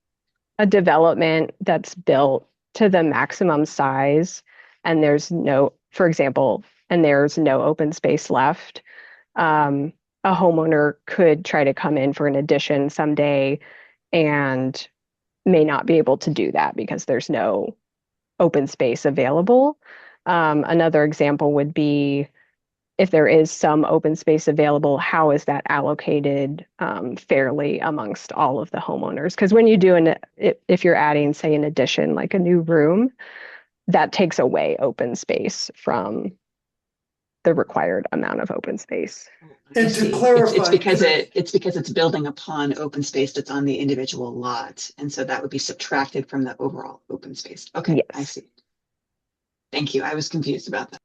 a development that's built to the maximum size and there's no, for example, and there's no open space left, a homeowner could try to come in for an addition someday and may not be able to do that because there's no open space available. Another example would be if there is some open space available, how is that allocated fairly amongst all of the homeowners? Because when you do if you're adding, say, an addition, like a new room, that takes away open space from the required amount of open space. And to clarify, it's because it's building upon open space that's on the individual lot, and so that would be subtracted from the overall open space. Okay, yes. I see. Thank you. I was confused about that.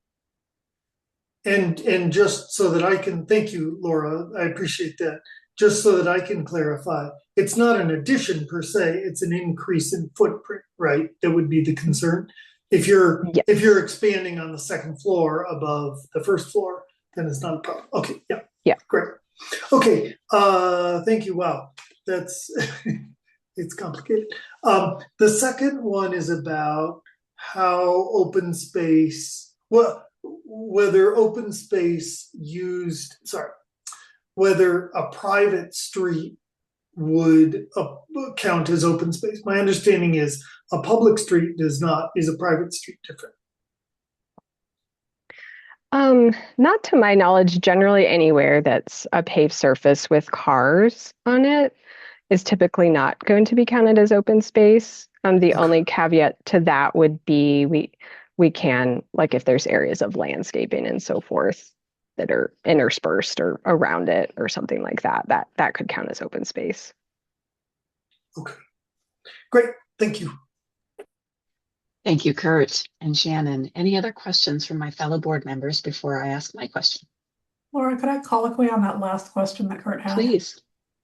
And just so that I can, thank you, Laura, I appreciate that. Just so that I can clarify, it's not an addition per se, it's an increase in footprint, right? That would be the concern. If you're expanding on the second floor above the first floor, then it's not a problem. Okay, yeah, great. Okay, thank you. Wow, that's it's complicated. The second one is about how open space, whether open space whether a private street would count as open space. My understanding is a public street does not. Is a private street different? Not to my knowledge. Generally, anywhere that's a paved surface with cars on it is typically not going to be counted as open space. The only caveat to that would be we can, like if there's areas of landscaping and so forth that are interspersed or around it or something like that, that could count as open space. Okay, great, thank you. Thank you, Kurt and Shannon. Any other questions from my fellow board members before I ask my question? Laura, could I colloquy on that last question that Kurt had? Please.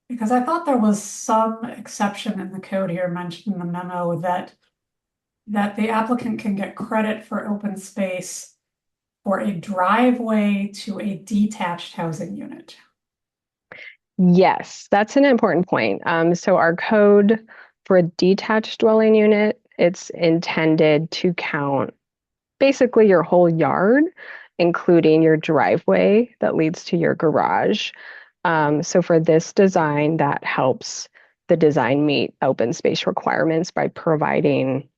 Because I thought there was some exception in the code here mentioned in the memo that the applicant can get credit for open space for a driveway to a detached housing unit. Yes, that's an important point. So our code for a detached dwelling unit, it's intended to count basically your whole yard, including your driveway that leads to your garage. So for this design, that helps the design meet open space requirements by providing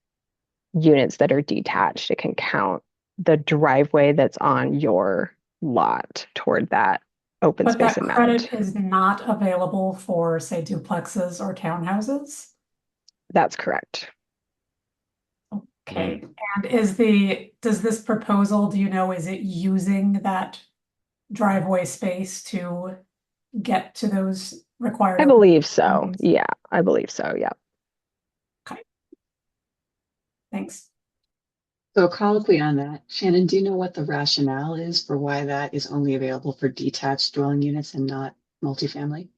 units that are detached. It can count the driveway that's on your lot toward that open But space that amount. credit is not available for, say, duplexes or townhouses? That's correct. Okay, and does this proposal, do you know, is it using that driveway space to get to those required? I believe so. Yeah, I believe so. Yeah. Okay. Thanks. So colloquy on that. Shannon, do you know what the rationale is for why that is only available for detached dwelling units and not multifamily?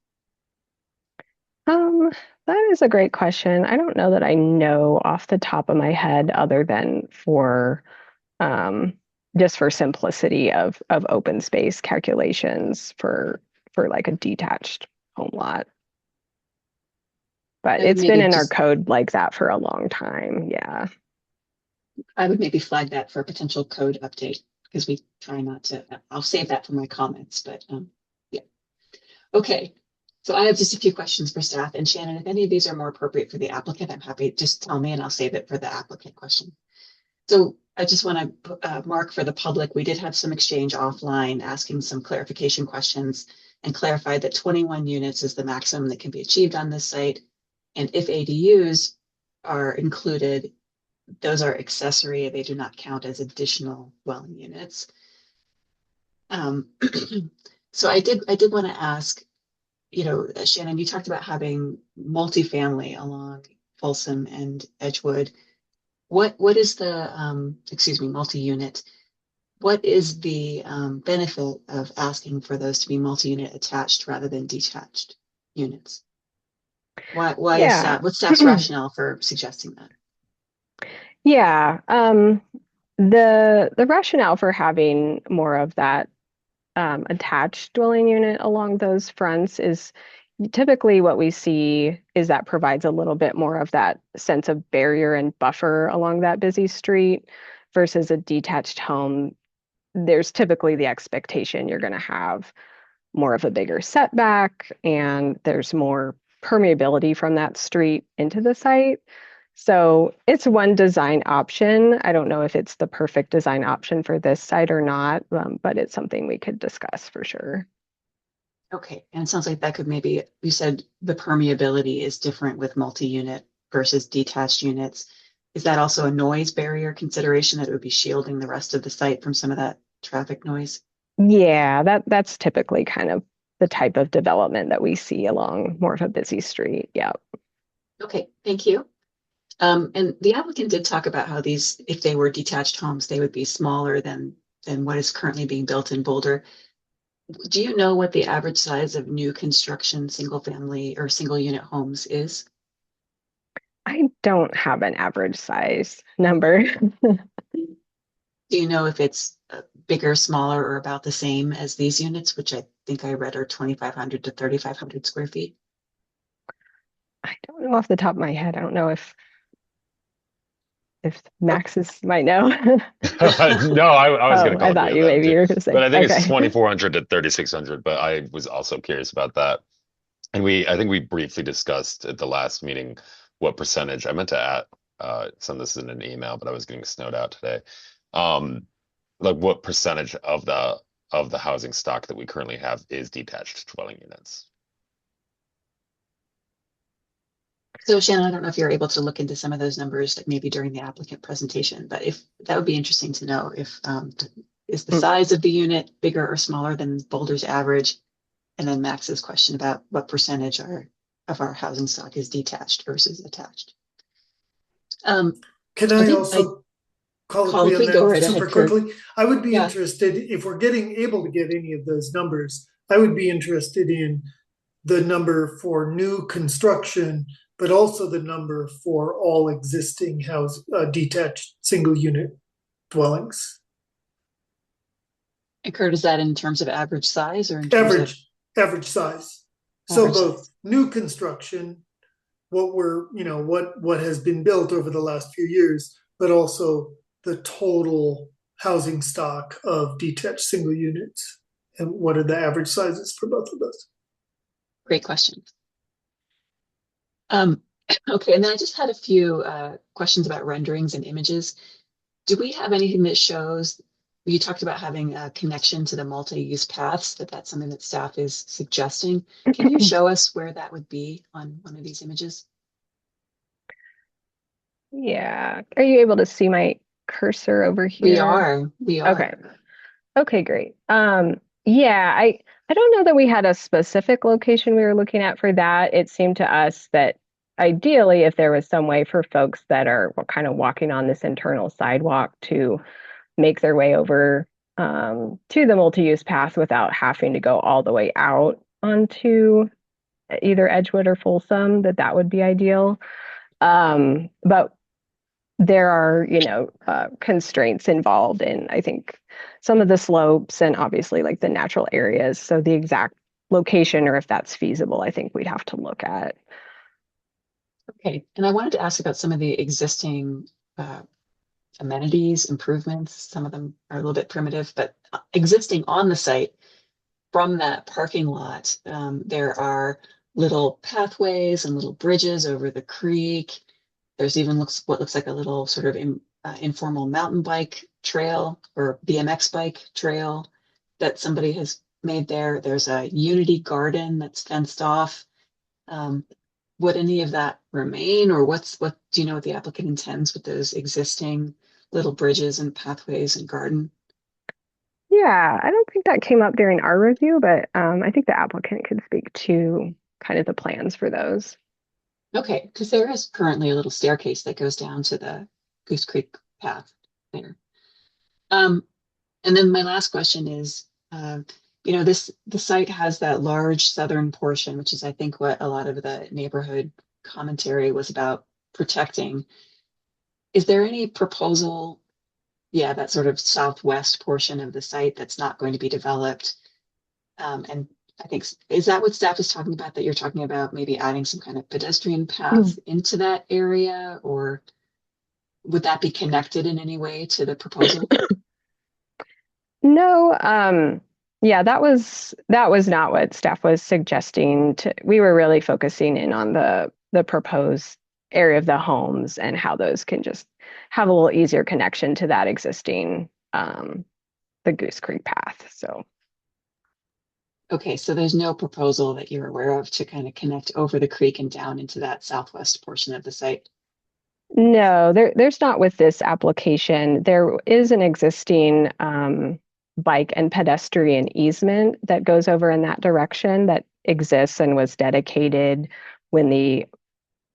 That is a great question. I don't know that I know off the top of my head, other than for just for simplicity of open space calculations for like a detached home lot. But it's been in our code like that for a long time. Yeah. I would maybe flag that for a potential code update because we try not to. I'll save that for my comments, but yeah. Okay. So I have just a few questions for staff, and Shannon, if any of these are more appropriate for the applicant, I'm happy, just tell me and I'll save it for the applicant question. So I just want to mark for the public, we did have some exchange offline asking some clarification questions and clarified that 21 units is the maximum that can be achieved on this site. And if ADUs are included, those are accessory, they do not count as additional dwelling units. So I did want to ask, Shannon, you talked about having multifamily along Folsom and Edgewood. What is the multi-unit? What is the benefit of asking for those to be multi-unit attached rather than detached units? Why is that? What's staff's rationale for suggesting that? Yeah, the rationale for having more of that attached dwelling unit along those fronts is typically what we see is that provides a little bit more of that sense of barrier and buffer along that busy street versus a detached home. There's typically the expectation you're going to have more of a bigger setback and there's more permeability from that street into the site. So it's one design option. I don't know if it's the perfect design option for this site or not, but it's something we could discuss for sure. Okay, and it sounds like that could maybe, you said the permeability is different with multi-unit versus detached units. Is that also a noise barrier consideration that it would be shielding the rest of the site from some of that traffic noise? Yeah, that's typically kind of the type of development that we see along more of a busy street. Yeah. Okay, thank you. And the applicant did talk about how these, if they were detached homes, they would be smaller than what is currently being built in Boulder. Do you know what the average size of new construction single family or single unit homes is? I don't have an average size number. Do you know if it's bigger, smaller, or about the same as these units, which I think I read are 2,500 to 3,500 square feet? I don't know off the top of my head. I don't know if Maxis might know. No, I was going to call. I thought you maybe you were going to say. But I think okay. it's 2,400 to 3,600. But I was also curious about that. And I think we briefly discussed at the last meeting what percentage. I meant to send this in an email, but I was getting snowed out today. Like what percentage of the housing stock that we currently have is detached dwelling units? So Shannon, I don't know if you're able to look into some of those numbers, like maybe during the applicant presentation, but if that would be interesting to know if is the size of the unit bigger or smaller than Boulder's average? And then Max's question about what percentage of our housing stock is detached versus attached. Can I also colloquy on go that right super ahead, Kurt. quickly? I would be Yeah. interested if we're able to get any of those numbers. I would be interested in the number for new construction, but also the number for all existing detached single unit dwellings. And Kurt, is that in terms of average size or in terms of Average size? So average both size? new construction, what has been built over the last few years, but also the total housing stock of detached single units, and what are the average sizes for both of those? Great question. Okay, and then I just had a few questions about renderings and images. Do we have anything that shows, you talked about having a connection to the multi-use paths, that's something that staff is suggesting. Can you show us where that would be on one of these images? Yeah. Are you able to see my cursor over here? We are. Okay. Okay, great. Yeah, I don't know that we had a specific location we were looking at for that. It seemed to us that ideally, if there was some way for folks that are kind of walking on this internal sidewalk to make their way over to the multi-use path without having to go all the way out onto either Edgewood or Folsom, that would be ideal. But there are, constraints involved in, I think, some of the slopes and obviously like the natural areas. So the exact location or if that's feasible, I think we'd have to look at. Okay, and I wanted to ask about some of the existing amenities, improvements. Some of them are a little bit primitive, but existing on the site from that parking lot, there are little pathways and little bridges over the creek. There's even what looks like a little sort of informal mountain bike trail or BMX bike trail that somebody has made there. There's a Unity garden that's fenced off. Would any of that remain, or what do you know what the applicant intends with those existing little bridges and pathways and garden? Yeah, I don't think that came up during our review, but I think the applicant could speak to kind of the plans for those. Okay, because there is currently a little staircase that goes down to the Goose Creek path there. And then my last question is, the site has that large southern portion, which is I think what a lot of the neighborhood commentary was about protecting. Is there any proposal, that sort of southwest portion of the site that's not going to be developed? And I think, is that what staff is talking about, that you're talking about maybe adding some kind of pedestrian path into that area, or would that be connected in any way to the proposal? No, yeah, that was not what staff was suggesting. We were really focusing in on the proposed area of the homes and how those can just have a little easier connection to that existing the Goose Creek path. So okay, so there's no proposal that you're aware of to kind of connect over the creek and down into that southwest portion of the site? no, there's not with this application. There is an existing bike and pedestrian easement that goes over in that direction that exists and was dedicated when the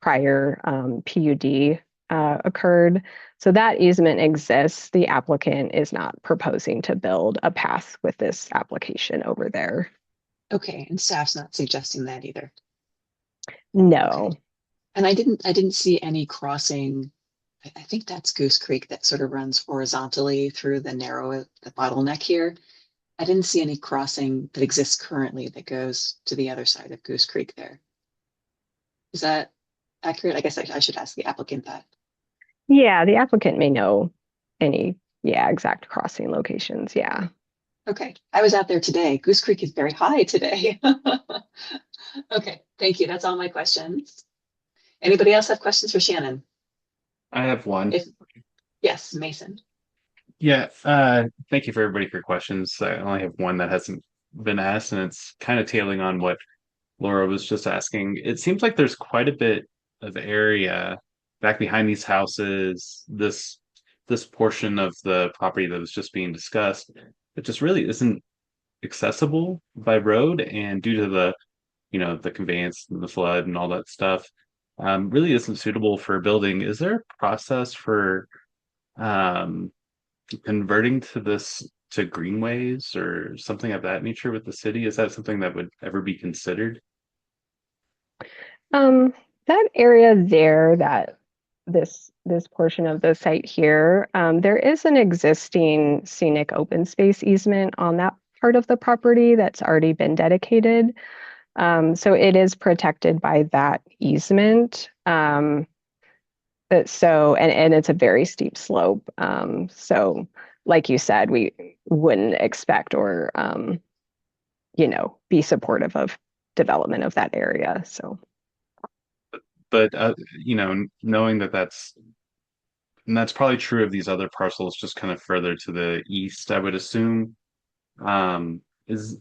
prior PUD occurred. So that easement exists. The applicant is not proposing to build a path with this application over there. Okay, and staff's not suggesting that either? No. Okay. And I didn't see any crossing. I think that's Goose Creek that sort of runs horizontally through the bottleneck here. I didn't see any crossing that exists currently that goes to the other side of Goose Creek there. Is that accurate? I guess I should ask the applicant that. Yeah, the applicant may know any, exact crossing locations. Yeah. Okay, I was out there today. Goose Creek is very high today. Okay, thank you. That's all my questions. Anybody else have questions for Shannon? I have one. Yes, Mason. Yeah, thank you for everybody for your questions. I only have one that hasn't been asked, and it's kind of tailing on what Laura was just asking. It seems like there's quite a bit of area back behind these houses, this portion of the property that was just being discussed, it just really isn't accessible by road, and due to the the conveyance and the flood and all that stuff, really isn't suitable for building. Is there a process for um, converting to this to greenways or something of that nature with the city? Is that something that would ever be considered? That area there, that this portion of the site here, there is an existing scenic open space easement on that part of the property that's already been dedicated. So it is protected by that easement. And it's a very steep slope. So like you said, we wouldn't expect or be supportive of development of that area. So But knowing that that's probably true of these other parcels just kind of further to the east, I would assume. Is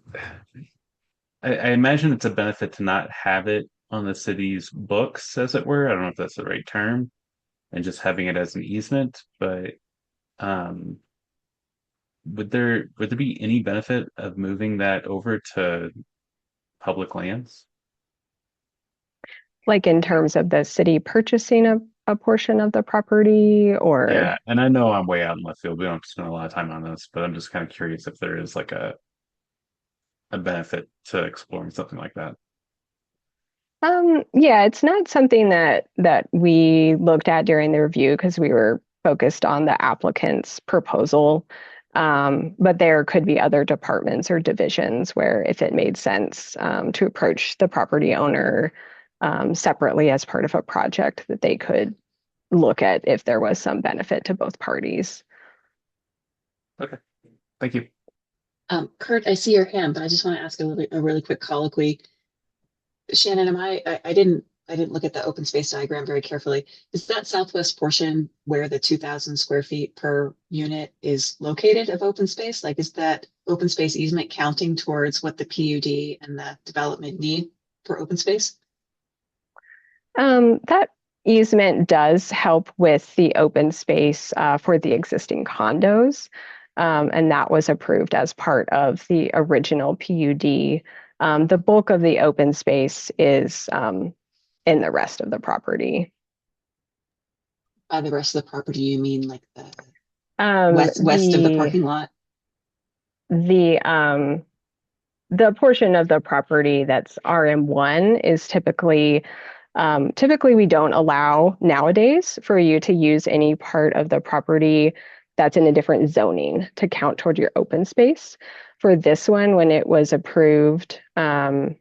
I imagine it's a benefit to not have it on the city's books, as it were. I don't know if that's the right term, and just having it as an easement, but um would there be any benefit of moving that over to public lands? like in terms of the city purchasing a portion of the property or Yeah, and I know I'm way out in left field. We don't spend a lot of time on this, but I'm just kind of curious if there is like a benefit to exploring something like that. Yeah, it's not something that we looked at during the review because we were focused on the applicant's proposal. But there could be other departments or divisions where if it made sense to approach the property owner separately as part of a project, that they could look at if there was some benefit to both parties. Okay, thank you. Kurt, I see your hand, but I just want to ask a really quick colloquy. Shannon, I didn't look at the open space diagram very carefully. Is that southwest portion where the 2,000 square feet per unit is located of open space? Like, is that open space easement counting towards what the PUD and the development need for open space? That easement does help with the open space for the existing condos. And that was approved as part of the original PUD. The bulk of the open space is in the rest of the property. By the rest of the property, you mean like the west of the parking lot? The portion of the property that's RM1 is typically we don't allow nowadays for you to use any part of the property that's in a different zoning to count toward your open space. For this one, when it was approved in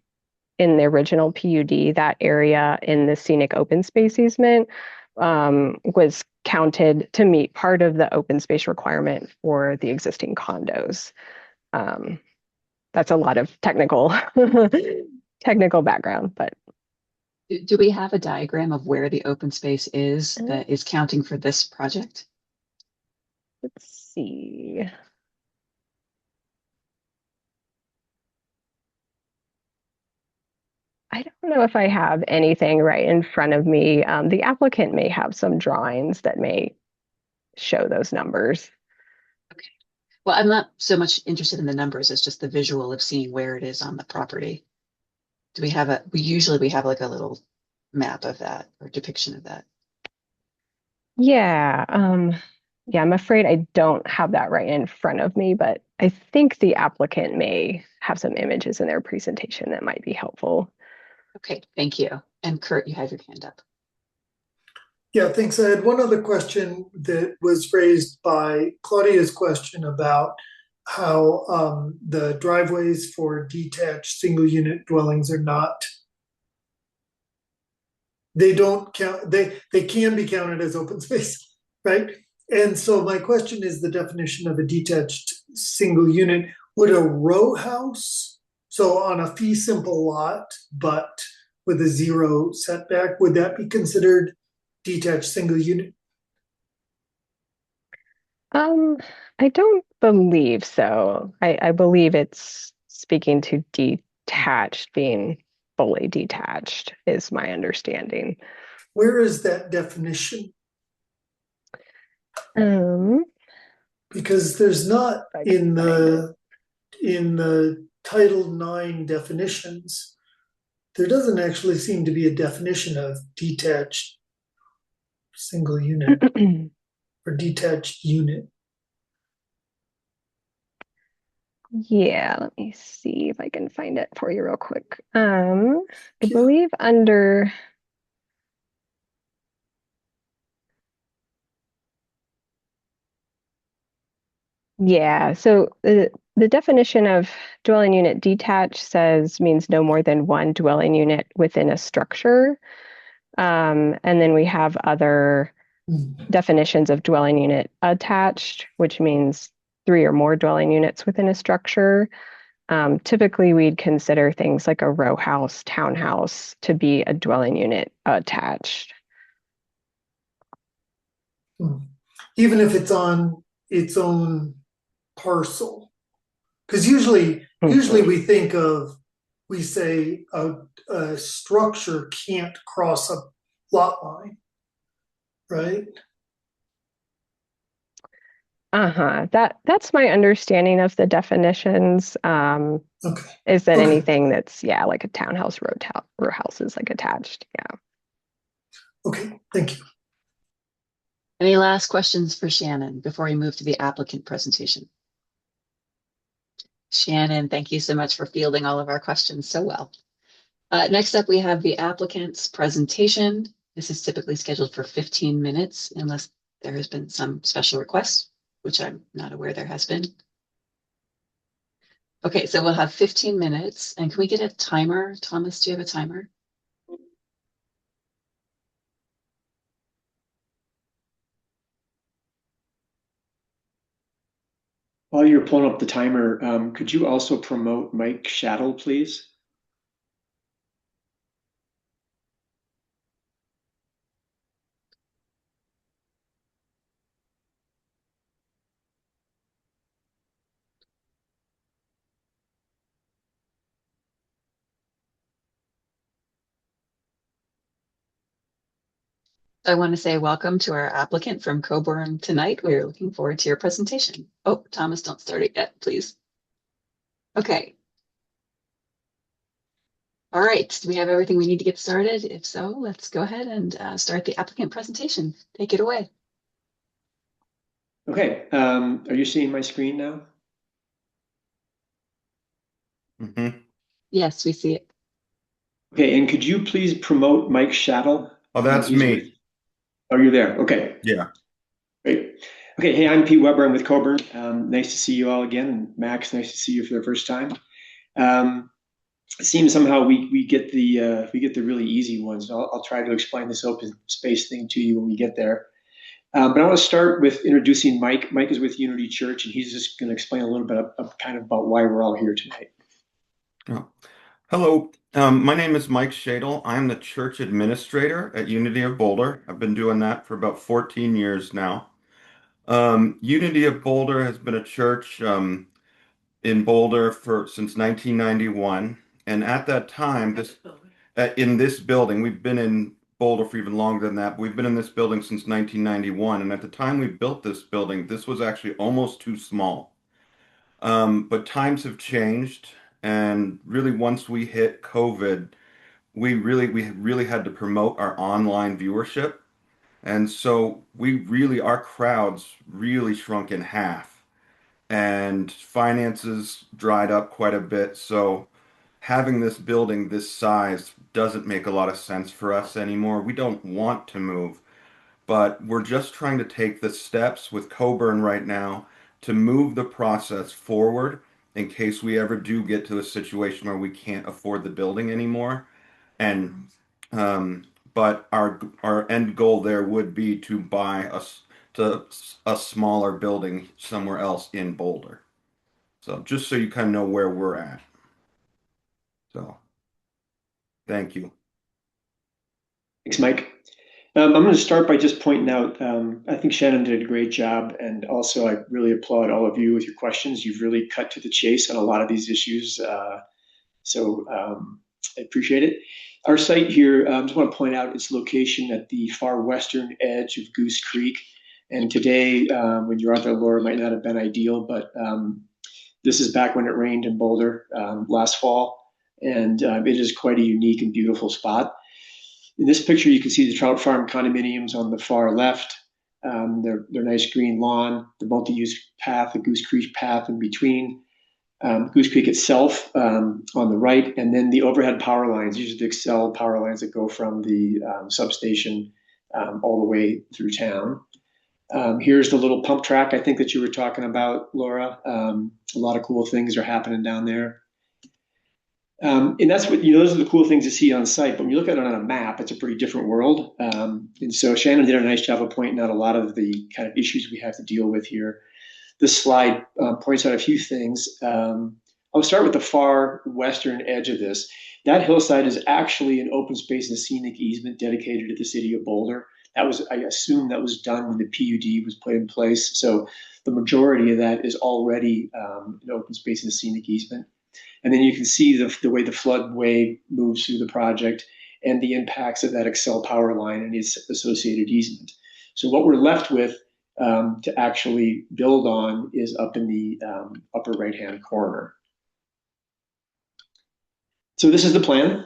the original PUD, that area in the scenic open space easement was counted to meet part of the open space requirement for the existing condos. That's a lot of technical background, but. Do we have a diagram of where the open space is that is counting for this project? Let's see. I don't know if I have anything right in front of me. The applicant may have some drawings that may show those numbers. Okay. Well, I'm not so much interested in the numbers as just the visual of seeing where it is on the property. Do we have we usually have like a little map of that or depiction of that? Yeah. Yeah, I'm afraid I don't have that right in front of me, but I think the applicant may have some images in their presentation that might be helpful. Okay, thank you. And Kurt, you have your hand up. Yeah, thanks. I had one other question that was raised by Claudia's question about how the driveways for detached single unit dwellings are not, they don't count, they can be counted as open space, right? And so my question is the definition of a detached single unit. Would a row house, so on a fee simple lot, but with a 0 setback, would that be considered detached single unit? I don't believe so. I believe it's speaking to detached, being fully detached is my understanding. where is that definition? Because there's not in the Title IX definitions, there doesn't actually seem to be a definition of detached single unit or detached unit. Yeah, let me see if I can find it for you real quick. I believe under so the definition of dwelling unit detached means no more than one dwelling unit within a structure. And then we have other definitions of dwelling unit attached, which means 3 or more dwelling units within a structure. Typically, we'd consider things like a row house, townhouse to be a dwelling unit attached. Even if it's on its own parcel. Because usually we say a structure can't cross a lot line, right? That's my understanding of the definitions. Is that anything that's like a townhouse, row house is like attached. Yeah. Okay, thank you. Any last questions for Shannon before we move to the applicant presentation? Shannon, thank you so much for fielding all of our questions so well. Next up, we have the applicant's presentation. This is typically scheduled for 15 minutes unless there has been some special request, which I'm not aware there has been. Okay, so we'll have 15 minutes. And can we get a timer? Thomas, do you have a timer? While you're pulling up the timer, could you also promote Mike Shattle, please? I want to say welcome to our applicant from Coburn tonight. We're looking forward to your presentation. Oh, Thomas, don't start it yet, please. Okay. All right, do we have everything we need to get started? If so, let's go ahead and start the applicant presentation. Take it away. Okay, are you seeing my screen now? Yes, we see it. Okay, and could you please promote Mike Shattle? Oh, that's me. Oh, you're there. Okay. Yeah. Great. Okay, hey, I'm Pete Weber. I'm with Coburn. Nice to see you all again. And Max, nice to see you for the first time. It seems somehow we get the really easy ones. I'll try to explain this open space thing to you when we get there. But I want to start with introducing Mike. Mike is with Unity Church, and he's just going to explain a little bit about why we're all here tonight. Oh. Hello, my name is Mike Shadle. I'm the church administrator at Unity of Boulder. I've been doing that for about 14 years now. Unity of Boulder has been a church in Boulder since 1991. And at that time, in this building, we've been in Boulder for even longer than that. But we've been in this building since 1991. And at the time we built this building, this was actually almost too small. But times have changed. And really, once we hit COVID, we really had to promote our online viewership. And so our crowds really shrunk in half. And finances dried up quite a bit. So having this building this size doesn't make a lot of sense for us anymore. We don't want to move, but we're just trying to take the steps with Coburn right now to move the process forward in case we ever do get to a situation where we can't afford the building anymore. And but our end goal there would be to buy a smaller building somewhere else in Boulder. So just so you kind of know where we're at. So thank you. Thanks, Mike. I'm going to start by just pointing out, I think Shannon did a great job, and also I really applaud all of you with your questions. You've really cut to the chase on a lot of these issues, so I appreciate it. Our site here, I just want to point out its location at the far western edge of Goose Creek. And today, when you're out there, Laura, might not have been ideal, but this is back when it rained in Boulder last fall. And it is quite a unique and beautiful spot. In this picture, you can see the Trout Farm condominiums on the far left. Their nice green lawn, the multi-use path, the Goose Creek path in between. Goose Creek itself on the right, and then the overhead power lines. These are the Xcel power lines that go from the substation all the way through town. Here's the little pump track I think that you were talking about, Laura. A lot of cool things are happening down there. And that's what, those are the cool things to see on site. But when you look at it on a map, it's a pretty different world. And so Shannon did a nice job of pointing out a lot of the kind of issues we have to deal with here. This slide points out a few things. I'll start with the far western edge of this. That hillside is actually an open space and scenic easement dedicated to the city of Boulder. That was, I assume that was done when the PUD was put in place. So the majority of that is already an open space and scenic easement. And then you can see the way the floodway moves through the project and the impacts of that Xcel power line and its associated easement. So what we're left with to actually build on is up in the upper right-hand corner. So this is the plan.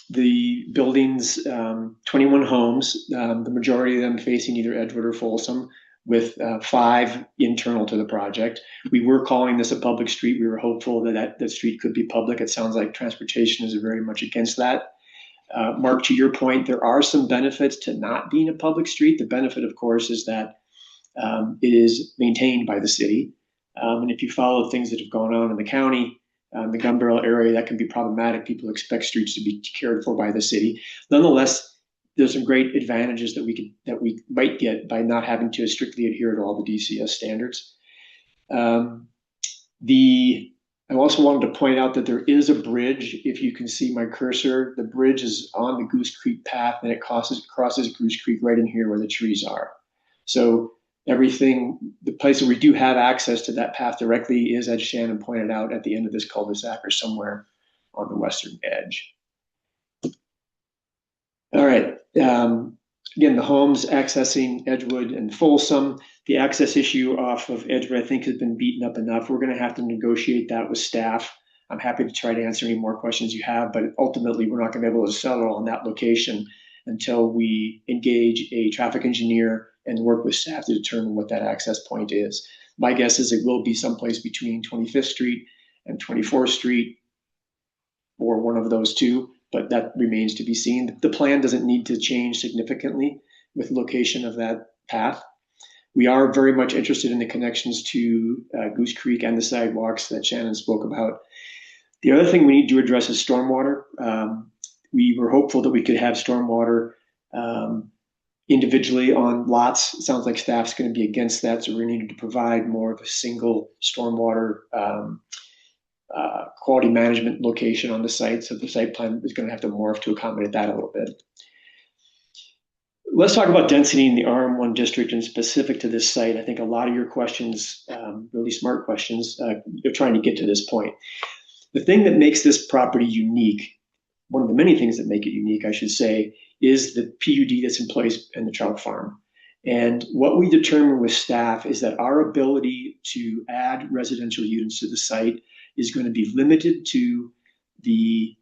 The building's 21 homes, the majority of them facing either Edgewood or Folsom, with 5 internal to the project. We were calling this a public street. We were hopeful that that street could be public. It sounds like transportation is very much against that. Mark, to your point, there are some benefits to not being a public street. The benefit, of course, is that it is maintained by the city. And if you follow things that have gone on in the county, the gun barrel area, that can be problematic. People expect streets to be cared for by the city. Nonetheless, there's some great advantages that we might get by not having to strictly adhere to all the DCS standards. I also wanted to point out that there is a bridge. If you can see my cursor, the bridge is on the Goose Creek path, and it crosses Goose Creek right in here where the trees are. So everything, the place where we do have access to that path directly is, as Shannon pointed out, at the end of this cul-de-sac or somewhere on the western edge. All right. Again, the homes accessing Edgewood and Folsom. The access issue off of Edgewood, I think, has been beaten up enough. We're going to have to negotiate that with staff. I'm happy to try to answer any more questions you have, but ultimately, we're not going to be able to settle on that location until we engage a traffic engineer and work with staff to determine what that access point is. My guess is it will be someplace between 25th Street and 24th Street, or one of those two, but that remains to be seen. The plan doesn't need to change significantly with location of that path. We are very much interested in the connections to Goose Creek and the sidewalks that Shannon spoke about. The other thing we need to address is stormwater. We were hopeful that we could have stormwater individually on lots. It sounds like staff's going to be against that, so we're needing to provide more of a single stormwater quality management location on the site. So the site plan is going to have to morph to accommodate that a little bit. Let's talk about density in the RM1 district and specific to this site. I think a lot of your questions, really smart questions, you're trying to get to this point. The thing that makes this property unique, one of the many things that make it unique, I should say, is the PUD that's in place in the trout farm. And what we determined with staff is that our ability to add residential units to the site is going to be limited to the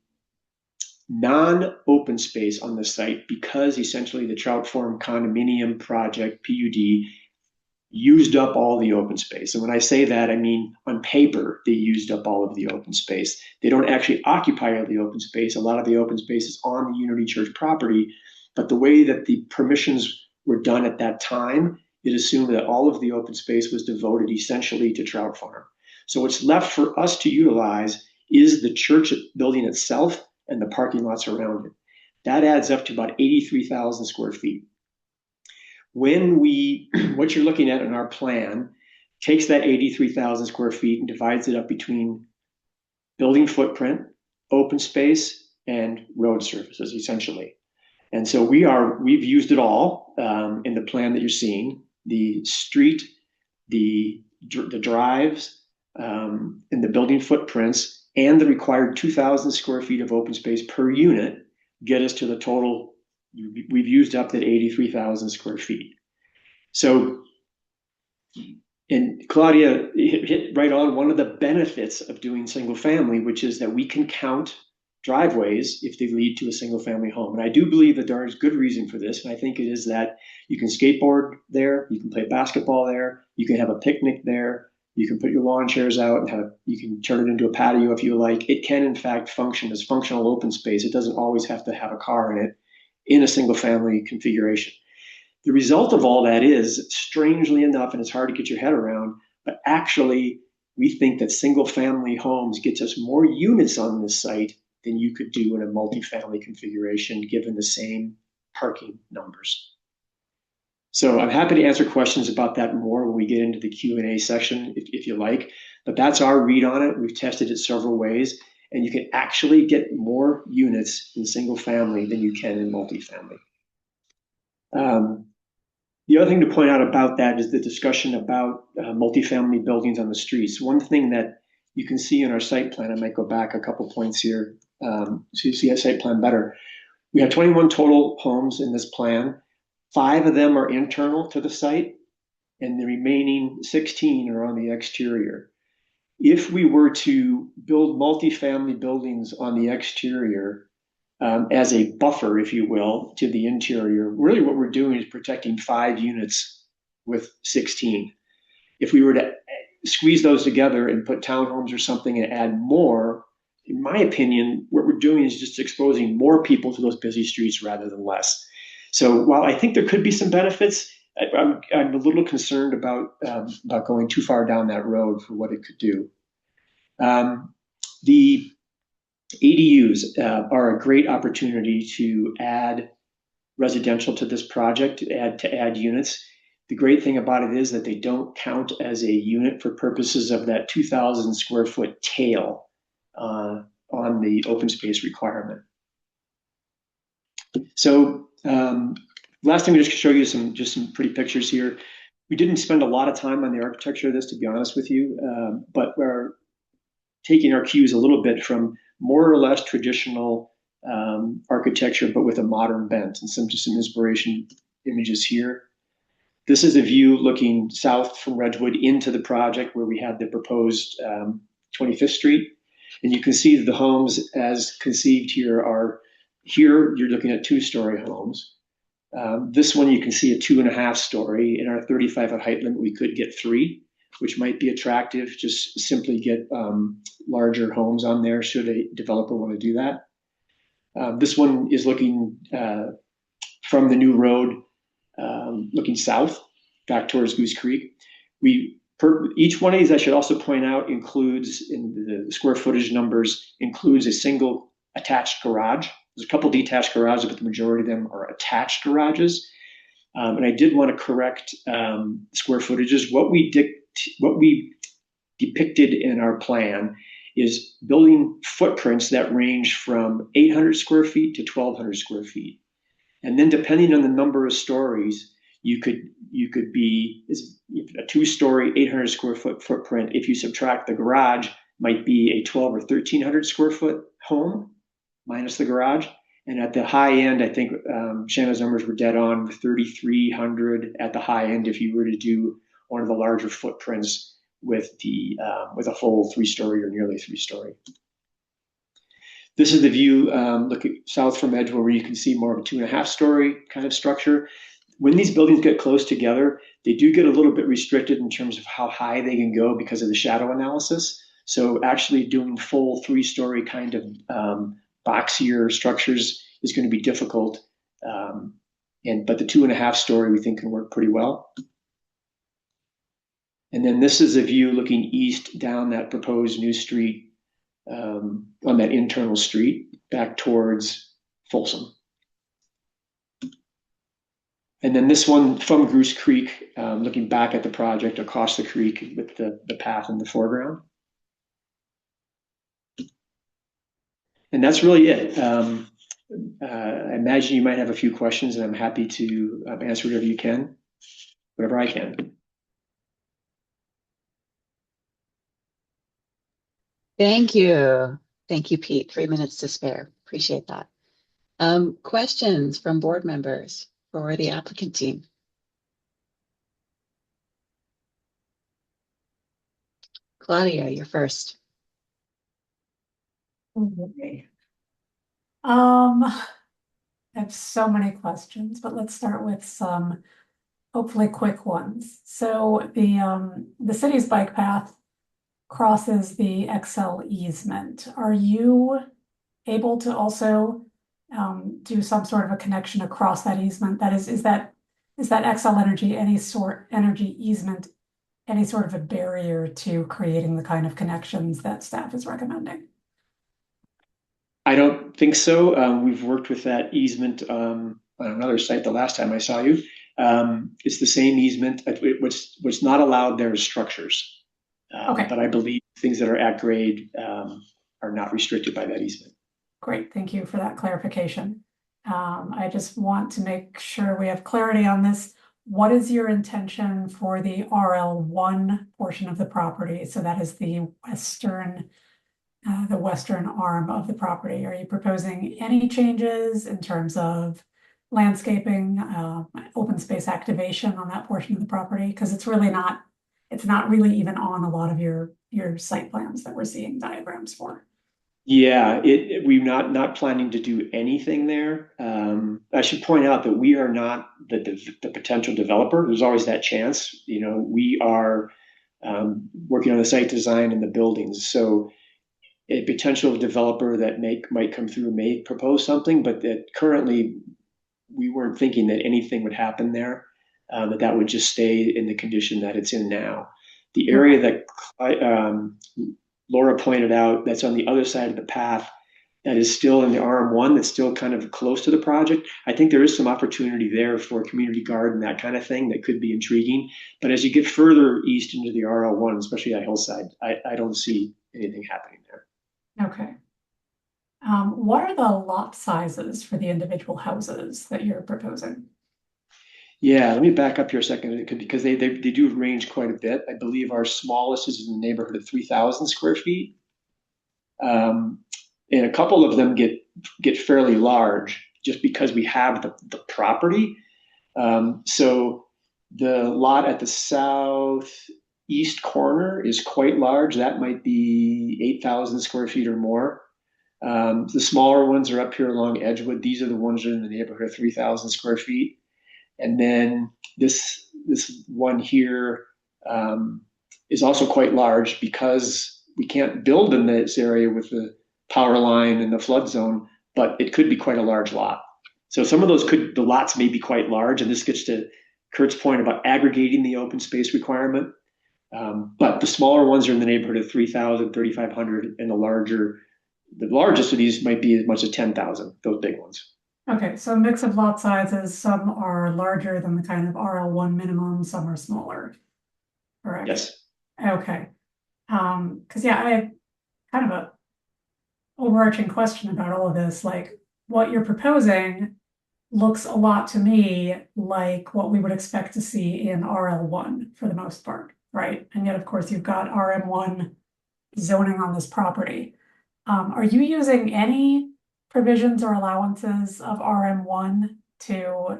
non-open space on the site, because essentially the trout farm condominium project, PUD, used up all the open space. And when I say that, I mean on paper, they used up all of the open space. They don't actually occupy all the open space. A lot of the open space is on the Unity Church property, but the way that the permissions were done at that time, it assumed that all of the open space was devoted essentially to trout farm. So what's left for us to utilize is the church building itself and the parking lots around it. That adds up to about 83,000 square feet. When what you're looking at in our plan takes that 83,000 square feet and divides it up between building footprint, open space, and road surfaces, essentially. And so we've used it all in the plan that you're seeing. The street, the drives, and the building footprints, and the required 2,000 square feet of open space per unit get us to the total. We've used up that 83,000 square feet. So, and Claudia hit right on one of the benefits of doing single family, which is that we can count driveways if they lead to a single family home. And I do believe that there is good reason for this. And I think it is that you can skateboard there, you can play basketball there, you can have a picnic there, you can put your lawn chairs out and you can turn it into a patio if you like. It can in fact function as functional open space. It doesn't always have to have a car in it in a single family configuration. The result of all that is, strangely enough, and it's hard to get your head around, but actually we think that single family homes gets us more units on this site than you could do in a multifamily configuration given the same parking numbers. So I'm happy to answer questions about that more when we get into the Q&A section if you like, but that's our read on it. We've tested it several ways, and you can actually get more units in single family than you can in multifamily. The other thing to point out about that is the discussion about multifamily buildings on the streets. One thing that you can see in our site plan, I might go back a couple points here so you see a site plan better. We have 21 total homes in this plan. 5 of them are internal to the site, and the remaining 16 are on the exterior. If we were to build multifamily buildings on the exterior, as a buffer, if you will, to the interior, really what we're doing is protecting 5 units with 16. If we were to squeeze those together and put townhomes or something and add more, in my opinion, what we're doing is just exposing more people to those busy streets rather than less. So while I think there could be some benefits, I'm a little concerned about going too far down that road for what it could do. The ADUs are a great opportunity to add residential to this project, to add units. The great thing about it is that they don't count as a unit for purposes of that 2,000 square foot tail on the open space requirement. So last thing, we just show you some pretty pictures here. We didn't spend a lot of time on the architecture of this, to be honest with you, but we're taking our cues a little bit from more or less traditional architecture, but with a modern bent, and some inspiration images here. This is a view looking south from Redwood into the project where we have the proposed 25th Street. And you can see that the homes as conceived here are, here you're looking at 2-story homes. This one you can see a 2.5-story. In our 35-foot height limit, we could get 3, which might be attractive. Just simply get larger homes on there should a developer want to do that. This one is looking from the new road, looking south, back towards Goose Creek. Each one of these, I should also point out, includes, in the square footage numbers, includes a single attached garage. There's a couple detached garages, but the majority of them are attached garages. And I did want to correct square footages. What we depicted in our plan is building footprints that range from 800 square feet to 1,200 square feet. And then depending on the number of stories, you could be a 2-story, 800 square foot footprint. If you subtract the garage, might be a 1,200 or 1,300 square foot home minus the garage. And at the high end, I think Shanna's numbers were dead on, with 3,300 at the high end if you were to do one of the larger footprints with a full 3-story or nearly 3-story. This is the view looking south from Edgewood, where you can see more of a 2.5-story kind of structure. When these buildings get close together, they do get a little bit restricted in terms of how high they can go because of the shadow analysis. So actually doing full 3-story kind of boxier structures is going to be difficult. But the 2.5-story we think can work pretty well. And then this is a view looking east down that proposed new street, on that internal street back towards Folsom. And then this one from Goose Creek, looking back at the project across the creek with the path in the foreground. And that's really it. I imagine you might have a few questions, and I'm happy to answer whatever I can. Thank you. Thank you, Pete. 3 minutes to spare. Appreciate that. Questions from board members for the applicant team? Claudia, you're first. Okay. I have so many questions, but let's start with some hopefully quick ones. So the city's bike path crosses the XL easement. Are you able to also do some sort of a connection across that easement? That is that XL Energy energy easement any sort of a barrier to creating the kind of connections that staff is recommending? I don't think so. We've worked with that easement on another site the last time I saw you. It's the same easement. What's not allowed there is structures. Okay. But I believe things that are at grade are not restricted by that easement. Great, thank you for that clarification. I just want to make sure we have clarity on this. What is your intention for the RL1 portion of the property? So that is the western arm of the property. Are you proposing any changes in terms of landscaping, open space activation on that portion of the property? Because it's not really even on a lot of your site plans that we're seeing diagrams for. Yeah, we're not planning to do anything there. I should point out that we are not the potential developer. There's always that chance. We are working on the site design and the buildings. So a potential developer that might come through may propose something, but that currently we weren't thinking that anything would happen there. That would just stay in the condition that it's in now. The area that Laura pointed out, that's on the other side of the path, that is still in the RM1, that's still kind of close to the project. I think there is some opportunity there for a community garden, that kind of thing, that could be intriguing. But as you get further east into the RL1, especially that hillside, I don't see anything happening there. Okay. What are the lot sizes for the individual houses that you're proposing? Yeah, let me back up here a second because they do range quite a bit. I believe our smallest is in the neighborhood of 3,000 square feet. And a couple of them get fairly large just because we have the property. So the lot at the southeast corner is quite large. That might be 8,000 square feet or more. The smaller ones are up here along Edgewood. These are the ones that are in the neighborhood of 3,000 square feet. And then this one here is also quite large because we can't build in this area with the power line and the flood zone, but it could be quite a large lot. So some of the lots may be quite large, and this gets to Kurt's point about aggregating the open space requirement. But the smaller ones are in the neighborhood of 3,000, 3,500, and the largest of these might be as much as 10,000, those big ones. Okay, so a mix of lot sizes, some are larger than the kind of RL1 minimum, some are smaller. Correct? Yes. Okay. Because I have kind of a overarching question about all of this. Like, what you're proposing looks a lot to me like what we would expect to see in RL1 for the most part, right? And yet, of course, you've got RM1 zoning on this property. Are you using any provisions or allowances of RM1 to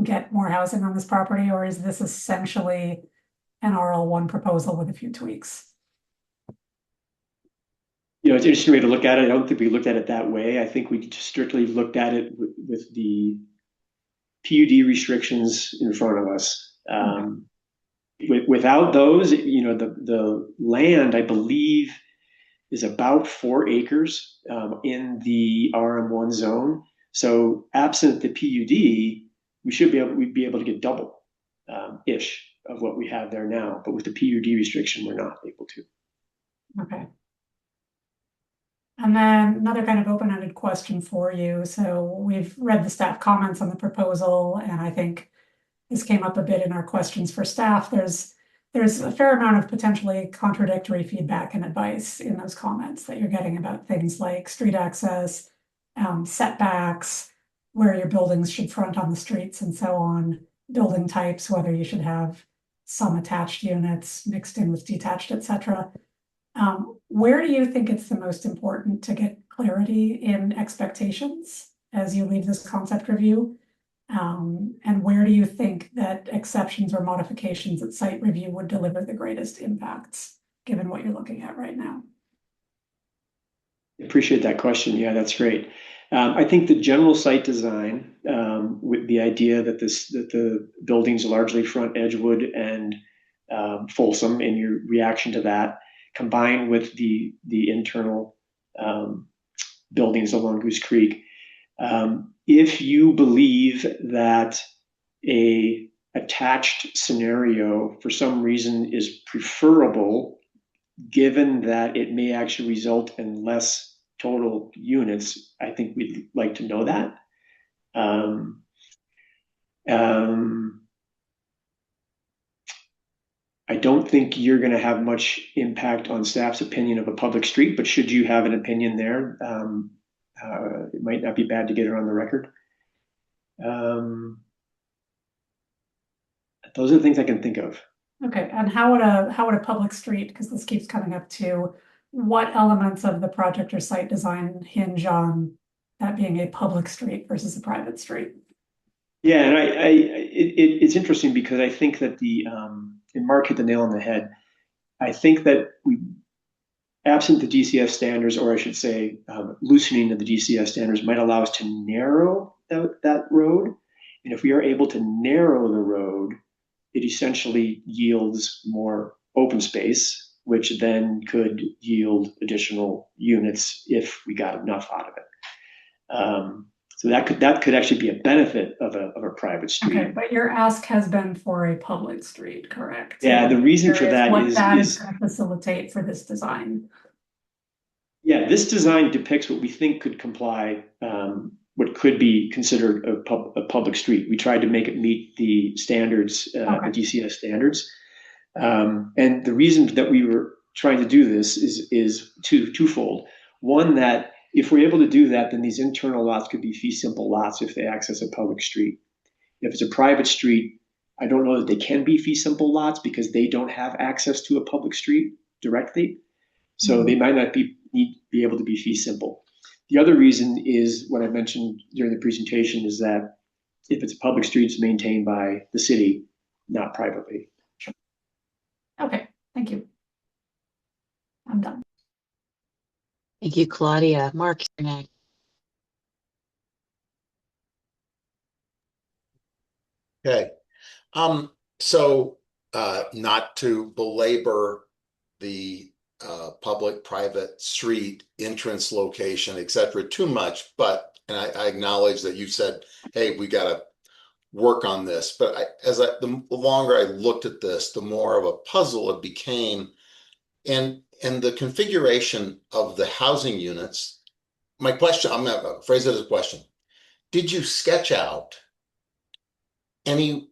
get more housing on this property, or is this essentially an RL1 proposal with a few tweaks? It's an interesting way to look at it. I don't think we looked at it that way. I think we just strictly looked at it with the PUD restrictions in front of us. Without those, the land, I believe, is about 4 acres in the RM1 zone. So absent the PUD, we'd be able to get double ish of what we have there now. But with the PUD restriction, we're not able to. Okay. And then another kind of open-ended question for you. So we've read the staff comments on the proposal, and I think this came up a bit in our questions for staff. There's a fair amount of potentially contradictory feedback and advice in those comments that you're getting about things like street access, setbacks, where your buildings should front on the streets and so on, building types, whether you should have some attached units mixed in with detached, etc. Where do you think it's the most important to get clarity in expectations as you leave this concept review? And where do you think that exceptions or modifications at site review would deliver the greatest impacts, given what you're looking at right now? Appreciate that question. Yeah, that's great. I think the general site design, with the idea that the buildings largely front Edgewood and Folsom, and your reaction to that, combined with the internal buildings along Goose Creek. If you believe that a attached scenario for some reason is preferable, given that it may actually result in less total units, I think we'd like to know that. I don't think you're going to have much impact on staff's opinion of a public street, but should you have an opinion there, it might not be bad to get it on the record. Those are the things I can think of. Okay, and how would a public street, because this keeps coming up too, what elements of the project or site design hinge on that being a public street versus a private street? Yeah, and it's interesting because I think that and Mark hit the nail on the head. I think that absent the DCS standards, or I should say, loosening of the DCS standards, might allow us to narrow that road. And if we are able to narrow the road, it essentially yields more open space, which then could yield additional units if we got enough out of it. So that could actually be a benefit of a private street. Okay, but your ask has been for a public street, correct? Yeah, the reason for that what is that is going to facilitate for this design. Yeah, this design depicts what we think could comply, what could be considered a public street. We tried to make it meet the standards, the DCS standards. And the reason that we were trying to do this is twofold. One, that if we're able to do that, then these internal lots could be fee simple lots if they access a public street. If it's a private street, I don't know that they can be fee simple lots because they don't have access to a public street directly. So they might not be able to be fee simple. The other reason is what I mentioned during the presentation, is that if it's a public street, it's maintained by the city, not privately. Okay, thank you. I'm done. Thank you, Claudia. Mark, you're next. Okay. So not to belabor the public-private street entrance location, et cetera, too much, but, and I acknowledge that you said, hey, we got to work on this. But the longer I looked at this, the more of a puzzle it became. And the configuration of the housing units, my question, I'm going to phrase it as a question. Did you sketch out any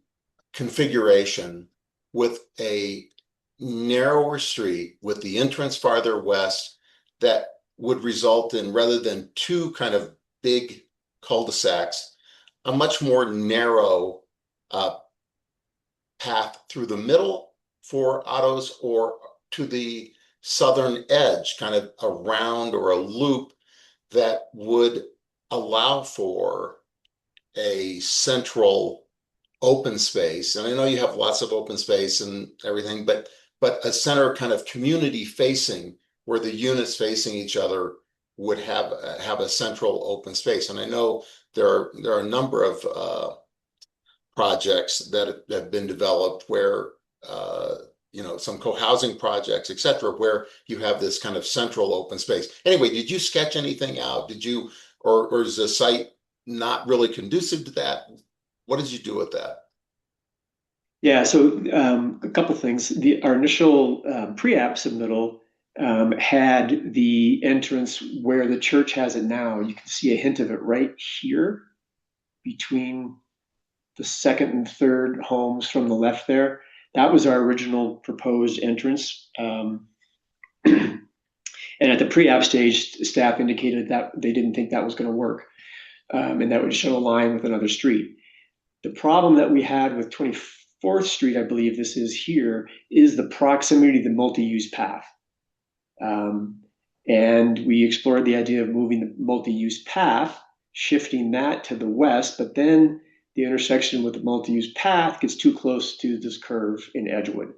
configuration with a narrower street with the entrance farther west that would result in, rather than two kind of big cul-de-sacs, a much more narrow path through the middle for autos, or to the southern edge, kind of a round or a loop that would allow for a central open space? And I know you have lots of open space and everything, but a center kind of community facing, where the units facing each other would have a central open space. And I know there are a number of projects that have been developed where some co-housing projects, et cetera, where you have this kind of central open space. Anyway, did you sketch anything out? Did you, or is the site not really conducive to that? What did you do with that? Yeah, so a couple things. Our initial pre-app submittal had the entrance where the church has it now. You can see a hint of it right here between the second and third homes from the left there. That was our original proposed entrance. And at the pre-app stage, staff indicated that they didn't think that was going to work, and that would show a line with another street. The problem that we had with 24th Street, I believe this is here, is the proximity to the multi-use path. And we explored the idea of moving the multi-use path, shifting that to the west, but then the intersection with the multi-use path gets too close to this curve in Edgewood.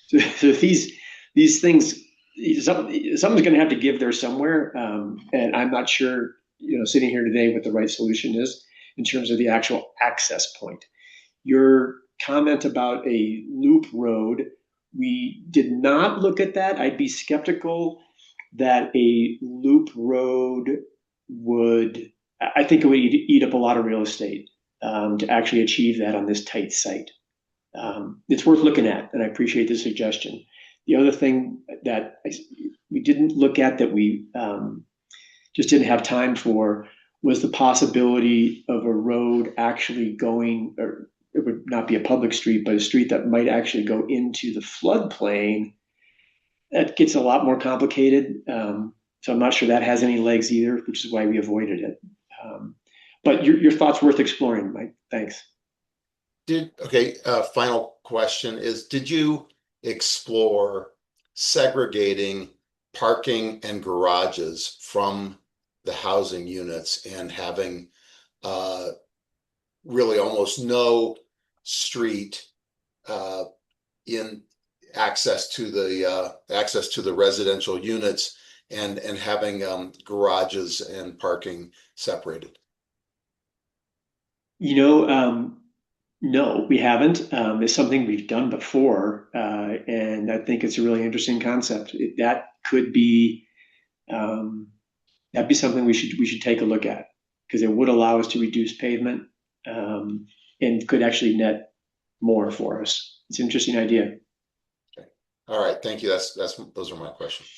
So these things, someone's going to have to give there somewhere, and I'm not sure, sitting here today, what the right solution is in terms of the actual access point. Your comment about a loop road, we did not look at that. I'd be skeptical that a loop road would, I think it would eat up a lot of real estate to actually achieve that on this tight site. It's worth looking at, and I appreciate the suggestion. The other thing that we didn't look at, that we just didn't have time for, was the possibility of a road actually going, or it would not be a public street, but a street that might actually go into the floodplain. That gets a lot more complicated. So I'm not sure that has any legs either, which is why we avoided it. But your thoughts worth exploring, Mike. Thanks. Final question is, did you explore segregating parking and garages from the housing units and having really almost no street in access to the residential units, and having garages and parking separated? No, we haven't. It's something we've done before, and I think it's a really interesting concept. That could be that'd be something we should take a look at, because it would allow us to reduce pavement, and could actually net more for us. It's an interesting idea. Okay. All right, thank you. Those are my questions.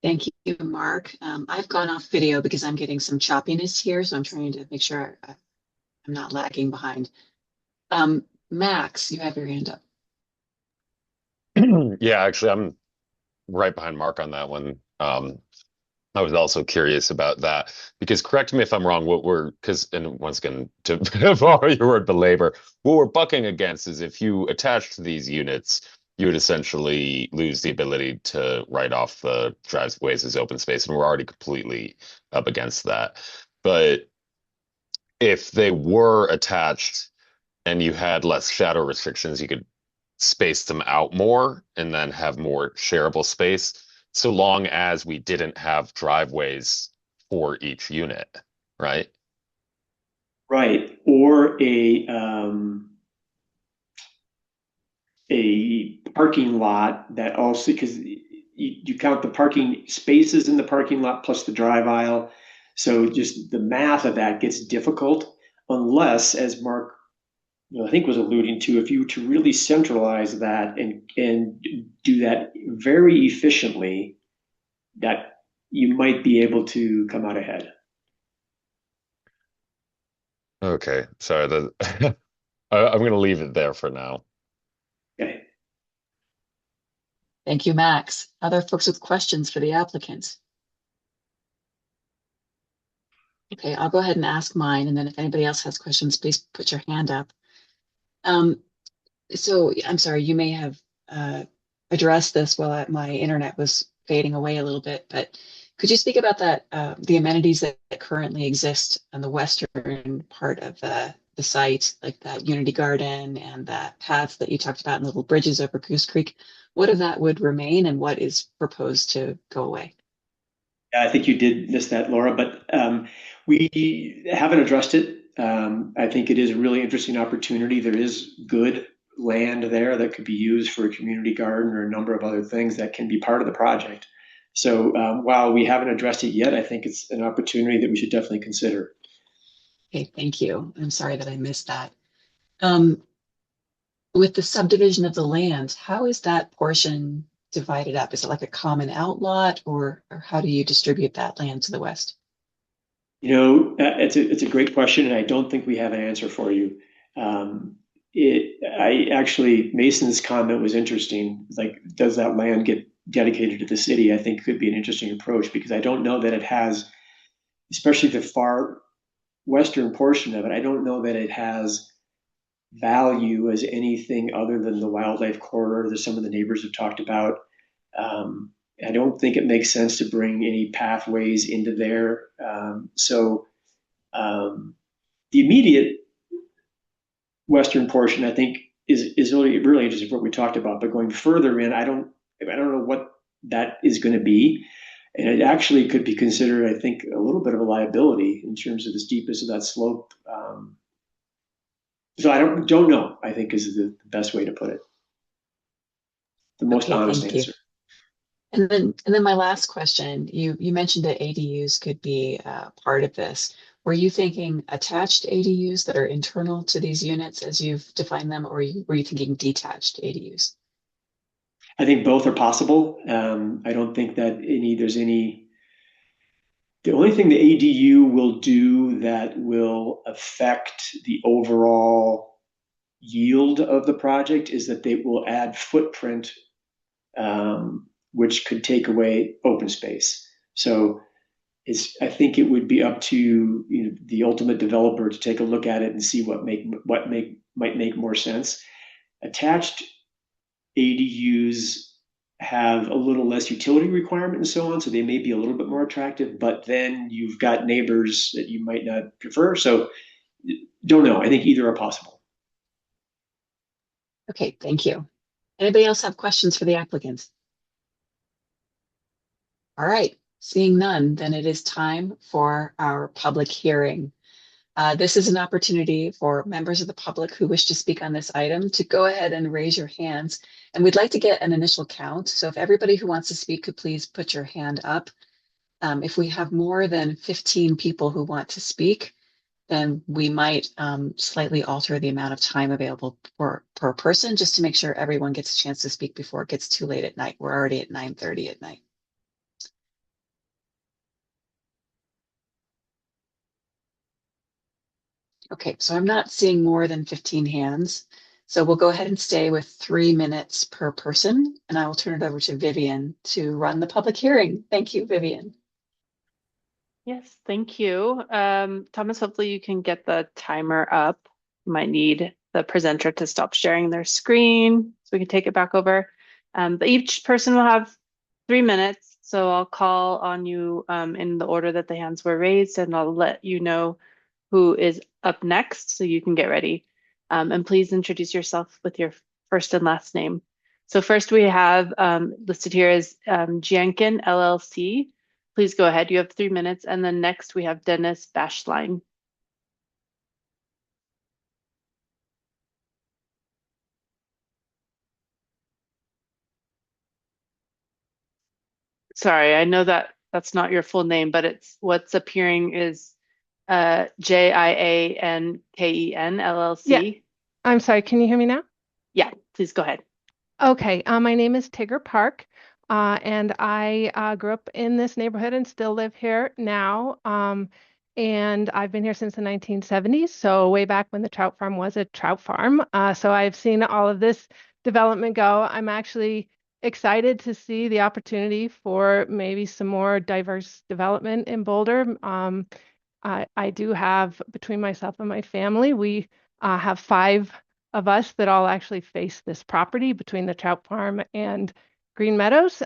Thank you, Mark. I've gone off video because I'm getting some choppiness here, so I'm trying to make sure I'm not lagging behind. Max, you have your hand up. Yeah, actually, I'm right behind Mark on that one. I was also curious about that, because correct me if I'm wrong, and once again, to borrow your word, belabor, what we're bucking against is if you attach to these units, you would essentially lose the ability to write off the driveways as open space, and we're already completely up against that. But if they were attached and you had less shadow restrictions, you could space them out more and then have more shareable space, so long as we didn't have driveways for each unit, right? Right. Or a parking lot that also, because you count the parking spaces in the parking lot plus the drive aisle. So just the math of that gets difficult, unless, as Mark I think was alluding to, if you were to really centralize that and do that very efficiently, that you might be able to come out ahead. Okay, sorry. I'm going to leave it there for now. Okay. Thank you, Max. Other folks with questions for the applicant? Okay, I'll go ahead and ask mine, and then if anybody else has questions, please put your hand up. So I'm sorry, you may have addressed this while my internet was fading away a little bit, but could you speak about that, the amenities that currently exist on the western part of the site, like that Unity Garden and that path that you talked about and little bridges over Goose Creek? What of that would remain and what is proposed to go away? Yeah, I think you did miss that, Laura, but we haven't addressed it. I think it is a really interesting opportunity. There is good land there that could be used for a community garden or a number of other things that can be part of the project. So while we haven't addressed it yet, I think it's an opportunity that we should definitely consider. Okay, thank you. I'm sorry that I missed that. With the subdivision of the land, how is that portion divided up? Is it like a common outlot, or how do you distribute that land to the west? It's a great question, and I don't think we have an answer for you. Mason's comment was interesting. Like, does that land get dedicated to the city? I think could be an interesting approach, because I don't know that it has, especially the far western portion of it, I don't know that it has value as anything other than the wildlife corridor that some of the neighbors have talked about. I don't think it makes sense to bring any pathways into there. The immediate western portion, I think, is really interesting what we talked about. But going further in, I don't know what that is going to be, and it actually could be considered, I think, a little bit of a liability in terms of the steepness of that slope. So I don't know, I think, is the best way to put it. The most honest thank you. answer. And then my last question, you mentioned that ADUs could be part of this. Were you thinking attached ADUs that are internal to these units as you've defined them, or were you thinking detached ADUs? I think both are possible. I don't think that there's any. The only thing the ADU will do that will affect the overall yield of the project is that they will add footprint, which could take away open space. So I think it would be up to the ultimate developer to take a look at it and see what might make more sense. Attached ADUs have a little less utility requirement and so on, so they may be a little bit more attractive, but then you've got neighbors that you might not prefer. So don't know. I think either are possible. Okay, thank you. Anybody else have questions for the applicants? All right, seeing none, then it is time for our public hearing. This is an opportunity for members of the public who wish to speak on this item to go ahead and raise your hands. And we'd like to get an initial count. So if everybody who wants to speak could please put your hand up. If we have more than 15 people who want to speak, then we might slightly alter the amount of time available per person, just to make sure everyone gets a chance to speak before it gets too late at night. We're already at 9:30 at night. Okay, so I'm not seeing more than 15 hands. So we'll go ahead and stay with 3 minutes per person, and I will turn it over to Vivian to run the public hearing. Thank you, Vivian. Yes, thank you. Thomas, hopefully you can get the timer up. You might need the presenter to stop sharing their screen so we can take it back over. But each person will have 3 minutes. So I'll call on you in the order that the hands were raised, and I'll let you know who is up next so you can get ready. And please introduce yourself with your first and last name. So first we have listed here as Jiankin LLC. Please go ahead, you have 3 minutes. And then next we have Dennis Bashline. Sorry, I know that that's not your full name, but it's what's appearing is Jianken LLC. Yeah. I'm sorry, can you hear me now? Yeah, please go ahead. Okay, my name is Tigger Park, and I grew up in this neighborhood and still live here now. And I've been here since the 1970s, so way back when the trout farm was a trout farm. So I've seen all of this development go. I'm actually excited to see the opportunity for maybe some more diverse development in Boulder. I do have, between myself and my family, we have 5 of us that all actually face this property between the trout farm and Green Meadows.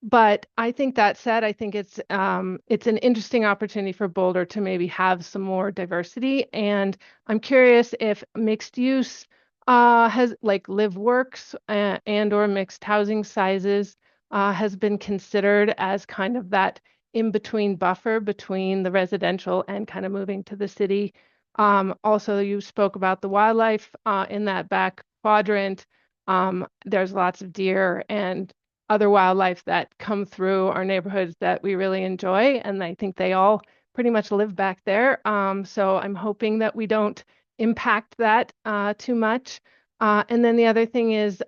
But I think that said, I think it's an interesting opportunity for Boulder to maybe have some more diversity. And I'm curious if mixed use has like live works and or mixed housing sizes has been considered as kind of that in-between buffer between the residential and kind of moving to the city. Also, you spoke about the wildlife in that back quadrant. There's lots of deer and other wildlife that come through our neighborhoods that we really enjoy, and I think they all pretty much live back there. So I'm hoping that we don't impact that too much. And then the other thing is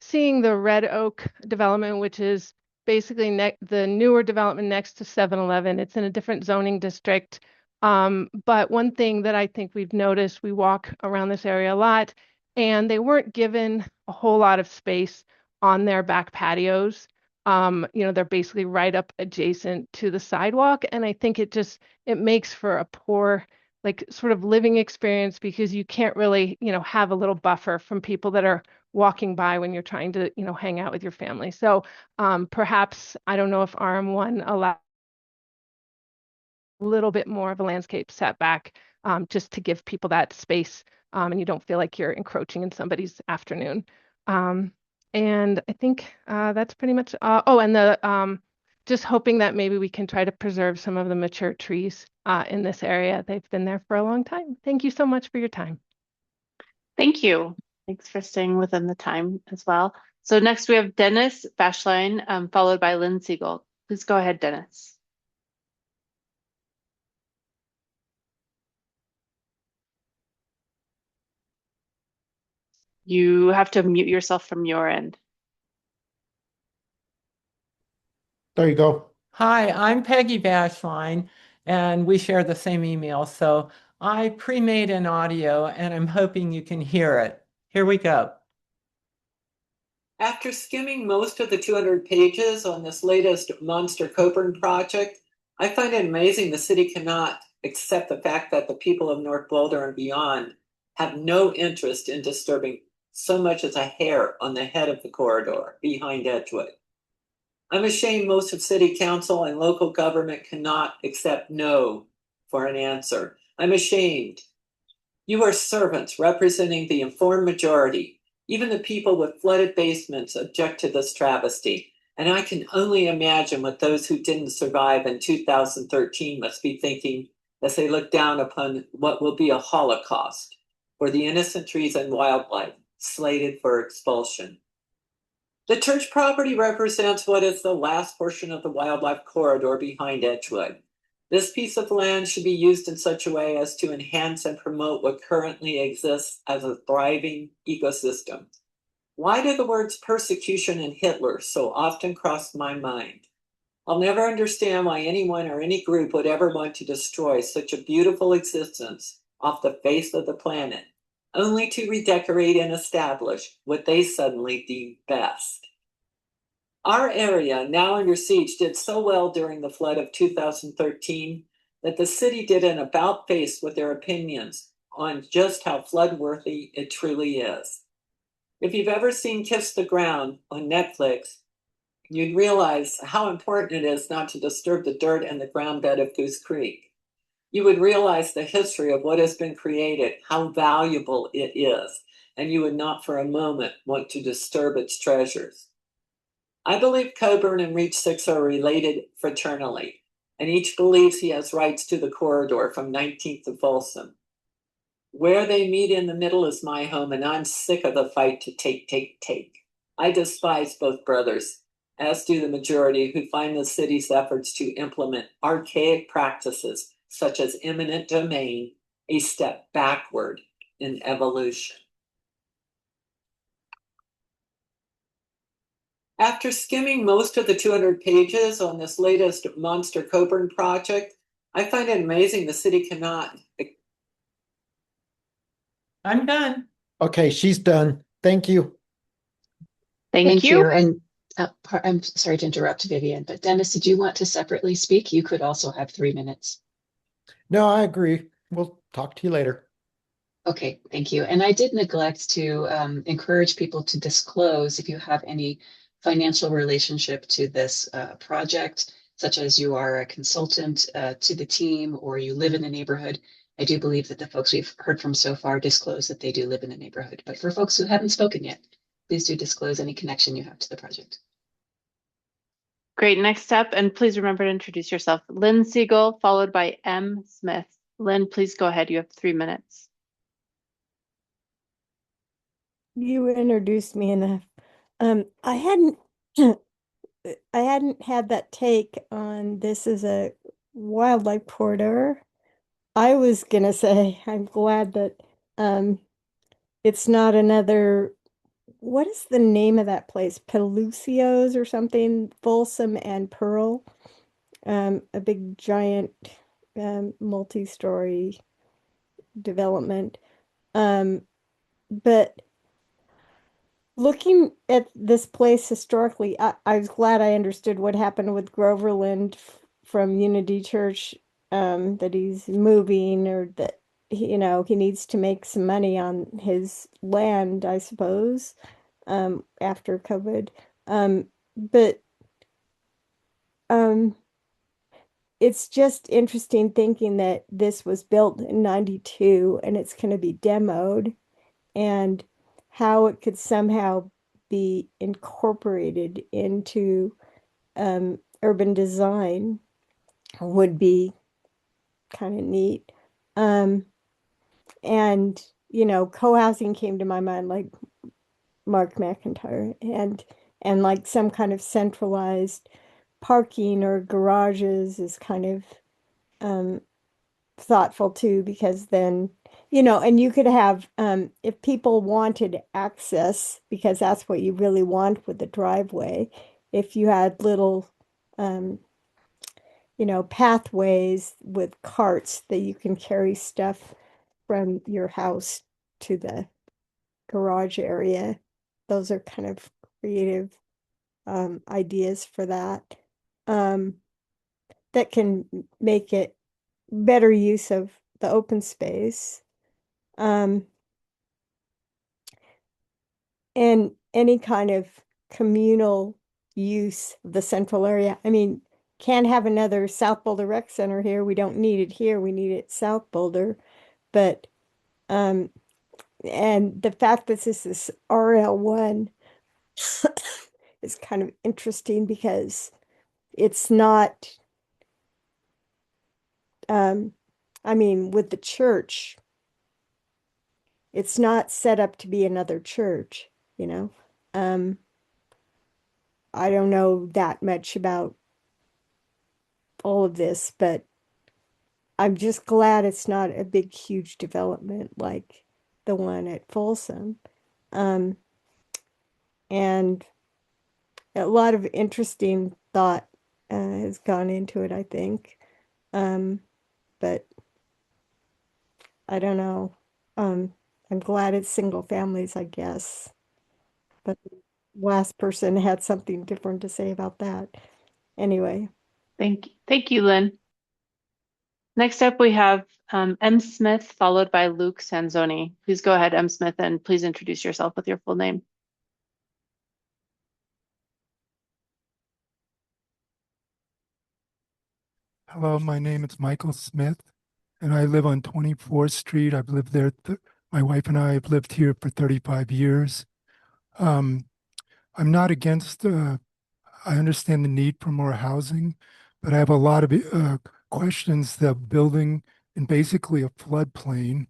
seeing the Red Oak development, which is basically the newer development next to 7-Eleven. It's in a different zoning district. But one thing that I think we've noticed, we walk around this area a lot, and they weren't given a whole lot of space on their back patios. They're basically right up adjacent to the sidewalk. And I think it makes for a poor like sort of living experience, because you can't really, have a little buffer from people that are walking by when you're trying to, hang out with your family. So perhaps, I don't know if RM1 allows a little bit more of a landscape setback, just to give people that space, and you don't feel like you're encroaching in somebody's afternoon. And I think that's pretty much, oh, and just hoping that maybe we can try to preserve some of the mature trees in this area. They've been there for a long time. Thank you so much for your time. Thank you. Thanks for staying within the time as well. So next we have Dennis Bashline, followed by Lynn Siegel. Please go ahead, Dennis. You have to mute yourself from your end. There you go. Hi, I'm Peggy Bashline, and we share the same email. So I pre-made an audio, and I'm hoping you can hear it. Here we go. After skimming most of the 200 pages on this latest Monster Coburn project, I find it amazing the city cannot accept the fact that the people of North Boulder and beyond have no interest in disturbing so much as a hair on the head of the corridor behind Edgewood. I'm ashamed most of city council and local government cannot accept no for an answer. I'm ashamed. You are servants representing the informed majority. Even the people with flooded basements object to this travesty. And I can only imagine what those who didn't survive in 2013 must be thinking as they look down upon what will be a Holocaust for the innocent trees and wildlife slated for expulsion. The church property represents what is the last portion of the wildlife corridor behind Edgewood. This piece of land should be used in such a way as to enhance and promote what currently exists as a thriving ecosystem. Why do the words persecution and Hitler so often cross my mind? I'll never understand why anyone or any group would ever want to destroy such a beautiful existence off the face of the planet, only to redecorate and establish what they suddenly deem best. Our area, now under siege, did so well during the flood of 2013 that the city did an about face with their opinions on just how flood-worthy it truly is. If you've ever seen Kiss the Ground on Netflix, you'd realize how important it is not to disturb the dirt and the ground bed of Goose Creek. You would realize the history of what has been created, how valuable it is, and you would not for a moment want to disturb its treasures. I believe Coburn and Reach 6 are related fraternally, and each believes he has rights to the corridor from 19th to Folsom. Where they meet in the middle is my home, and I'm sick of the fight to take. I despise both brothers, as do the majority who find the city's efforts to implement archaic practices such as eminent domain a step backward in evolution. After skimming most of the 200 pages on this latest Monster Coburn project, I find it amazing the city cannot. I'm done. Okay, she's done. Thank you. Thank you. And I'm sorry to interrupt, Vivian, but Dennis, did you want to separately speak? You could also have 3 minutes. No, I agree. We'll talk to you later. Okay, thank you. And I did neglect to encourage people to disclose if you have any financial relationship to this project, such as you are a consultant to the team or you live in the neighborhood. I do believe that the folks we've heard from so far disclose that they do live in the neighborhood. But for folks who haven't spoken yet, please do disclose any connection you have to the project. Great. Next up, and please remember to introduce yourself. Lynn Siegel, followed by M. Smith. Lynn, please go ahead. You have 3 minutes. You introduced me enough. I hadn't had that take on this as a wildlife corridor. I was gonna say I'm glad that it's not another, what is the name of that place? Pelusio's or something, Folsom and Pearl. A big giant multi-story development. But looking at this place historically, I was glad I understood what happened with Groverland from Unity Church that he's moving or that he needs to make some money on his land, I suppose, after COVID. But it's just interesting thinking that this was built in 92 and it's going to be demoed, and how it could somehow be incorporated into urban design would be kind of neat. And co-housing came to my mind, like Mark McIntyre, and like some kind of centralized parking or garages is kind of thoughtful too, because then and you could have if people wanted access, because that's what you really want with the driveway, if you had little pathways with carts that you can carry stuff from your house to the garage area. Those are kind of creative ideas for that that can make it better use of the open space. And any kind of communal use of the central area. I mean, can't have another South Boulder Rec Center here. We don't need it here. We need it South Boulder. But and the fact that this is RL1 is kind of interesting, because it's not I mean, with the church, it's not set up to be another church, I don't know that much about all of this, but I'm just glad it's not a big, huge development like the one at Folsom. And a lot of interesting thought has gone into it, I think. But I don't know. I'm glad it's single families, I guess. But the last person had something different to say about that. Anyway. Thank you, Lynn. Next up, we have M. Smith, followed by Luke Sanzoni. Please go ahead, M. Smith, and please introduce yourself with your full name. Hello, my name is Michael Smith, and I live on 24th Street. I've lived there. My wife and I have lived here for 35 years. I'm not against, I understand the need for more housing, but I have a lot of questions. The building in basically a floodplain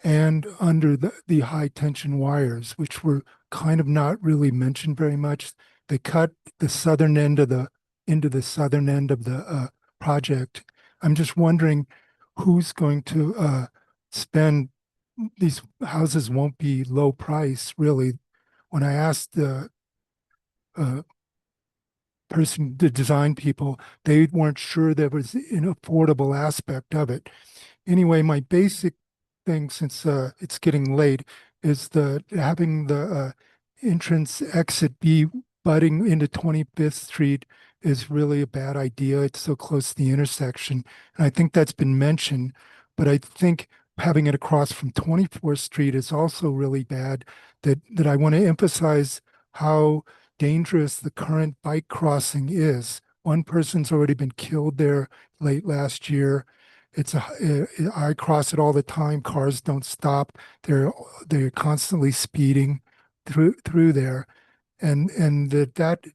and under the high tension wires, which were kind of not really mentioned very much. They cut the southern end of into the southern end of the project. I'm just wondering who's going to spend. These houses won't be low price, really. When I asked the design people, they weren't sure there was an affordable aspect of it. Anyway, my basic thing, since it's getting late, is having the entrance exit be butting into 25th Street is really a bad idea. It's so close to the intersection. And I think that's been mentioned, but I think having it across from 24th Street is also really bad. That I want to emphasize how dangerous the current bike crossing is. One person's already been killed there late last year. I cross it all the time. Cars don't stop. They're constantly speeding through there. And that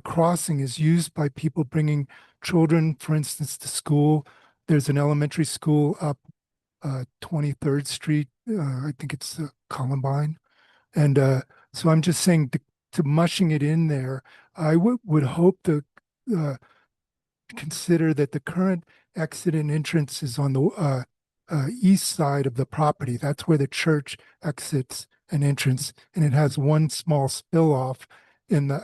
crossing is used by people bringing children, for instance, to school. There's an elementary school up 23rd Street. I think it's Columbine. And so I'm just saying to mushing it in there, I would hope to consider that the current exit and entrance is on the east side of the property. That's where the church exits and entrance, and it has one small spill off in the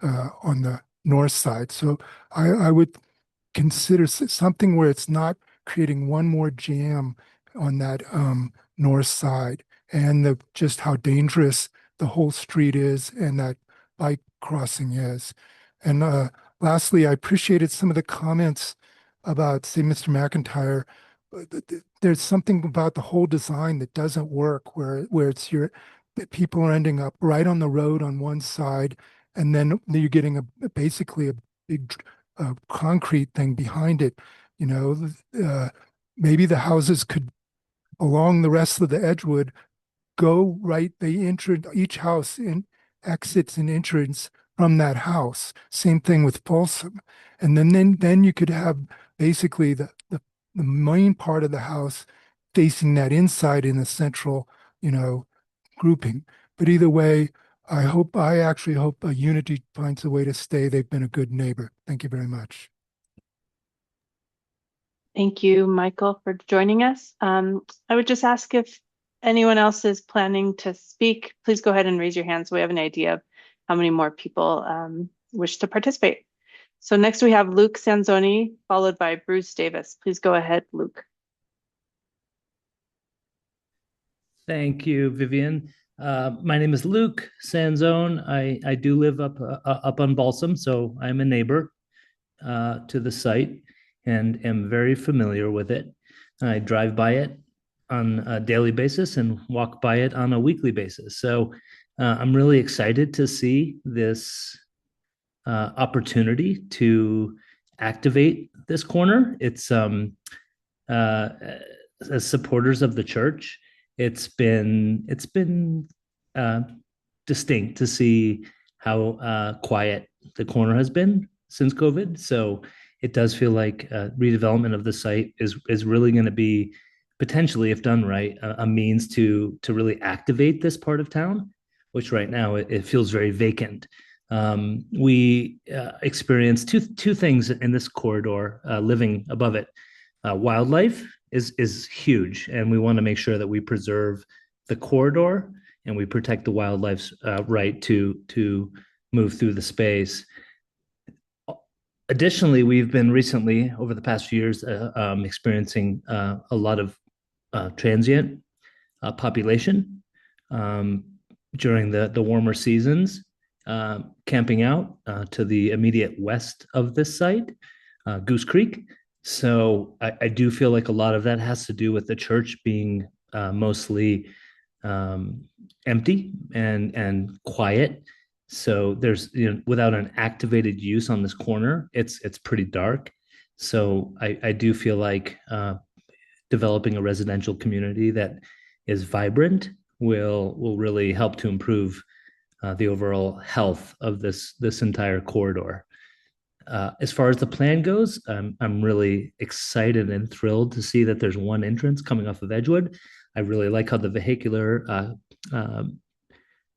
on the north side. So I would consider something where it's not creating one more jam on that north side, and just how dangerous the whole street is and that bike crossing is. And lastly, I appreciated some of the comments about, say, Mr. McIntyre, there's something about the whole design that doesn't work, where that people are ending up right on the road on one side, and then you're getting basically a big concrete thing behind it. Maybe the houses could, along the rest of the Edgewood, go right. Each house exits and entrance from that house. Same thing with Folsom, and then you could have basically the main part of the house facing that inside in the central, grouping. But either way, I actually hope Unity finds a way to stay. They've been a good neighbor. Thank you very much. Thank you, Michael, for joining us. I would just ask if anyone else is planning to speak, please go ahead and raise your hand so we have an idea of how many more people wish to participate. So next we have Luke Sanzoni, followed by Bruce Davis. Please go ahead, Luke. Thank you, Vivian. My name is Luke Sanzone. I do live up on Balsam, so I'm a neighbor to the site and am very familiar with it. I drive by it on a daily basis and walk by it on a weekly basis. So I'm really excited to see this opportunity to activate this corner. It's as supporters of the church, it's been distinct to see how quiet the corner has been since COVID. So it does feel like redevelopment of the site is really going to be potentially, if done right, a means to really activate this part of town, which right now it feels very vacant. We experienced two things in this corridor living above it. Wildlife is huge, and we want to make sure that we preserve the corridor and we protect the wildlife's right to move through the space. Additionally, we've been recently, over the past few years, experiencing a lot of transient population during the warmer seasons, camping out to the immediate west of this site, Goose Creek. So I do feel like a lot of that has to do with the church being mostly empty and quiet. So there's, without an activated use on this corner, it's pretty dark. So I do feel like developing a residential community that is vibrant will really help to improve the overall health of this entire corridor. As far as the plan goes, I'm really excited and thrilled to see that there's one entrance coming off of Edgewood. I really like how the vehicular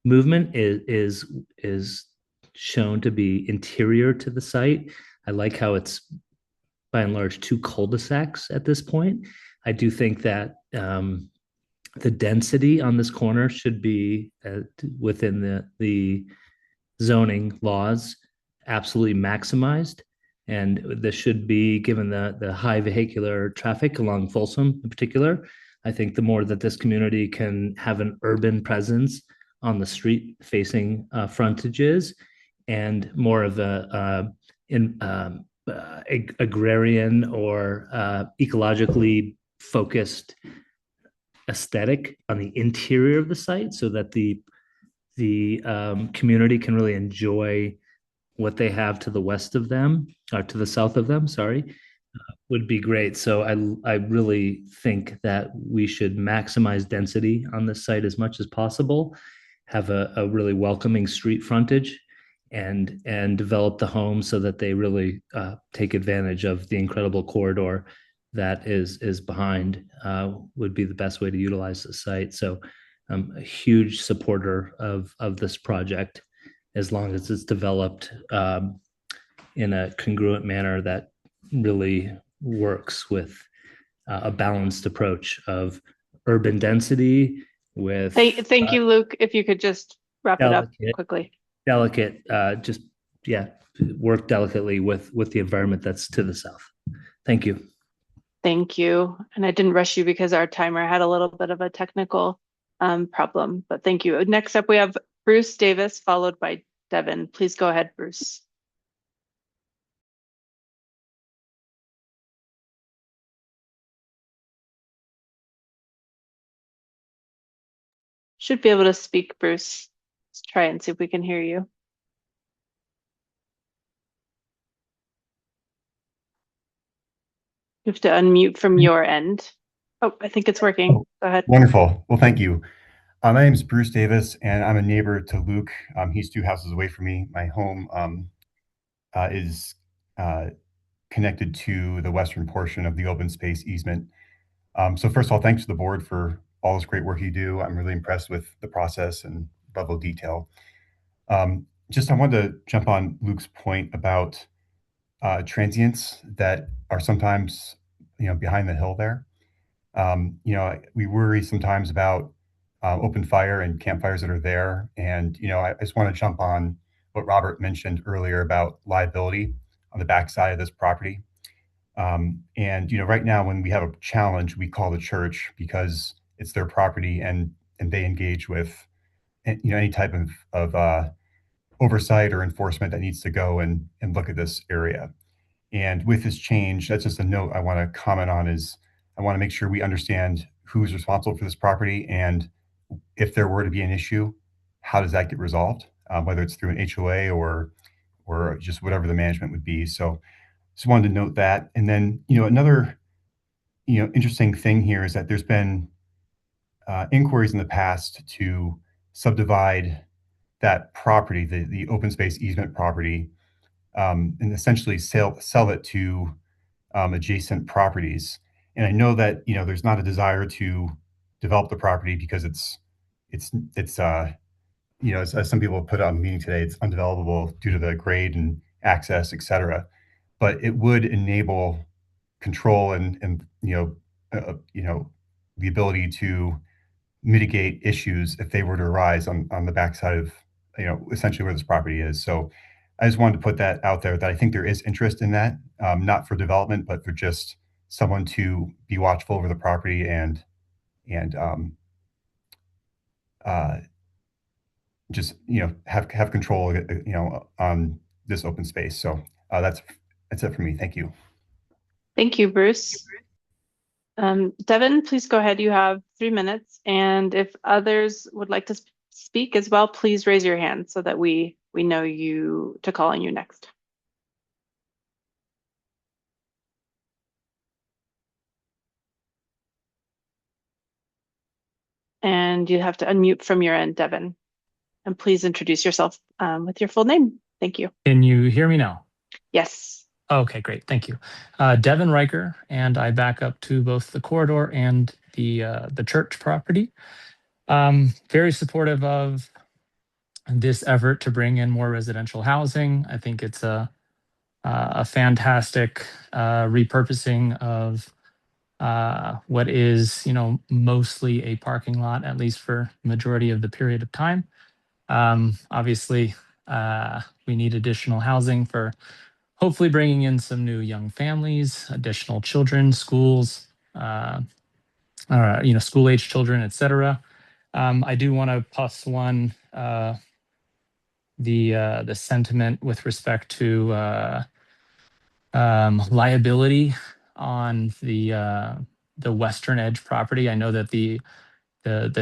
movement is shown to be interior to the site. I like how it's by and large two cul-de-sacs at this point. I do think that the density on this corner should be within the zoning laws absolutely maximized, and this should be, given the high vehicular traffic along Folsom in particular. I think the more that this community can have an urban presence on the street facing frontages and more of a agrarian or ecologically focused aesthetic on the interior of the site, so that the community can really enjoy what they have to the west of them, or to the south of them, sorry, would be great. So I really think that we should maximize density on this site as much as possible, have a really welcoming street frontage, and develop the homes so that they really take advantage of the incredible corridor that is behind, would be the best way to utilize the site. So I'm a huge supporter of this project, as long as it's developed in a congruent manner that really works with a balanced approach of urban density with Thank you, Luke. If you could just wrap it up quickly. Work delicately with the environment that's to the south. Thank you. Thank you. And I didn't rush you because our timer had a little bit of a technical problem, but thank you. Next up, we have Bruce Davis, followed by Devin. Please go ahead, Bruce. Should be able to speak, Bruce. Let's try and see if we can hear you. You have to unmute from your end. Oh, I think it's working. Go ahead. Wonderful. Well, thank you. My name is Bruce Davis, and I'm a neighbor to Luke. He's 2 houses away from me. My home is connected to the western portion of the open space easement. So first of all, thanks to the board for all this great work you do. I'm really impressed with the process and level of detail. Just I wanted to jump on Luke's point about transients that are sometimes, behind the hill there. We worry sometimes about open fire and campfires that are there. And, I just want to jump on what Robert mentioned earlier about liability on the backside of this property. Right now when we have a challenge, we call the church because it's their property and they engage with, any type of oversight or enforcement that needs to go and look at this area. And with this change, that's just a note I want to comment on is I want to make sure we understand who's responsible for this property. And if there were to be an issue, how does that get resolved? Whether it's through an HOA or just whatever the management would be. So just wanted to note that. And then, another, interesting thing here is that there's been inquiries in the past to subdivide that property, the open space easement property, and essentially sell it to adjacent properties. And I know that there's not a desire to develop the property because it's as some people put out in the meeting today, it's undevelopable due to the grade and access, et cetera. But it would enable control and the ability to mitigate issues if they were to arise on the backside of essentially where this property is. So I just wanted to put that out there that I think there is interest in that, not for development, but for just someone to be watchful over the property and just have control on this open space. So that's it for me. Thank you. Thank you, Bruce. Devin, please go ahead. You have 3 minutes. And if others would like to speak as well, please raise your hand so that we know you to call on you next. And you have to unmute from your end, Devin. And please introduce yourself with your full name. Thank you. Can you hear me now? Yes. Okay, great. Thank you. Devin Riker, and I back up to both the corridor and the church property. Very supportive of this effort to bring in more residential housing. I think it's a fantastic repurposing of what is, mostly a parking lot, at least for the majority of the period of time. Obviously, we need additional housing for hopefully bringing in some new young families, additional children, schools, school-age children, etc. I do want to plus one the sentiment with respect to liability on the western edge property. I know that the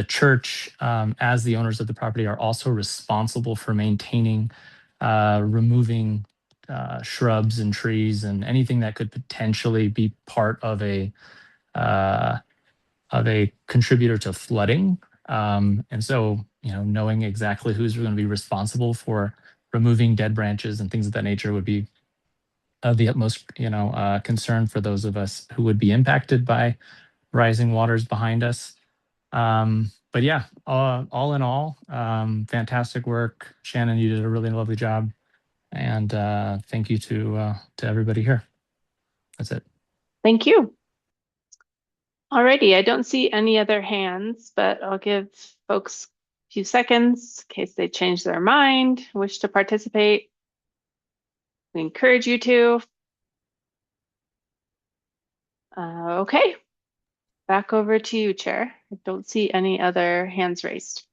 church, as the owners of the property, are also responsible for maintaining, removing shrubs and trees and anything that could potentially be part of a contributor to flooding. And so, knowing exactly who's going to be responsible for removing dead branches and things of that nature would be of the utmost, concern for those of us who would be impacted by rising waters behind us. But yeah, all in all, fantastic work. Shannon, you did a really lovely job. And thank you to everybody here. That's it. Thank you. Alrighty, I don't see any other hands, but I'll give folks a few seconds in case they change their mind, wish to participate. We encourage you to. Okay, back over to you, Chair. I don't see any other hands raised.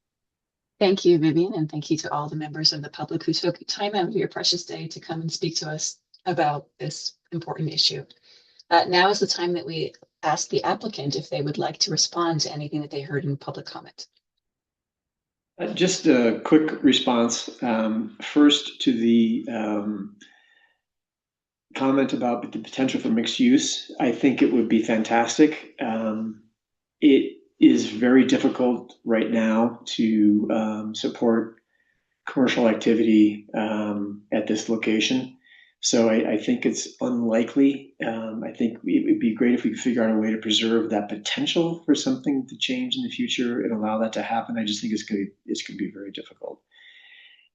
Thank you, Vivian, and thank you to all the members of the public who took time out of your precious day to come and speak to us about this important issue. Now is the time that we ask the applicant if they would like to respond to anything that they heard in public comment. Just a quick response. First to the comment about the potential for mixed use. I think it would be fantastic. It is very difficult right now to support commercial activity at this location. So I think it's unlikely. I think it would be great if we could figure out a way to preserve that potential for something to change in the future and allow that to happen. I just think it's going to be very difficult.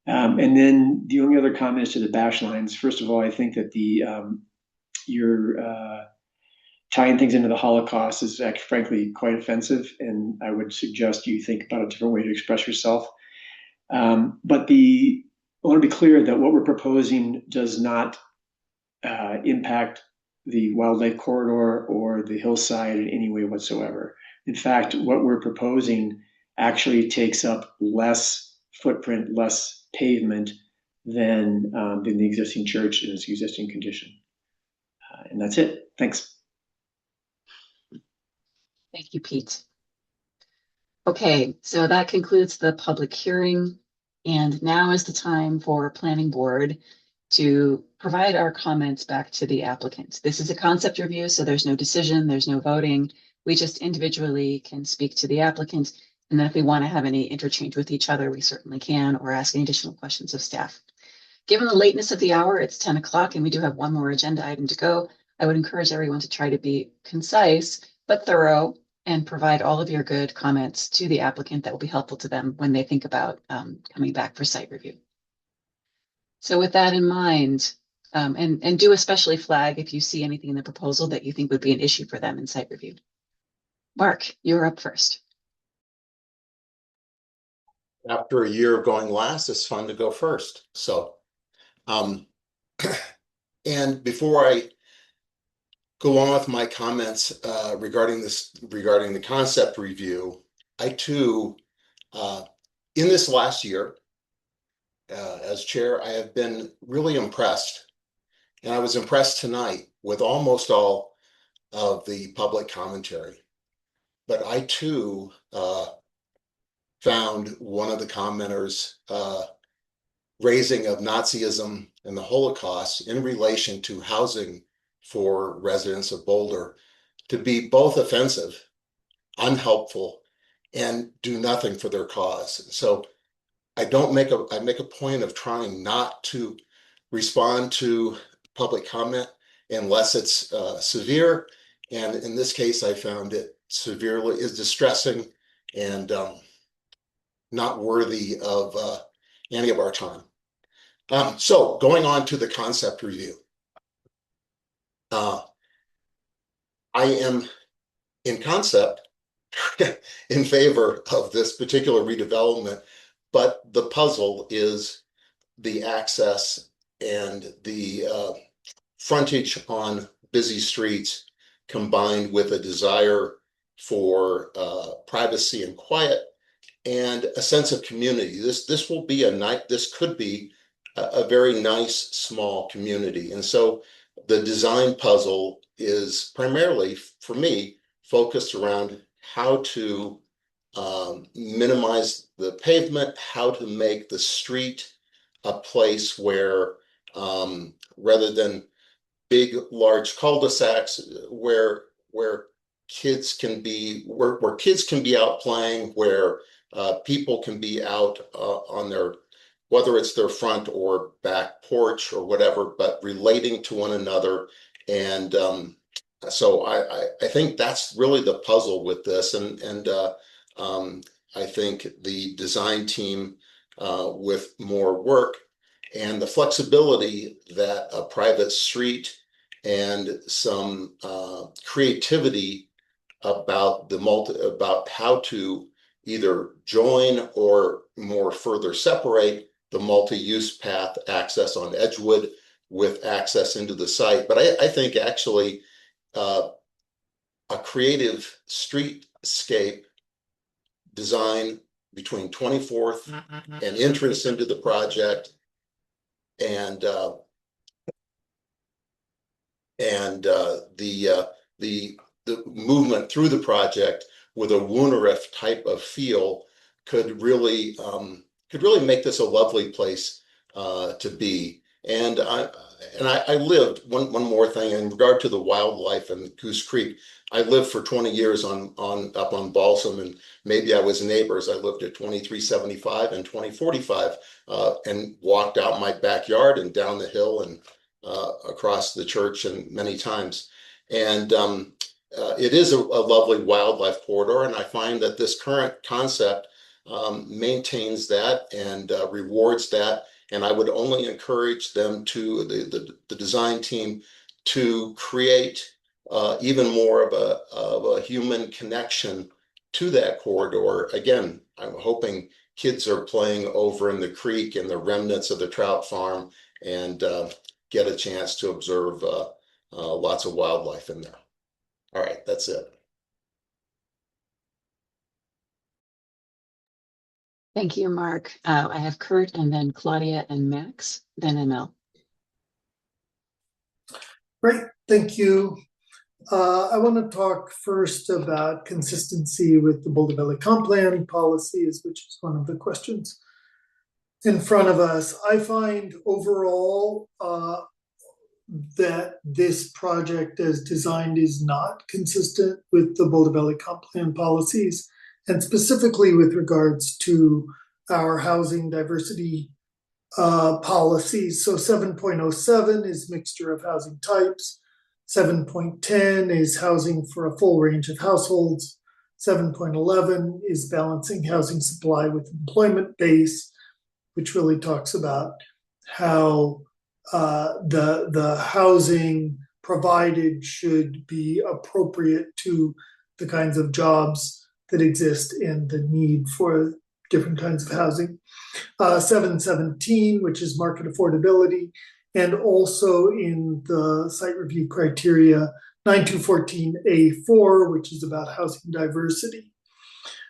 And then the only other comment is to the bash lines. First of all, I think that you're tying things into the Holocaust is actually, frankly, quite offensive, and I would suggest you think about a different way to express yourself. But I want to be clear that what we're proposing does not impact the wildlife corridor or the hillside in any way whatsoever. In fact, what we're proposing actually takes up less footprint, less pavement than the existing church in its existing condition. And that's it. Thanks. Thank you, Pete. Okay, so that concludes the public hearing. And now is the time for planning board to provide our comments back to the applicant. This is a concept review, so there's no decision, there's no voting. We just individually can speak to the applicant. And then if we want to have any interchange with each other, we certainly can, or ask any additional questions of staff. Given the lateness of the hour, it's 10 o'clock and we do have one more agenda item to go. I would encourage everyone to try to be concise, but thorough, and provide all of your good comments to the applicant that will be helpful to them when they think about coming back for site review. So with that in mind, and do especially flag if you see anything in the proposal that you think would be an issue for them in site review. Mark, you're up first. After a year of going last, it's fun to go first. So, and before I go on with my comments regarding the concept review, I too, in this last year, as chair, I have been really impressed, and I was impressed tonight with almost all of the public commentary. But I too found one of the commenters raising of Nazism and the Holocaust in relation to housing for residents of Boulder to be both offensive, unhelpful, and do nothing for their cause. So I make a point of trying not to respond to public comment unless it's severe. And in this case, I found it severely distressing and not worthy of any of our time. So going on to the concept review. I am in concept in favor of this particular redevelopment, but the puzzle is the access and the frontage on busy streets combined with a desire for privacy and quiet and a sense of community. This will be this could be a very nice small community. And so the design puzzle is primarily, for me, focused around how to minimize the pavement, how to make the street a place where, rather than big, large cul-de-sacs, where kids can be, where kids can be out playing, where people can be out on their, whether it's their front or back porch or whatever, but relating to one another. And so I think that's really the puzzle with this. And I think the design team with more work and the flexibility that a private street and some creativity about about how to either join or more further separate the multi-use path access on Edgewood with access into the site. But I think actually a creative streetscape design between 24th and entrance into the project and the movement through the project with a Woonerif type of feel could really make this a lovely place to be. And I lived one more thing in regard to the wildlife and Goose Creek. I lived for 20 years up on Balsam, and maybe I was neighbors. I lived at 2375 and 2045, and walked out my backyard and down the hill and across the church and many times. And it is a lovely wildlife corridor, and I find that this current concept maintains that and rewards that. And I would only encourage them to the design team to create even more of a human connection to that corridor. Again, I'm hoping kids are playing over in the creek and the remnants of the trout farm and get a chance to observe lots of wildlife in there. All right, that's it. Thank you, Mark. I have Kurt and then Claudia and Max, then ML. Great, thank you. I want to talk first about consistency with the Boulder Valley Comp Plan policies, which is one of the questions in front of us. I find overall that this project as designed is not consistent with the Boulder Valley Comp Plan policies, and specifically with regards to our housing diversity policies. So 7.07 is mixture of housing types. 7.10 is housing for a full range of households. 7.11 is balancing housing supply with employment base, which really talks about how the housing provided should be appropriate to the kinds of jobs that exist and the need for different kinds of housing. 717, which is market affordability, and also in the site review criteria, 9214A4, which is about housing diversity.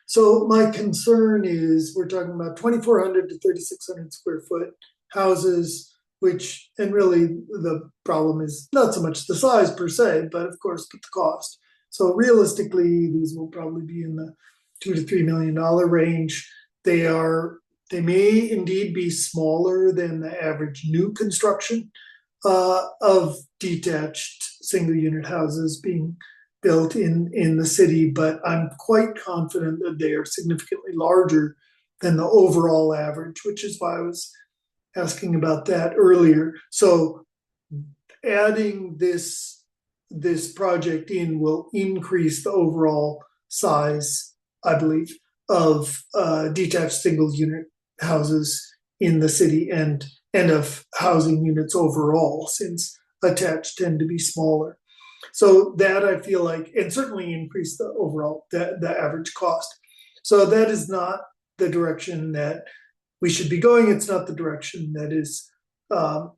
So my concern is we're talking about 2,400 to 3,600 square foot houses, which, and really the problem is not so much the size per se, but of course, but the cost. So realistically, these will probably be in the $2 to $3 million range. They may indeed be smaller than the average new construction of detached single unit houses being built in the city, but I'm quite confident that they are significantly larger than the overall average, which is why I was asking about that earlier. So adding this project in will increase the overall size, I believe, of detached single unit houses in the city and of housing units overall, since attached tend to be smaller. So that I feel like, and certainly increase the overall, the average cost. So that is not the direction that we should be going. It's not the direction that is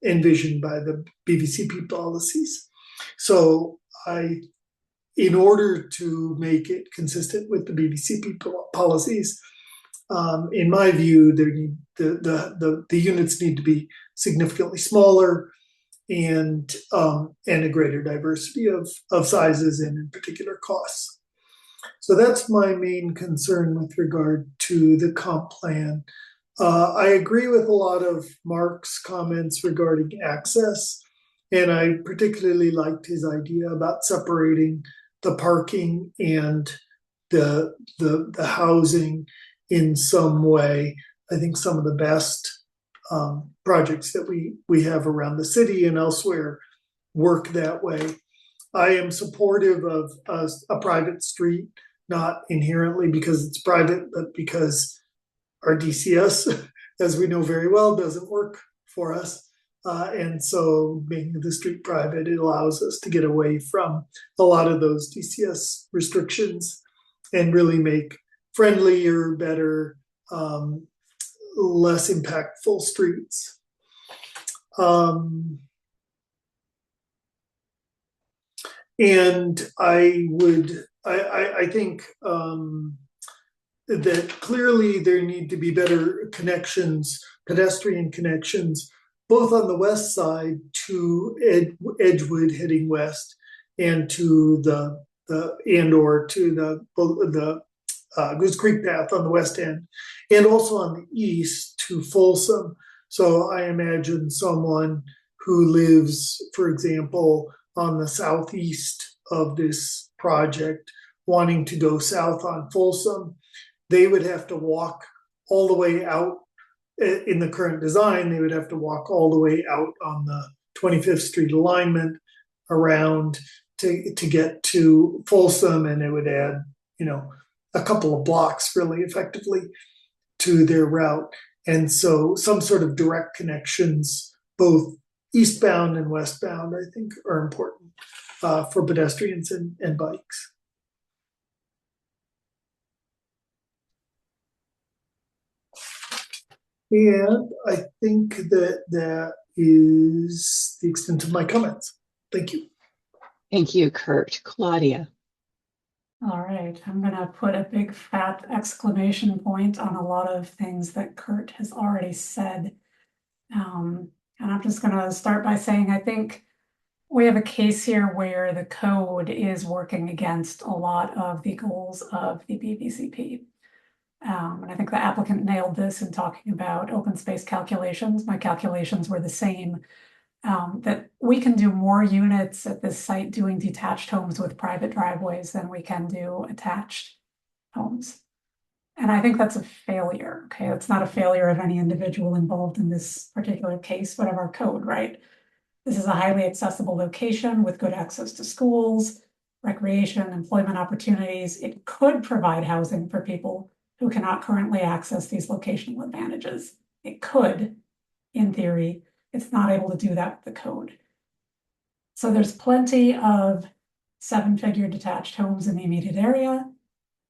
envisioned by the BVCP policies. So in order to make it consistent with the BVCP policies, in my view, the units need to be significantly smaller and a greater diversity of sizes and in particular costs. So that's my main concern with regard to the comp plan. I agree with a lot of Mark's comments regarding access, and I particularly liked his idea about separating the parking and the housing in some way. I think some of the best projects that we have around the city and elsewhere work that way. I am supportive of a private street, not inherently because it's private, but because our DCS, as we know very well, doesn't work for us. And so making the street private, it allows us to get away from a lot of those DCS restrictions and really make friendlier, better, less impactful streets. And I think that clearly there need to be better connections, pedestrian connections, both on the west side to Edgewood heading west, and to the Goose Creek Path on the west end, and also on the east to Folsom. So I imagine someone who lives, for example, on the southeast of this project, wanting to go south on Folsom, they would have to walk all the way out. In the current design, they would have to walk all the way out on the 25th Street alignment around to get to Folsom, and it would add, a couple of blocks really effectively to their route. And so some sort of direct connections, both eastbound and westbound, I think are important for pedestrians and bikes. And I think that is the extent of my comments. Thank you. Thank you, Kurt. Claudia. All right, I'm going to put a big fat exclamation point on a lot of things that Kurt has already said. And I'm just going to start by saying I think we have a case here where the code is working against a lot of the goals of the BVCP. And I think the applicant nailed this in talking about open space calculations. My calculations were the same, that we can do more units at this site doing detached homes with private driveways than we can do attached homes. And I think that's a failure, okay? It's not a failure of any individual involved in this particular case, but of our code, right? This is a highly accessible location with good access to schools, recreation, employment opportunities. It could provide housing for people who cannot currently access these locational advantages. It could, in theory. It's not able to do that with the code. So there's plenty of 7-figure detached homes in the immediate area.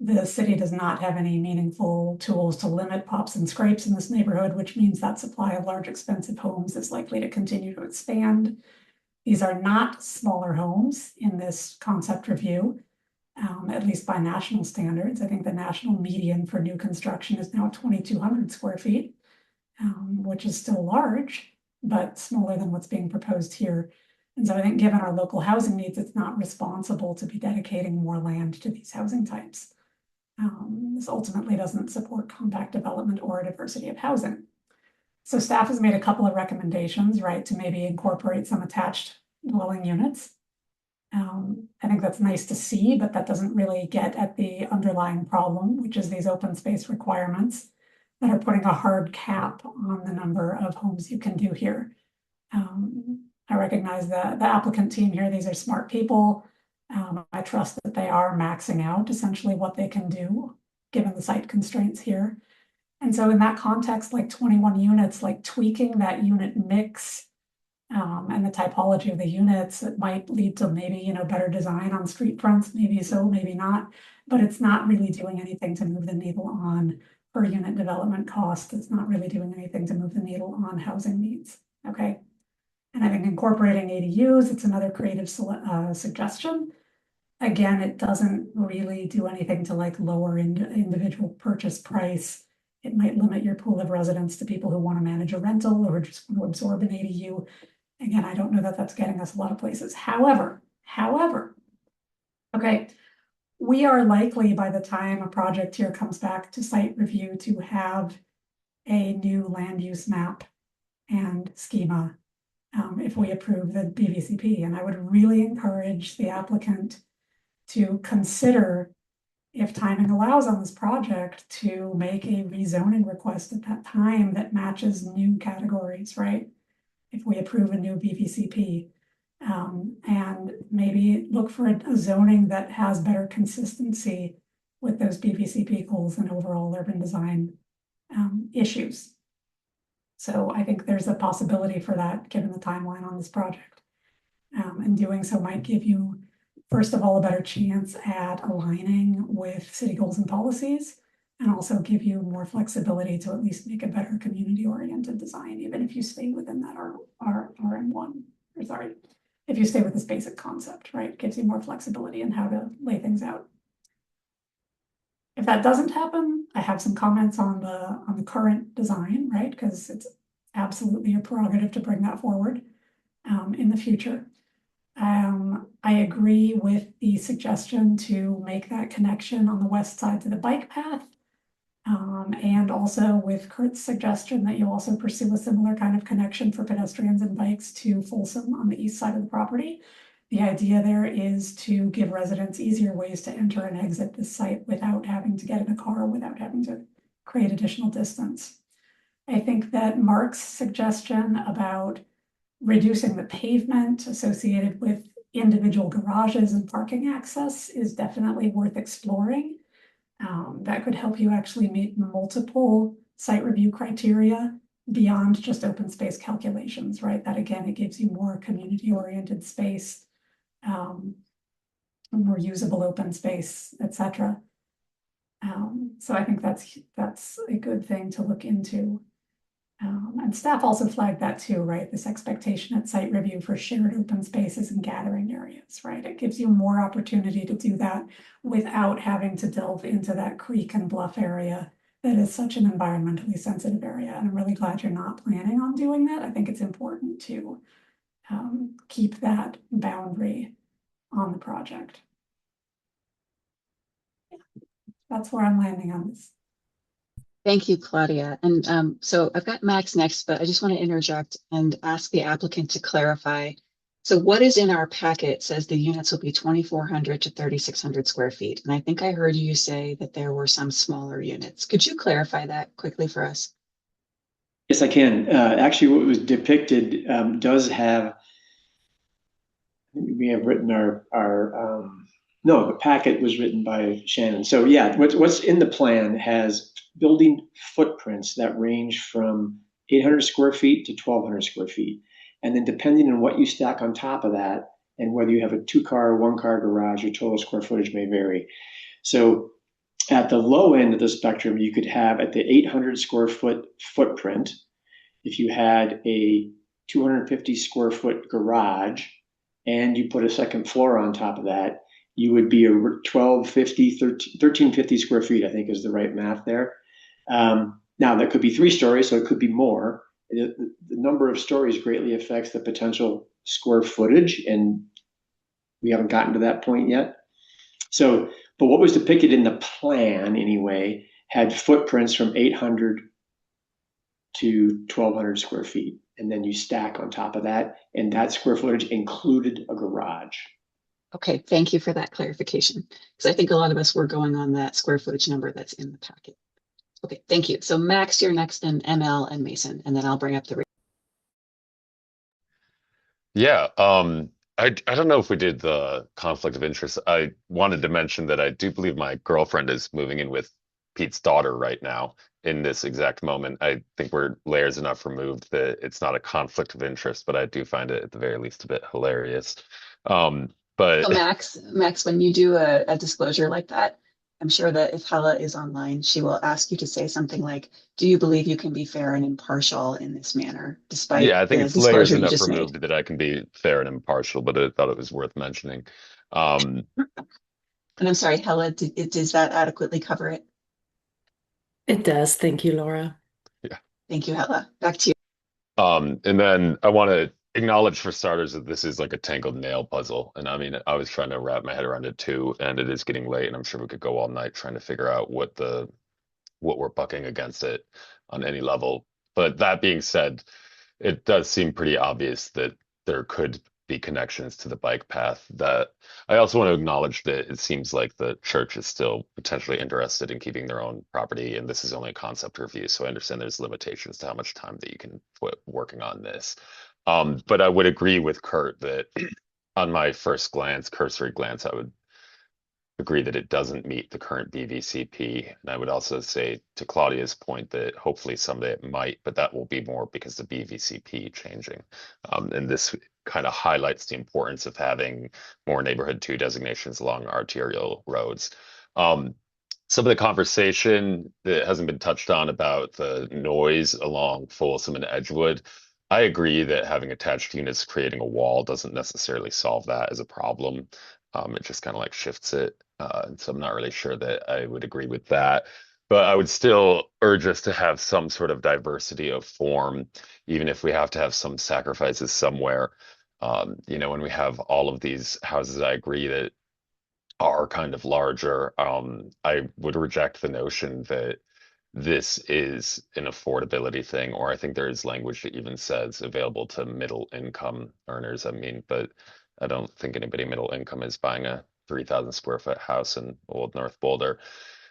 The city does not have any meaningful tools to limit pops and scrapes in this neighborhood, which means that supply of large, expensive homes is likely to continue to expand. These are not smaller homes in this concept review. At least by national standards. I think the national median for new construction is now 2,200 square feet, which is still large, but smaller than what's being proposed here. And so I think given our local housing needs, it's not responsible to be dedicating more land to these housing types. This ultimately doesn't support compact development or a diversity of housing. So staff has made a couple of recommendations, right, to maybe incorporate some attached dwelling units. I think that's nice to see, but that doesn't really get at the underlying problem, which is these open space requirements that are putting a hard cap on the number of homes you can do here. I recognize the applicant team here. These are smart people. I trust that they are maxing out essentially what they can do given the site constraints here. And so in that context, like 21 units, like tweaking that unit mix and the typology of the units, it might lead to maybe, better design on street fronts, maybe so, maybe not, but it's not really doing anything to move the needle on per unit development cost. It's not really doing anything to move the needle on housing needs, okay? And I think incorporating ADUs, it's another creative suggestion. Again, it doesn't really do anything to like lower individual purchase price. It might limit your pool of residents to people who want to manage a rental or just want to absorb an ADU. Again, I don't know that that's getting us a lot of places. However, okay, we are likely by the time a project here comes back to site review to have a new land use map and schema if we approve the BVCP. And I would really encourage the applicant to consider, if timing allows on this project, to make a rezoning request at that time that matches new categories, right? If we approve a new BVCP, and maybe look for a zoning that has better consistency with those BVCP goals and overall urban design issues. So I think there's a possibility for that given the timeline on this project. And doing so might give you, first of all, a better chance at aligning with city goals and policies, and also give you more flexibility to at least make a better community-oriented design, even if you stay within that RM1, or sorry, if you stay with this basic concept, right? It gives you more flexibility in how to lay things out. If that doesn't happen, I have some comments on the current design, right? Because it's absolutely your prerogative to bring that forward in the future. I agree with the suggestion to make that connection on the west side to the bike path. And also with Kurt's suggestion that you also pursue a similar kind of connection for pedestrians and bikes to Folsom on the east side of the property. The idea there is to give residents easier ways to enter and exit the site without having to get in a car, without having to create additional distance. I think that Mark's suggestion about reducing the pavement associated with individual garages and parking access is definitely worth exploring. That could help you actually meet multiple site review criteria beyond just open space calculations, right? That again, it gives you more community-oriented space, more usable open space, etc. So I think that's a good thing to look into. And staff also flagged that too, right? This expectation at site review for shared open spaces and gathering areas, right? It gives you more opportunity to do that without having to delve into that creek and bluff area that is such an environmentally sensitive area. And I'm really glad you're not planning on doing that. I think it's important to keep that boundary on the project. That's where I'm landing on this. Thank you, Claudia. And so I've got Max next, but I just want to interject and ask the applicant to clarify. So what is in our packet says the units will be 2,400 to 3,600 square feet. And I think I heard you say that there were some smaller units. Could you clarify that quickly for us? Yes, I can. Actually, what was depicted does have, we have written no, the packet was written by Shannon. So yeah, what's in the plan has building footprints that range from 800 square feet to 1,200 square feet. And then depending on what you stack on top of that, and whether you have a 2-car or 1-car garage, your total square footage may vary. So at the low end of the spectrum, you could have at the 800 square foot footprint, if you had a 250 square foot garage and you put a second floor on top of that, you would be a 1350 square feet, I think is the right math there. Now that could be 3 stories, so it could be more. The number of stories greatly affects the potential square footage, and we haven't gotten to that point yet. So, but what was depicted in the plan anyway had footprints from 800 to 1,200 square feet. And then you stack on top of that, and that square footage included a garage. Okay, thank you for that clarification. Because I think a lot of us were going on that square footage number that's in the packet. Okay, thank you. So Max, you're next, and ML and Mason, and then I'll bring up the. Yeah, I don't know if we did the conflict of interest. I wanted to mention that I do believe my girlfriend is moving in with Pete's daughter right now in this exact moment. I think we're layers enough removed that it's not a conflict of interest, but I do find it at the very least a bit hilarious. But So Max, when you do a disclosure like that, I'm sure that if Hella is online, she will ask you to say something like, do you believe you can be fair and impartial in this manner, despite yeah, I think the it's layers disclosure you enough just made? removed that I can be fair and impartial, but I thought it was worth mentioning. And I'm sorry, Hella, does that adequately cover it? It does. Thank you, Laura. Yeah. Thank you, Hella. Back to you. And then I want to acknowledge for starters that this is like a tangled nail puzzle. And I mean, I was trying to wrap my head around it too, and it is getting late, and I'm sure we could go all night trying to figure out what we're bucking against it on any level. But that being said, it does seem pretty obvious that there could be connections to the bike path. That I also want to acknowledge that it seems like the church is still potentially interested in keeping their own property, and this is only a concept review, so I understand there's limitations to how much time that you can put working on this. But I would agree with Kurt that on my first glance, cursory glance, I would agree that it doesn't meet the current BVCP. And I would also say to Claudia's point that hopefully someday it might, but that will be more because the BVCP changing. And this kind of highlights the importance of having more neighborhood 2 designations along arterial roads. Some of the conversation that hasn't been touched on about the noise along Folsom and Edgewood, I agree that having attached units creating a wall doesn't necessarily solve that as a problem. It just kind of like shifts it. And so I'm not really sure that I would agree with that. But I would still urge us to have some sort of diversity of form, even if we have to have some sacrifices somewhere. You know, when we have all of these houses, I agree that are kind of larger. I would reject the notion that this is an affordability thing, or I think there is language that even says available to middle income earners. I mean, but I don't think anybody middle income is buying a 3,000 square foot house in Old North Boulder.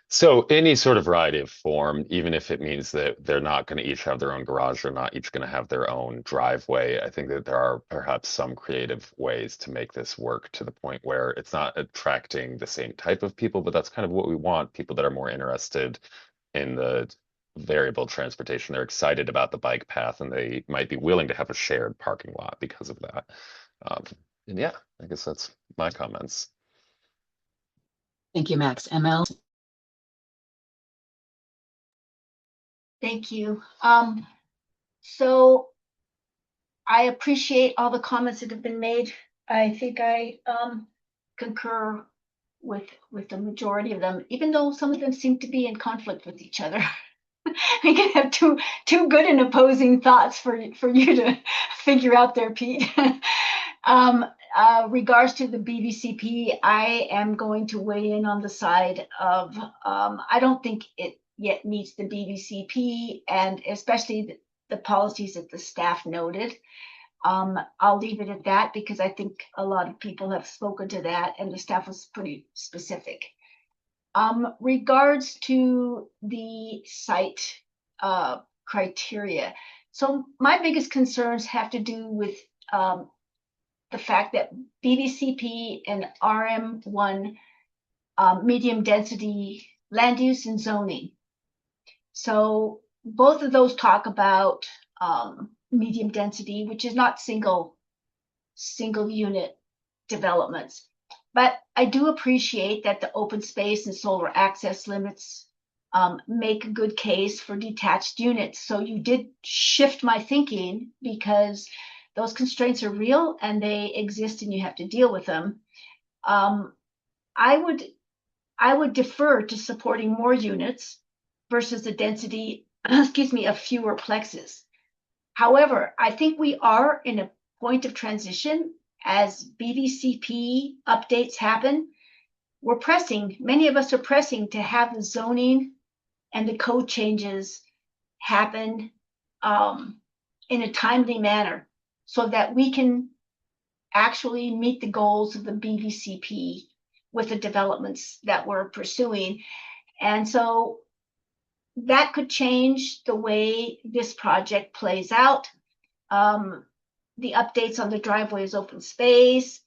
So any sort of variety of form, even if it means that they're not going to each have their own garage, they're not each going to have their own driveway. I think that there are perhaps some creative ways to make this work to the point where it's not attracting the same type of people, but that's kind of what we want, people that are more interested in the variable transportation. They're excited about the bike path and they might be willing to have a shared parking lot because of that. And yeah, I guess that's my comments. Thank you, Max. ML? Thank you. So I appreciate all the comments that have been made. I think I concur with the majority of them, even though some of them seem to be in conflict with each other. We can have two good and opposing thoughts for you to figure out there, Pete. Regards to the BVCP, I am going to weigh in on the side of I don't think it yet meets the BVCP and especially the policies that the staff noted. I'll leave it at that because I think a lot of people have spoken to that and the staff was pretty specific. Regards to the site criteria. So my biggest concerns have to do with the fact that BVCP and RM1 medium density land use and zoning. So both of those talk about medium density, which is not single unit developments. But I do appreciate that the open space and solar access limits make a good case for detached units. So you did shift my thinking because those constraints are real and they exist and you have to deal with them. I would defer to supporting more units versus the density, of fewer plexes. However, I think we are in a point of transition as BVCP updates happen. Many of us are pressing to have the zoning and the code changes happen in a timely manner so that we can actually meet the goals of the BVCP with the developments that we're pursuing. And so that could change the way this project plays out. The updates on the driveway is open space.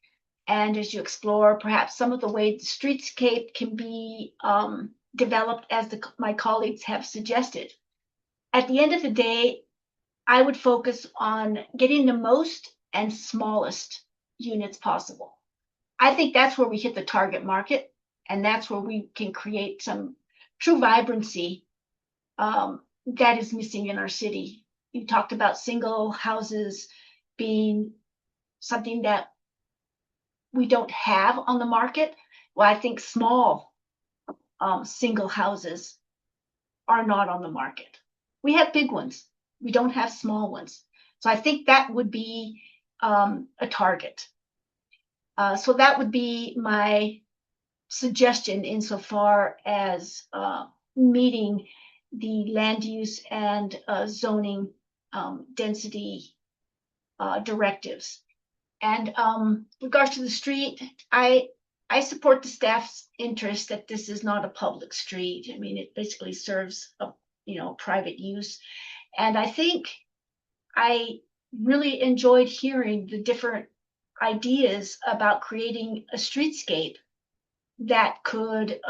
And as you explore, perhaps some of the way the streetscape can be developed as my colleagues have suggested. At the end of the day, I would focus on getting the most and smallest units possible. I think that's where we hit the target market, and that's where we can create some true vibrancy that is missing in our city. You talked about single houses being something that we don't have on the market. Well, I think small single houses are not on the market. We have big ones. We don't have small ones. So I think that would be a target. So that would be my suggestion insofar as meeting the land use and zoning density directives. And regards to the street, I support the staff's interest that this is not a public street. I mean, it basically serves a private use. And I think I really enjoyed hearing the different ideas about creating a streetscape that could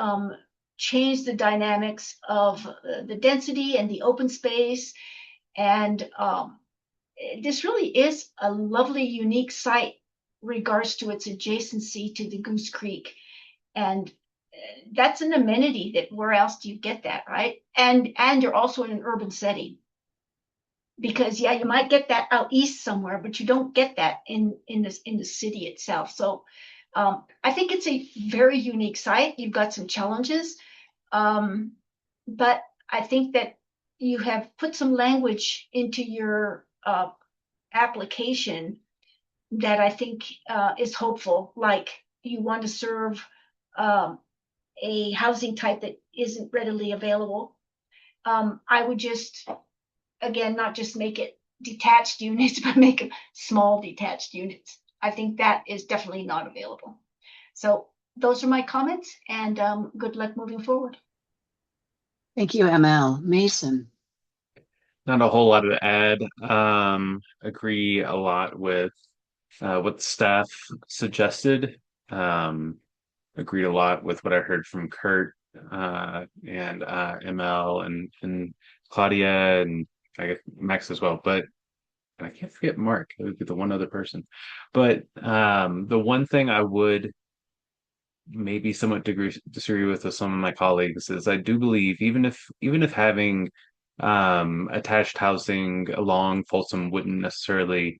change the dynamics of the density and the open space. And this really is a lovely, unique site regards to its adjacency to the Goose Creek. And that's an amenity that where else do you get that, right? And you're also in an urban setting. Because yeah, you might get that out east somewhere, but you don't get that in the city itself. So I think it's a very unique site. You've got some challenges, but I think that you have put some language into your application that I think is hopeful, like you want to serve a housing type that isn't readily available. I would just, again, not just make it detached units, but make them small detached units. I think that is definitely not available. So those are my comments, and good luck moving forward. Thank you, ML. Mason. Not a whole lot to add. Agree a lot with what the staff suggested. Agreed a lot with what I heard from Kurt and ML and Claudia and I guess Max as well. But I can't forget Mark. It would be the one other person. But the one thing I would maybe somewhat disagree with some of my colleagues is I do believe even if having attached housing along Folsom wouldn't necessarily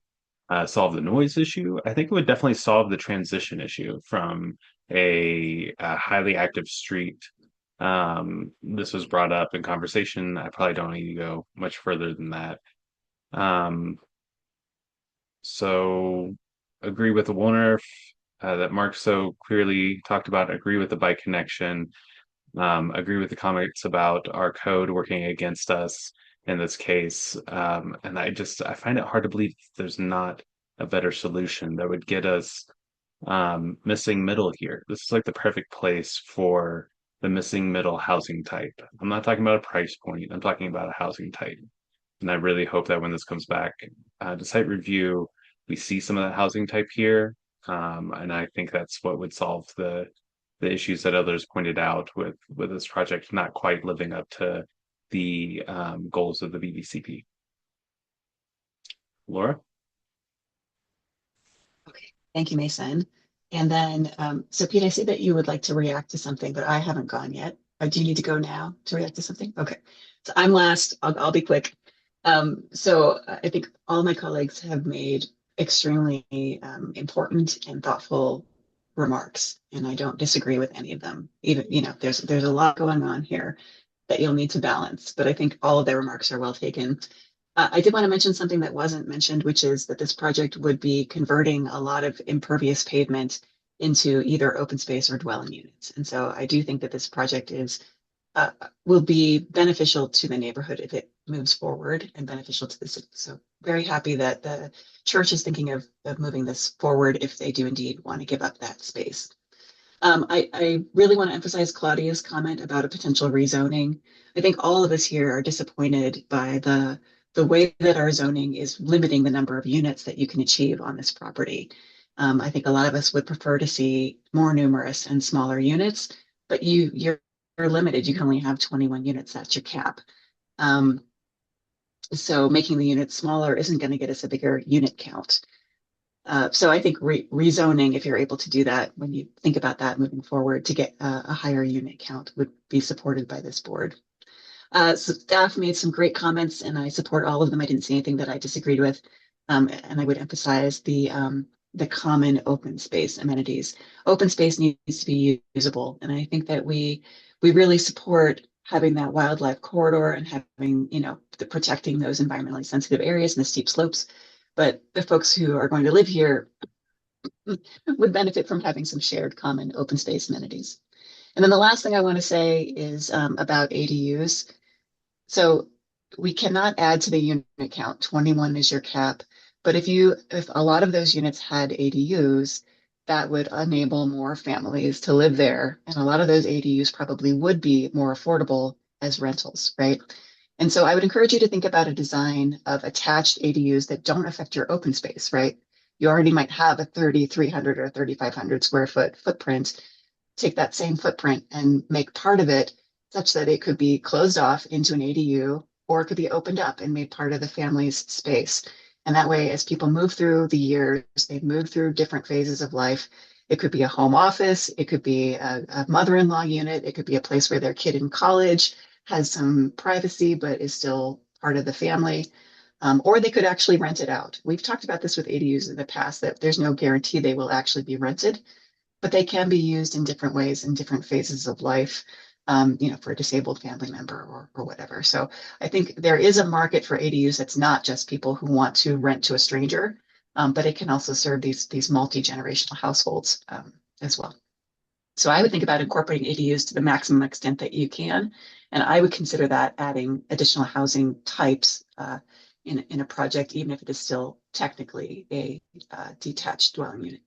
solve the noise issue, I think it would definitely solve the transition issue from a highly active street. This was brought up in conversation. I probably don't need to go much further than that. So agree with the Woolner that Mark so clearly talked about, agree with the bike connection, agree with the comments about our code working against us in this case. And I find it hard to believe there's not a better solution that would get us missing middle here. This is like the perfect place for the missing middle housing type. I'm not talking about a price point. I'm talking about a housing type. And I really hope that when this comes back to site review, we see some of that housing type here. And I think that's what would solve the issues that others pointed out with this project not quite living up to the goals of the BVCP. Laura? Okay, thank you, Mason. And then, so Pete, I see that you would like to react to something, but I haven't gone yet. Do you need to go now to react to something? Okay, so I'm last. I'll be quick. So I think all my colleagues have made extremely important and thoughtful remarks, and I don't disagree with any of them. Even, there's a lot going on here that you'll need to balance, but I think all of their remarks are well taken. I did want to mention something that wasn't mentioned, which is that this project would be converting a lot of impervious pavement into either open space or dwelling units. And so I do think that this project will be beneficial to the neighborhood if it moves forward, and beneficial to the city. So very happy that the church is thinking of moving this forward if they do indeed want to give up that space. I really want to emphasize Claudia's comment about a potential rezoning. I think all of us here are disappointed by the way that our zoning is limiting the number of units that you can achieve on this property. I think a lot of us would prefer to see more numerous and smaller units, but you're limited. You can only have 21 units. That's your cap. So making the units smaller isn't going to get us a bigger unit count. So I think rezoning, if you're able to do that, when you think about that moving forward, to get a higher unit count would be supported by this board. So staff made some great comments, and I support all of them. I didn't see anything that I disagreed with, and I would emphasize the common open space amenities. Open space needs to be usable, and I think that we really support having that wildlife corridor and having, protecting those environmentally sensitive areas and the steep slopes. But the folks who are going to live here would benefit from having some shared common open space amenities. And then the last thing I want to say is about ADUs. So we cannot add to the unit count. 21 is your cap. But if a lot of those units had ADUs, that would enable more families to live there. And a lot of those ADUs probably would be more affordable as rentals, right? And so I would encourage you to think about a design of attached ADUs that don't affect your open space, right? You already might have a 3,300 or 3,500 square foot footprint. Take that same footprint and make part of it such that it could be closed off into an ADU, or it could be opened up and made part of the family's space. And that way, as people move through the years, they move through different phases of life. It could be a home office. It could be a mother-in-law unit. It could be a place where their kid in college has some privacy, but is still part of the family. Or they could actually rent it out. We've talked about this with ADUs in the past, that there's no guarantee they will actually be rented, but they can be used in different ways in different phases of life, for a disabled family member or whatever. So I think there is a market for ADUs that's not just people who want to rent to a stranger. but it can also serve these multi-generational households as well. So I would think about incorporating ADUs to the maximum extent that you can, and I would consider that adding additional housing types in a project, even if it is still technically a detached dwelling unit.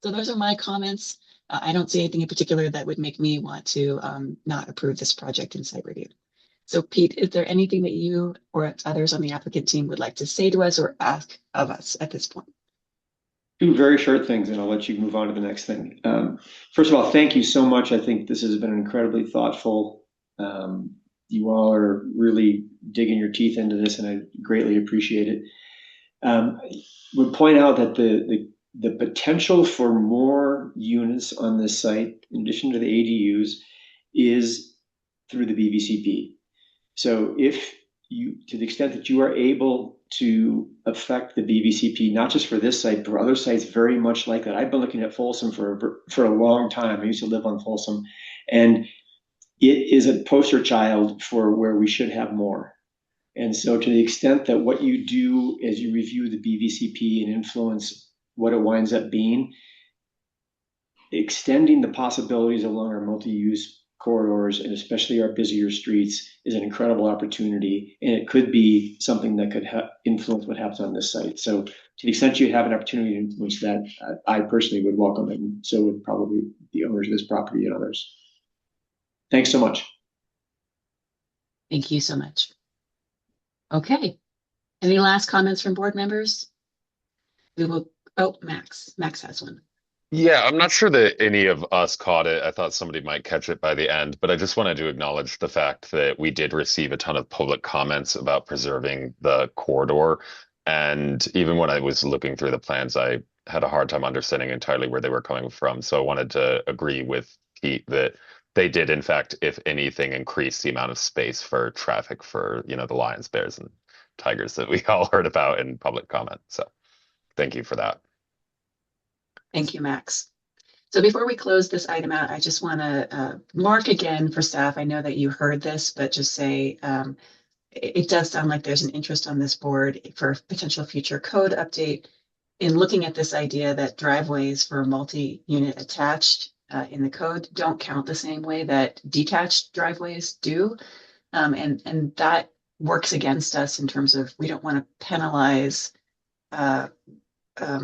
So those are my comments. I don't see anything in particular that would make me want to not approve this project in site review. So Pete, is there anything that you or others on the applicant team would like to say to us or ask of us at this point? Two very short things, and I'll let you move on to the next thing. First of all, thank you so much. I think this has been incredibly thoughtful. You all are really digging your teeth into this, and I greatly appreciate it. Would point out that the potential for more units on this site, in addition to the ADUs, is through the BVCP. So if you, to the extent that you are able to affect the BVCP, not just for this site, but for other sites very much like that. I've been looking at Folsom for a long time. I used to live on Folsom, and it is a poster child for where we should have more. And so to the extent that what you do as you review the BVCP and influence what it winds up being, extending the possibilities along our multi-use corridors and especially our busier streets is an incredible opportunity, and it could be something that could influence what happens on this site. So to the extent you have an opportunity to influence that, I personally would welcome it, and so would probably the owners of this property and others. Thanks so much. Thank you so much. Okay. Any last comments from board members? We will, oh, Max has one. Yeah, I'm not sure that any of us caught it. I thought somebody might catch it by the end, but I just wanted to acknowledge the fact that we did receive a ton of public comments about preserving the corridor. And even when I was looking through the plans, I had a hard time understanding entirely where they were coming from. So I wanted to agree with Pete that they did, in fact, if anything, increase the amount of space for traffic for, you know, the lions, bears, and tigers that we all heard about in public comment. So thank you for that. Thank you, Max. So before we close this item out, I just want to mark again for staff. I know that you heard this, but just say it does sound like there's an interest on this board for potential future code update in looking at this idea that driveways for multi-unit attached in the code don't count the same way that detached driveways do. And that works against us in terms of we don't want to penalize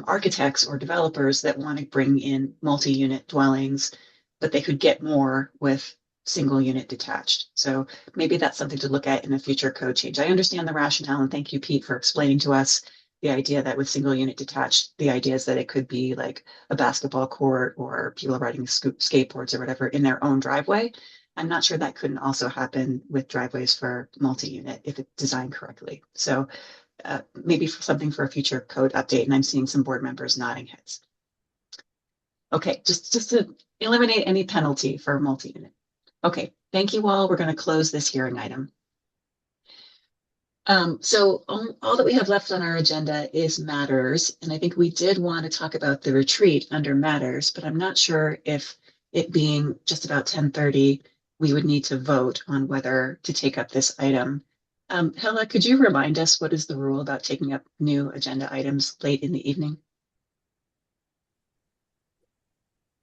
architects or developers that want to bring in multi-unit dwellings, but they could get more with single unit detached. So maybe that's something to look at in a future code change. I understand the rationale, and thank you, Pete, for explaining to us the idea that with single unit detached, the idea is that it could be like a basketball court or people riding skateboards or whatever in their own driveway. I'm not sure that couldn't also happen with driveways for multi-unit if it's designed correctly. So maybe for something for a future code update, and I'm seeing some board members nodding heads. Okay, just to eliminate any penalty for multi-unit. Okay, thank you all. We're going to close this hearing item. So all that we have left on our agenda is matters, and I think we did want to talk about the retreat under matters, but I'm not sure if it being just about 10:30, we would need to vote on whether to take up this item. Hella, could you remind us what is the rule about taking up new agenda items late in the evening?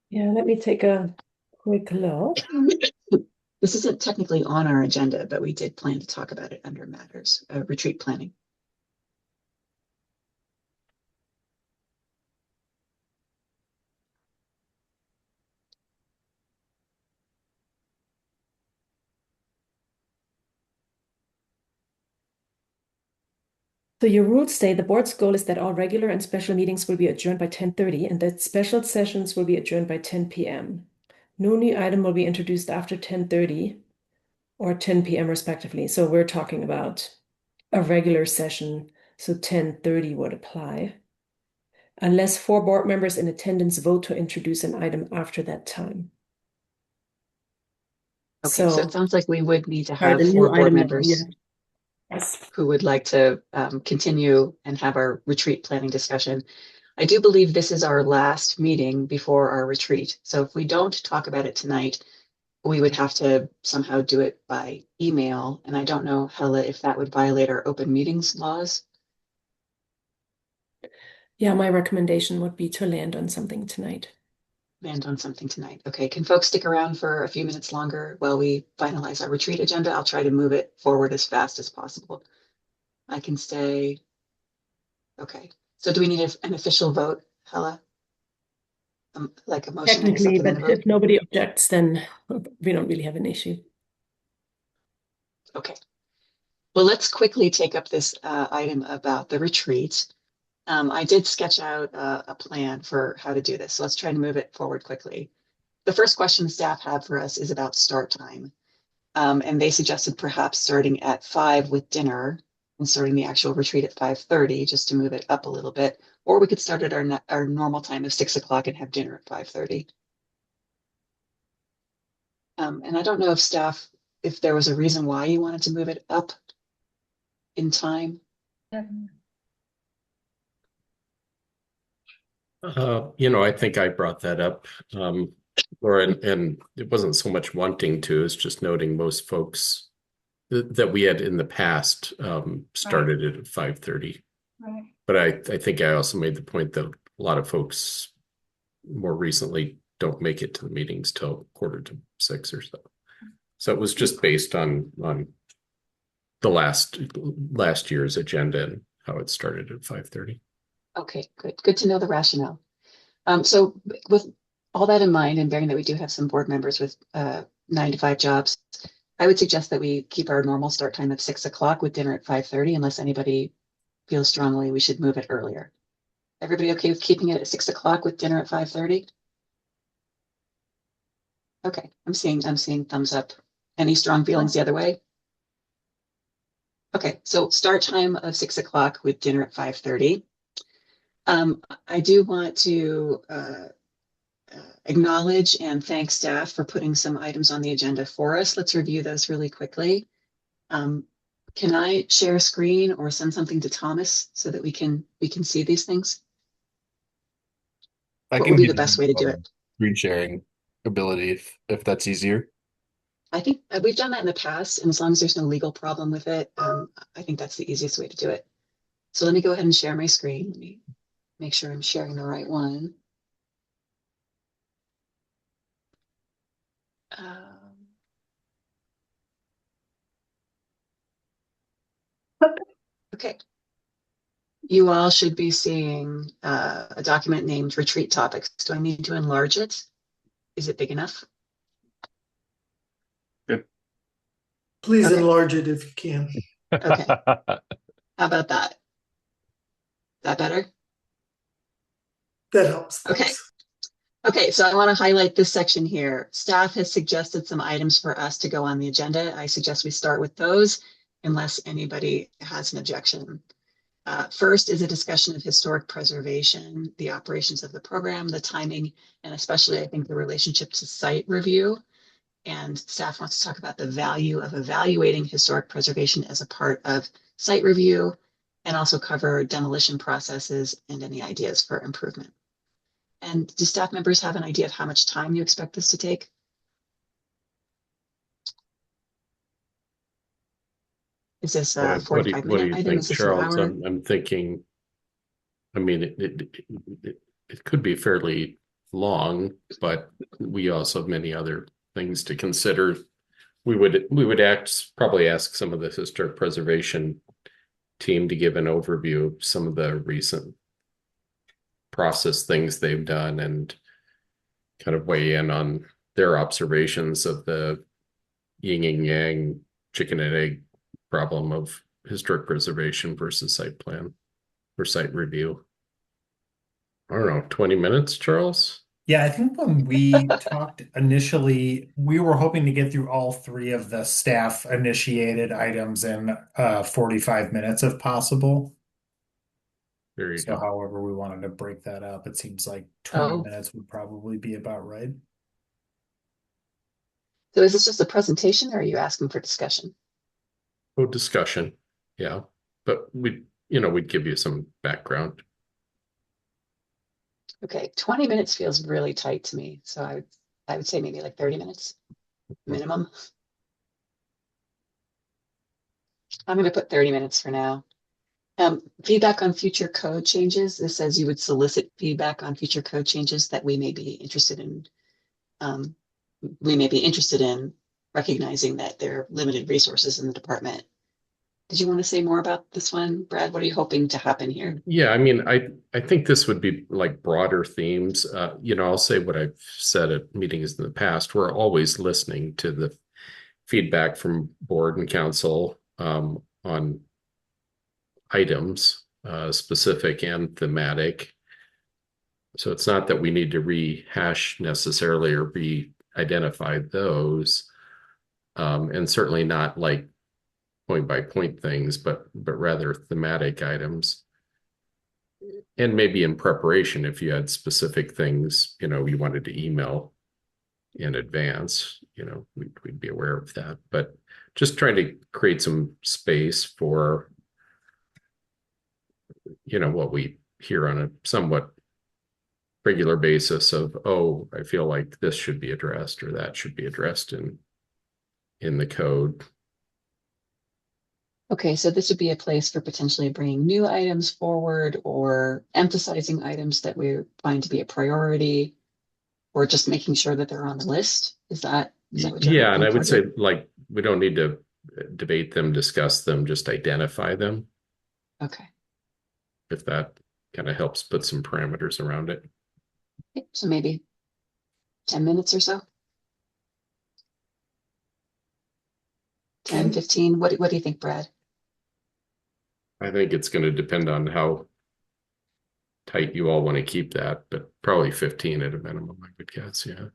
Yeah, let me take a quick look. This isn't technically on our agenda, but we did plan to talk about it under matters, retreat planning. So your rules say the board's goal is that all regular and special meetings will be adjourned by 10:30 and that special sessions will be adjourned by 10 p.m. No new item will be introduced after 10:30 or 10 p.m. respectively. So we're talking about a regular session, so 10:30 would apply. Unless 4 board members in attendance vote to introduce an item after that time. Okay, so it sounds like we would need to have the 4 new board item, members yeah. Yes. who would like to continue and have our retreat planning discussion. I do believe this is our last meeting before our retreat. So if we don't talk about it tonight, we would have to somehow do it by email. And I don't know, Hella, if that would violate our open meetings laws. Yeah, my recommendation would be to land on something tonight. Land on something tonight. Okay, can folks stick around for a few minutes longer while we finalize our retreat agenda? I'll try to move it forward as fast as possible. I can stay. Okay, so do we need an official vote, Hella? Like a motion and a Technically, second and but a vote? if nobody objects, then we don't really have an issue. Okay. Well, let's quickly take up this item about the retreat. I did sketch out a plan for how to do this, so let's try to move it forward quickly. The first question staff had for us is about start time. And they suggested perhaps starting at 5 with dinner and starting the actual retreat at 5:30 just to move it up a little bit. Or we could start at our normal time of 6 o'clock and have dinner at 5:30. And I don't know if staff, if there was a reason why you wanted to move it up in time. I think I brought that up, Laura, and it wasn't so much wanting to, it's just noting most folks that we had in the past started it at 5:30. Right. But I think I also made the point that a lot of folks more recently don't make it to the meetings till 5:45 or so. So it was just based on the last year's agenda and how it started at 5:30. Okay, good. Good to know the rationale. So with all that in mind, and bearing that we do have some board members with 9 to 5 jobs, I would suggest that we keep our normal start time of 6 o'clock with dinner at 5:30, unless anybody feels strongly we should move it earlier. Everybody okay with keeping it at 6 o'clock with dinner at 5:30? Okay, I'm seeing thumbs up. Any strong feelings the other way? Okay, so start time of 6 o'clock with dinner at 5:30. I do want to acknowledge and thank staff for putting some items on the agenda for us. Let's review those really quickly. Can I share a screen or send something to Thomas so that we can see these things? What would be the best way to do it? Screen sharing ability if that's easier. I think we've done that in the past, and as long as there's no legal problem with it, I think that's the easiest way to do it. So let me go ahead and share my screen. Let me make sure I'm sharing the right one. Okay. You all should be seeing a document named Retreat Topics. Do I need to enlarge it? Is it big enough? Good. Please enlarge it if you can. Okay. How about that? Is that better? That helps. Okay. Okay, so I want to highlight this section here. Staff has suggested some items for us to go on the agenda. I suggest we start with those unless anybody has an objection. First is a discussion of historic preservation, the operations of the program, the timing, and especially I think the relationship to site review. And staff wants to talk about the value of evaluating historic preservation as a part of site review, and also cover demolition processes and any ideas for improvement. And do staff members have an idea of how much time you expect this to take? Is this a 45-minute item? Think, Is this Charles? an hour? I'm thinking, I mean, it could be fairly long, but we also have many other things to consider. We would probably ask some of the historic preservation team to give an overview of some of the recent process things they've done and kind of weigh in on their observations of the yin and yang, chicken and egg problem of historic preservation versus site plan or site review. I don't know, 20 minutes, Charles? Yeah, I think when we talked initially, we were hoping to get through all 3 of the staff initiated items in 45 minutes if possible. There you go. However we wanted to break that up, it seems like 20 minutes would probably be about right. So is this just a presentation or are you asking for discussion? Oh, discussion. Yeah. But we'd give you some background. Okay, 20 minutes feels really tight to me. So I would say maybe like 30 minutes minimum. I'm going to put 30 minutes for now. Feedback on future code changes. This says you would solicit feedback on future code changes that we may be interested in. We may be interested in recognizing that there are limited resources in the department. Did you want to say more about this one, Brad? What are you hoping to happen here? Yeah, I mean, I think this would be like broader themes. I'll say what I've said at meetings in the past. We're always listening to the feedback from board and council on items, specific and thematic. So it's not that we need to rehash necessarily or re-identify those, and certainly not like point by point things, but rather thematic items. And maybe in preparation, if you had specific things, you wanted to email in advance, we'd be aware of that. But just trying to create some space for, what we hear on a somewhat regular basis of, oh, I feel like this should be addressed or that should be addressed in the code. Okay, so this would be a place for potentially bringing new items forward or emphasizing items that we find to be a priority, or just making sure that they're on the list. Is that what you're Yeah, and I hoping would for? say like we don't need to debate them, discuss them, just identify them. Okay. If that kind of helps put some parameters around it. Okay, so maybe 10 minutes or so. 10, 15. What do you think, Brad? I think it's going to depend on how tight you all want to keep that, but probably 15 at a minimum, I would guess. Yeah.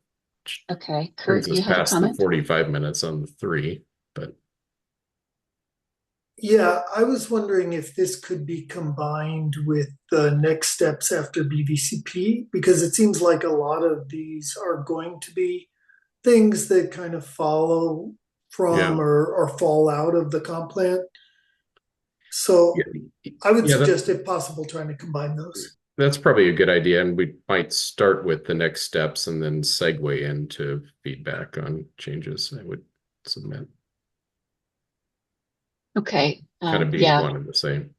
Okay, Kurt, Brings us you have a past the comment? 45 minutes on the 3, but Yeah, I was wondering if this could be combined with the next steps after BVCP, because it seems like a lot of these are going to be things that kind of follow from Yeah. or fall out of the comp plan. So I would Yeah, suggest, if possible, trying to combine those. that's probably a good idea. And we might start with the next steps and then segue into feedback on changes I would submit. Okay. Kind of being Yeah. one and the same.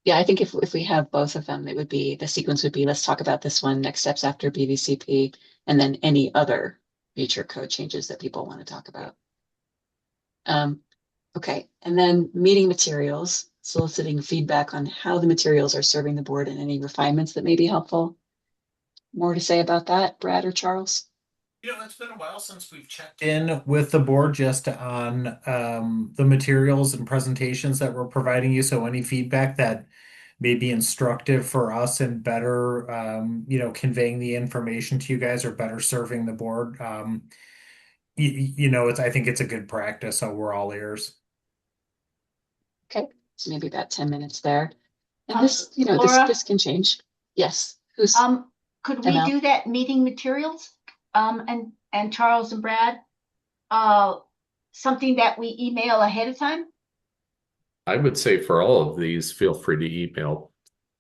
Yeah, I think if we have both of them, the sequence would be, let's talk about this one, next steps after BVCP, and then any other future code changes that people want to talk about. Okay, and then meeting materials, soliciting feedback on how the materials are serving the board and any refinements that may be helpful. More to say about that, Brad or Charles? It's been a while since we've checked in with the board just on the materials and presentations that we're providing you. So any feedback that may be instructive for us and better, conveying the information to you guys or better serving the board. I think it's a good practice. So we're all ears. Okay, so maybe about 10 minutes there. And this, Laura? this can change. Yes. Who's Could we ML? do that meeting materials? And Charles and Brad, something that we email ahead of time? I would say for all of these, feel free to email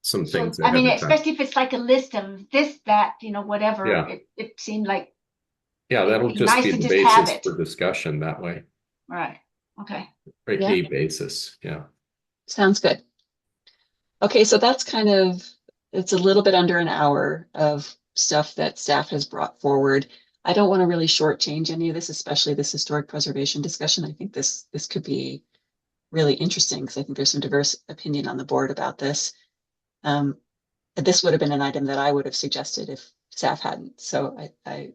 some things I mean, ahead of time. especially if it's like a list of this, that, whatever. Yeah. It seemed like, Yeah, that'll it'd be just nice be to the just have basis it. for discussion that way. right, okay. Right, Yeah. a basis. Yeah. Sounds good. Okay, so that's it's a little bit under an hour of stuff that staff has brought forward. I don't want to really shortchange any of this, especially this historic preservation discussion. I think this could be really interesting because I think there's some diverse opinion on the board about this. This would have been an item that I would have suggested if staff hadn't. So I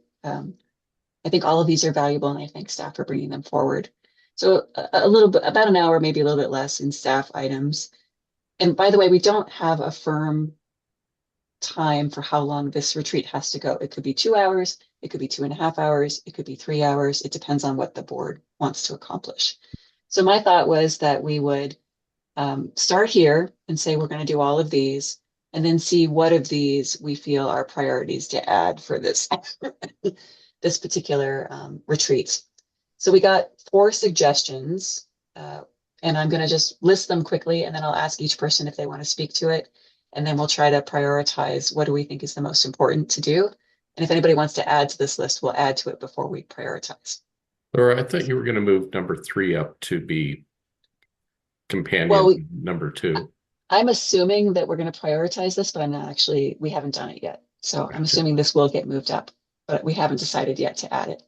think all of these are valuable, and I thank staff for bringing them forward. So a little bit, about an hour, maybe a little bit less in staff items. And by the way, we don't have a firm time for how long this retreat has to go. It could be 2 hours, it could be 2.5 hours, it could be 3 hours. It depends on what the board wants to accomplish. So my thought was that we would start here and say we're going to do all of these, and then see what of these we feel are priorities to add for this this particular retreat. So we got 4 suggestions, and I'm going to just list them quickly, and then I'll ask each person if they want to speak to it. And then we'll try to prioritize what do we think is the most important to do. And if anybody wants to add to this list, we'll add to it before we prioritize. Laura, I thought you were going to move number 3 up to be companion Well, number 2. I'm assuming that we're going to prioritize this, but I'm not actually, we haven't done it yet. So I'm assuming this will get moved up, but we haven't decided yet to add it.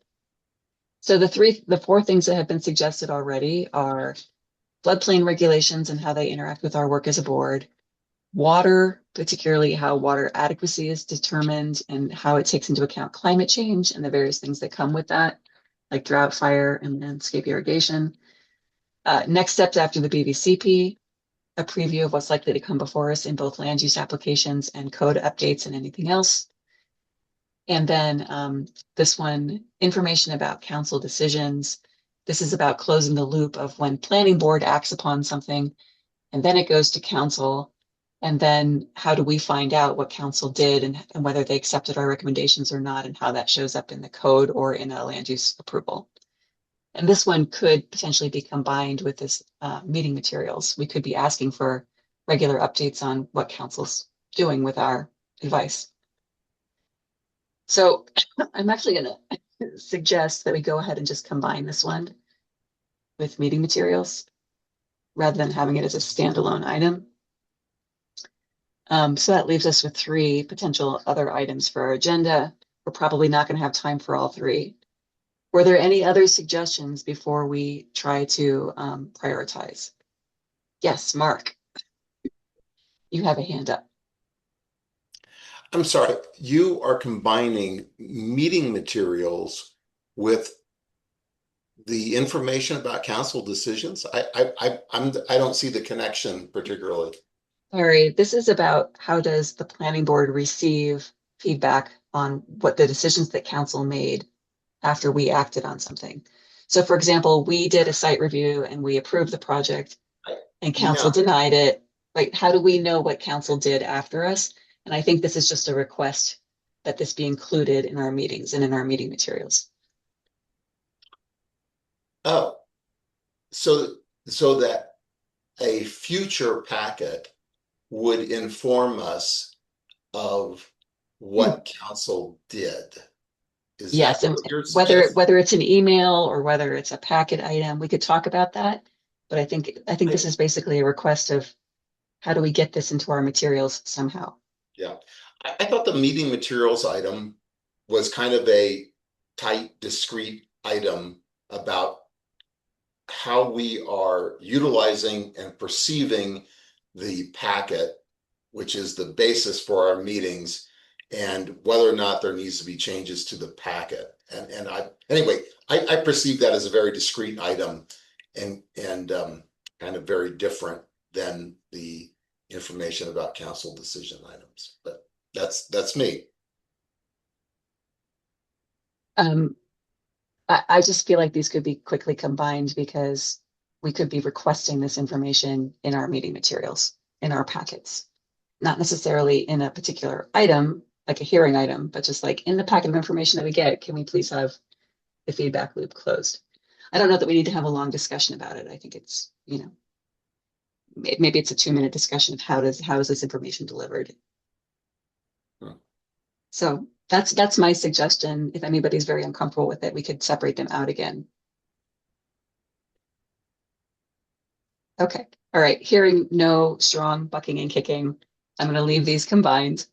So the four things that have been suggested already are floodplain regulations and how they interact with our work as a board, water, particularly how water adequacy is determined and how it takes into account climate change and the various things that come with that, like drought, fire, and landscape irrigation. Next steps after the BVCP, a preview of what's likely to come before us in both land use applications and code updates and anything else. And then this one, information about council decisions. This is about closing the loop of when planning board acts upon something, and then it goes to council. And then how do we find out what council did and whether they accepted our recommendations or not, and how that shows up in the code or in a land use approval. And this one could potentially be combined with this meeting materials. We could be asking for regular updates on what council's doing with our advice. So I'm actually going to suggest that we go ahead and just combine this one with meeting materials rather than having it as a standalone item. So that leaves us with 3 potential other items for our agenda. We're probably not going to have time for all 3. Were there any other suggestions before we try to prioritize? Yes, Mark, you have a hand up. I'm sorry, you are combining meeting materials with the information about council decisions. I don't see the connection particularly. Sorry, this is about how does the planning board receive feedback on what the decisions that council made after we acted on something. So for example, we did a site review and we approved the project and council denied it. Like, how do we know what council did after us? And I think this is just a request that this be included in our meetings and in our meeting materials. Oh, so that a future packet would inform us of what council did. Is yes, that and what you're whether it's an email or whether it's a packet item, we could talk about that. But I think this is basically a request of how do we get this into our materials somehow. Yeah, I thought the meeting materials item was kind of a tight, discrete item about how we are utilizing and perceiving the packet, which is the basis for our meetings, and whether or not there needs to be changes to the packet. And I perceive that as a very discrete item and kind of very different than the information about council decision items. But that's me. I just feel like these could be quickly combined because we could be requesting this information in our meeting materials, in our packets, not necessarily in a particular item, like a hearing item, but just like in the packet of information that we get, can we please have the feedback loop closed? I don't know that we need to have a long discussion about it. I think it's, maybe it's a 2-minute discussion of how is this information delivered. So that's my suggestion. If anybody's very uncomfortable with it, we could separate them out again. Okay. All right. Hearing no strong bucking and kicking, I'm going to leave these combined.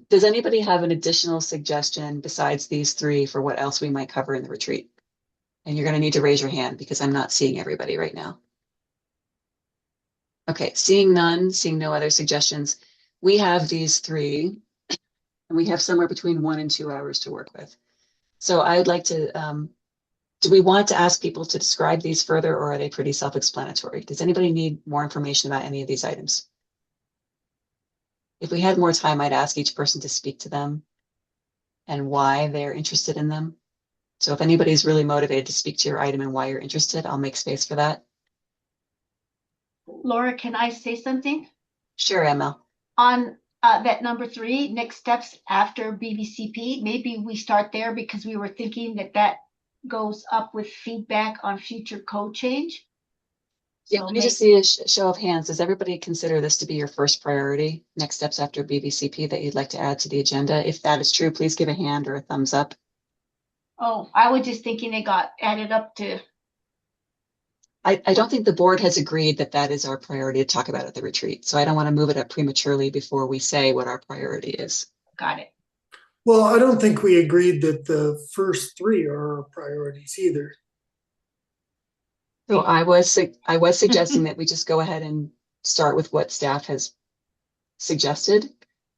Does anybody have an additional suggestion besides these 3 for what else we might cover in the retreat? And you're going to need to raise your hand because I'm not seeing everybody right now. Okay. Seeing none, seeing no other suggestions. We have these 3. And we have somewhere between 1 and 2 hours to work with. So I would like to, do we want to ask people to describe these further, or are they pretty self-explanatory? Does anybody need more information about any of these items? If we had more time, I'd ask each person to speak to them and why they're interested in them. So if anybody's really motivated to speak to your item and why you're interested, I'll make space for that. Laura, can I say something? Sure, ML. On that number 3, next steps after BVCP, maybe we start there because we were thinking that goes up with feedback on future code change. Yeah, let me just see a show of hands. Does everybody consider this to be your first priority, next steps after BVCP, that you'd like to add to the agenda? If that is true, please give a hand or a thumbs up. Oh, I was just thinking it got added up to. I don't think the board has agreed that that is our priority to talk about at the retreat. So I don't want to move it up prematurely before we say what our priority is. Got it. Well, I don't think we agreed that the first three are our priorities either. So I was suggesting that we just go ahead and start with what staff has suggested.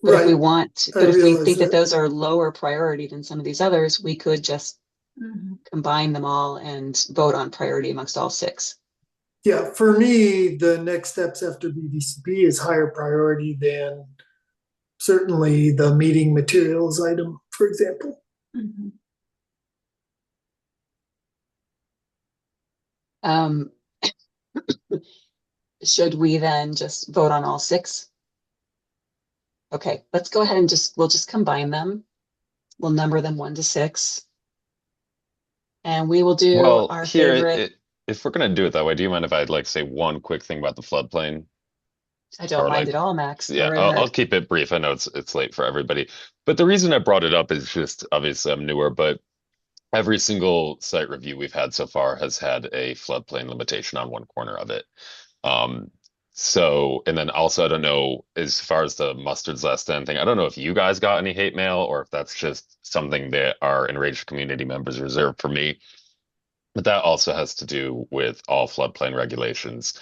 But if we Right. want, I but if we realize think that that. those are lower priority than some of these others, we could just Mhm. combine them all and vote on priority amongst all six. Yeah, for me, the next steps after BVCP is higher priority than certainly the meeting materials item, for example. Mhm. Should we then just vote on all six? Okay, let's go ahead and we'll just combine them. We'll number them 1 to 6. And we will do Well, our here, favorite. if we're gonna do it that way, do you mind if I'd like say one quick thing about the floodplain? I don't Or mind like, at all, Max. Go yeah, right I'll ahead. keep it brief. I know it's late for everybody, but the reason I brought it up is just obviously I'm newer, but every single site review we've had so far has had a floodplain limitation on one corner of it. Um, so, and then also, I don't know, as far as the mustard's last stand thing, I don't know if you guys got any hate mail or if that's just something that our enraged community members reserve for me. But that also has to do with all floodplain regulations.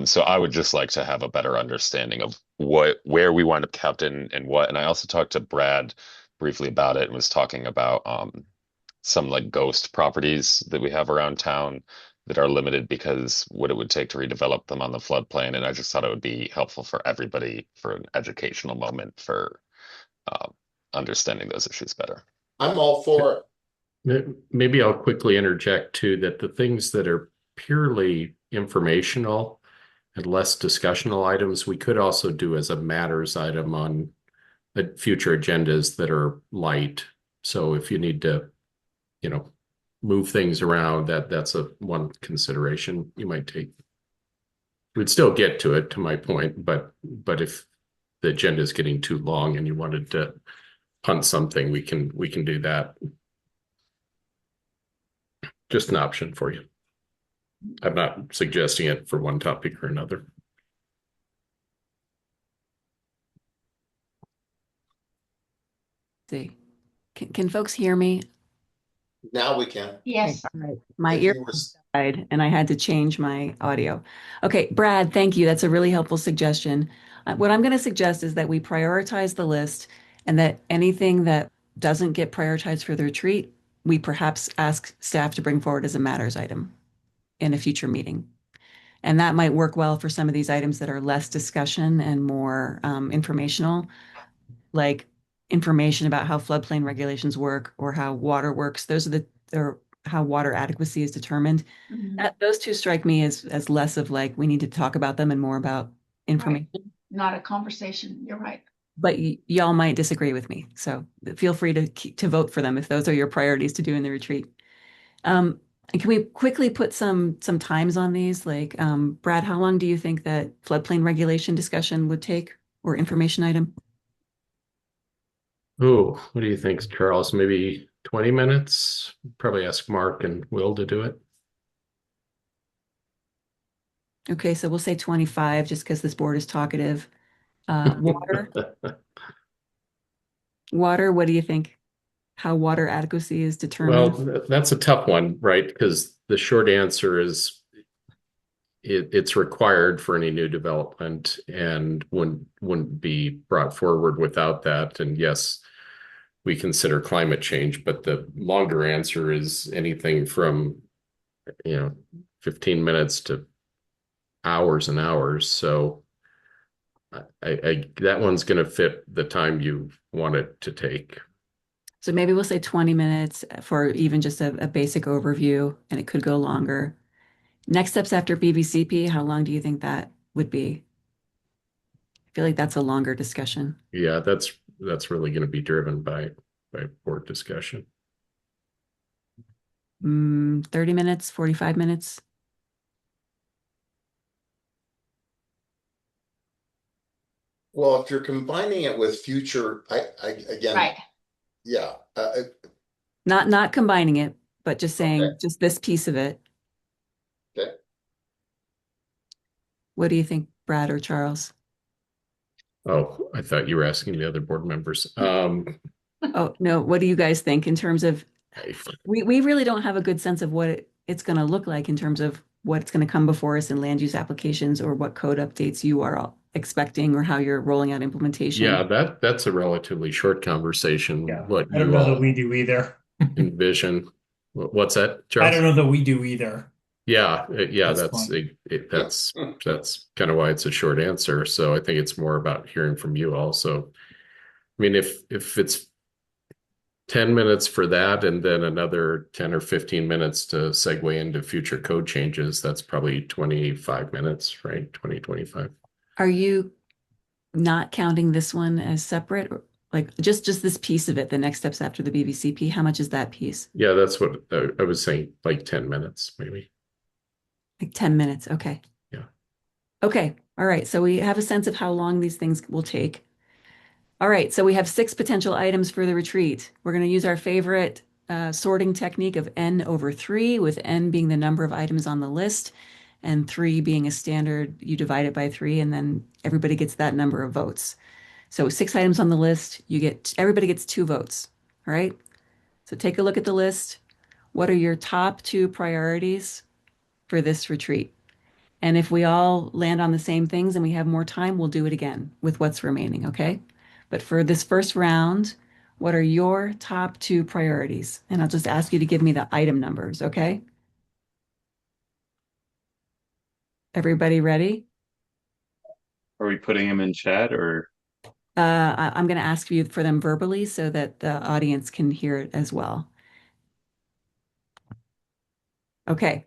So I would just like to have a better understanding of where we wind up kept and what. And I also talked to Brad briefly about it and was talking about some like ghost properties that we have around town that are limited because what it would take to redevelop them on the floodplain. And I just thought it would be helpful for everybody for an educational moment for uh, understanding those issues better. I'm all for it. Maybe I'll quickly interject too that the things that are purely informational and less discussional items, we could also do as a matters item on the future agendas that are light. So if you need to, move things around, that's a one consideration you might take. We'd still get to it, to my point, but if the agenda is getting too long and you wanted to punt something, we can do that. Just an option for you. I'm not suggesting it for one topic or another. See, can folks hear me? Now we can. Yes. All right. My If ear you were- died and I had to change my audio. Okay, Brad, thank you. That's a really helpful suggestion. What I'm going to suggest is that we prioritize the list and that anything that doesn't get prioritized for the retreat, we perhaps ask staff to bring forward as a matters item in a future meeting. And that might work well for some of these items that are less discussion and more informational, like information about how floodplain regulations work or how water works. Those are or how water adequacy is determined. Mhm. Those two strike me as less of like we need to talk about them and more about information. Not a conversation. You're right. But y'all might disagree with me, so feel free to vote for them if those are your priorities to do in the retreat. And can we quickly put some times on these? Like, Brad, how long do you think that floodplain regulation discussion would take or information item? Oh, what do you think, Charles? Maybe 20 minutes? Probably ask Mark and Will to do it. Okay, so we'll say 25 just because this board is talkative. Water. Water, what do you think? How water adequacy is determined? Well, that's a tough one, right? Because the short answer is it's required for any new development and wouldn't be brought forward without that. And yes, we consider climate change, but the longer answer is anything from 15 minutes to hours and hours. So that one's going to fit the time you want it to take. So maybe we'll say 20 minutes for even just a basic overview, and it could go longer. Next steps after BVCP, how long do you think that would be? I feel like that's a longer discussion. Yeah, that's really going to be driven by board discussion. 30 minutes, 45 minutes. Well, if you're combining it with future, I again, Right. yeah, Not combining it, but just saying just this piece of it. okay. What do you think, Brad or Charles? Oh, I thought you were asking the other board members. Oh, no, what do you guys think in terms of, we really don't have a good sense of what it's going to look like in terms of what's going to come before us in land use applications or what code updates you are all expecting or how you're rolling out implementation. Yeah, that's a relatively short conversation. What I don't you know that all we do either. envision. What's that, I Charles? don't know that we do either. Yeah, That's that's kind of why it's a short answer. So I think it's more about hearing from you also. I mean, if it's 10 minutes for that and then another 10 or 15 minutes to segue into future code changes, that's probably 25 minutes, right? 25. Are you not counting this one as separate? Like just this piece of it, the next steps after the BVCP, how much is that piece? Yeah, that's what I was saying, like 10 minutes, maybe. Like 10 minutes. Okay. Yeah. Okay. All right. So we have a sense of how long these things will take. All right. So we have 6 potential items for the retreat. We're going to use our favorite sorting technique of n/3, with n being the number of items on the list and 3 being a standard. You divide it by 3 and then everybody gets that number of votes. So 6 items on the list, everybody gets 2 votes. All right. So take a look at the list. What are your top 2 priorities for this retreat? And if we all land on the same things and we have more time, we'll do it again with what's remaining, okay? But for this first round, what are your top 2 priorities? And I'll just ask you to give me the item numbers, okay? Everybody ready? Are we putting them in chat or? I'm going to ask you for them verbally so that the audience can hear it as well. Okay.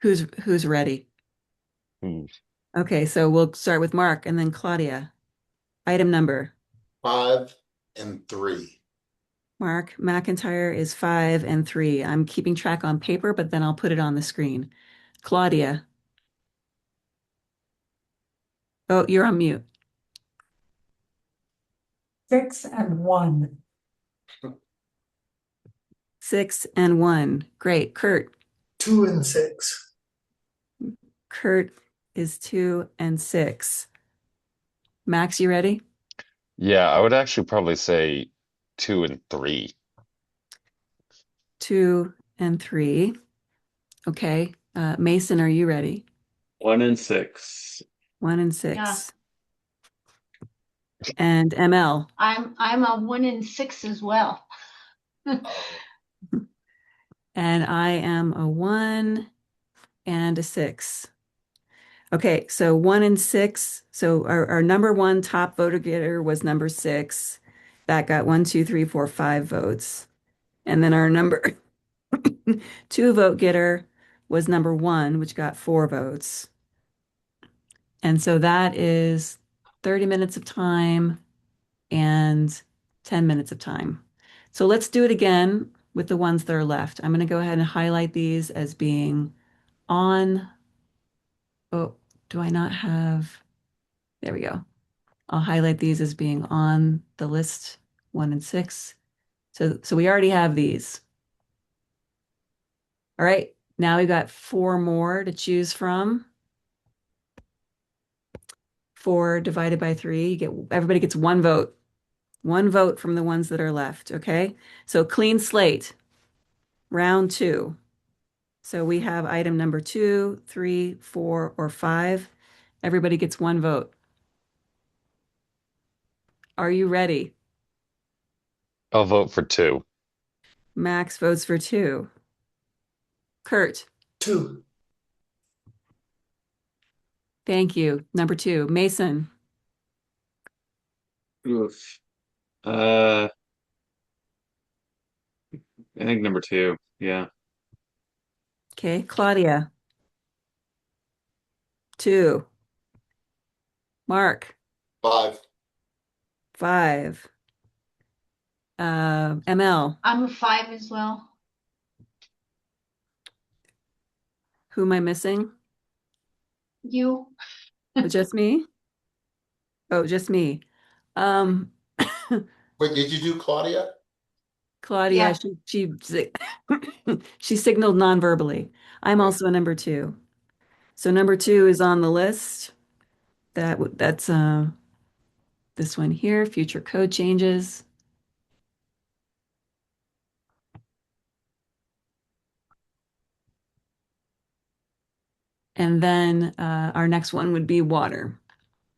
Who's ready? Okay, so we'll start with Mark and then Claudia. Item number. 5 and 3. Mark McIntyre is 5 and 3. I'm keeping track on paper, but then I'll put it on the screen. Claudia. Oh, you're on mute. 6 and 1. 6 and 1. Great. Kurt. 2 and 6. Kurt is 2 and 6. Max, you ready? Yeah, I would actually probably say 2 and 3. 2 and 3. Okay. Mason, are you ready? 1 and 6. 1 and 6. Yeah. And ML. I'm a 1 and 6 as well. And I am a 1 and a 6. Okay, so 1 and 6. So our number 1 top voter getter was number 6. That got 1, 2, 3, 4, 5 votes. And then our number 2 vote getter was number 1, which got 4 votes. And so that is 30 minutes of time and 10 minutes of time. So let's do it again with the ones that are left. I'm going to go ahead and highlight these as being on. Oh, do I not have? There we go. I'll highlight these as being on the list, 1 and 6. So we already have these. All right, now we've got 4 more to choose from. 4 divided by 3, everybody gets 1 vote. 1 vote from the ones that are left, okay? So clean slate, round 2. So we have item number 2, 3, 4, or 5. Everybody gets 1 vote. Are you ready? I'll vote for 2. Max votes for 2. Kurt. 2. Thank you. Number 2. Mason. Oof. I think number 2. Yeah. Okay. Claudia. 2. Mark. 5. 5. ML. I'm a 5 as well. Who am I missing? You. Oh, just me? Oh, just me. Wait, did you do Claudia? Claudia, Yeah. she signaled non-verbally. I'm also a number 2. So number 2 is on the list. That's this one here, future code changes. And then our next one would be water.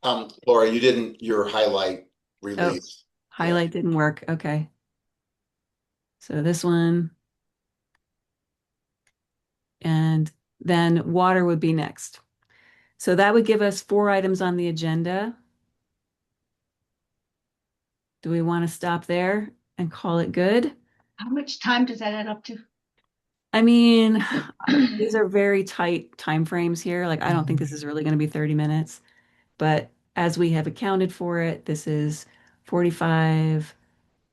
Laura, you didn't, your highlight Oh, release. highlight didn't work. Okay. So this one. And then water would be next. So that would give us 4 items on the agenda. Do we want to stop there and call it good? How much time does that add up to? I mean, these are very tight timeframes here. Like, I don't think this is really going to be 30 minutes. But as we have accounted for it, this is 45,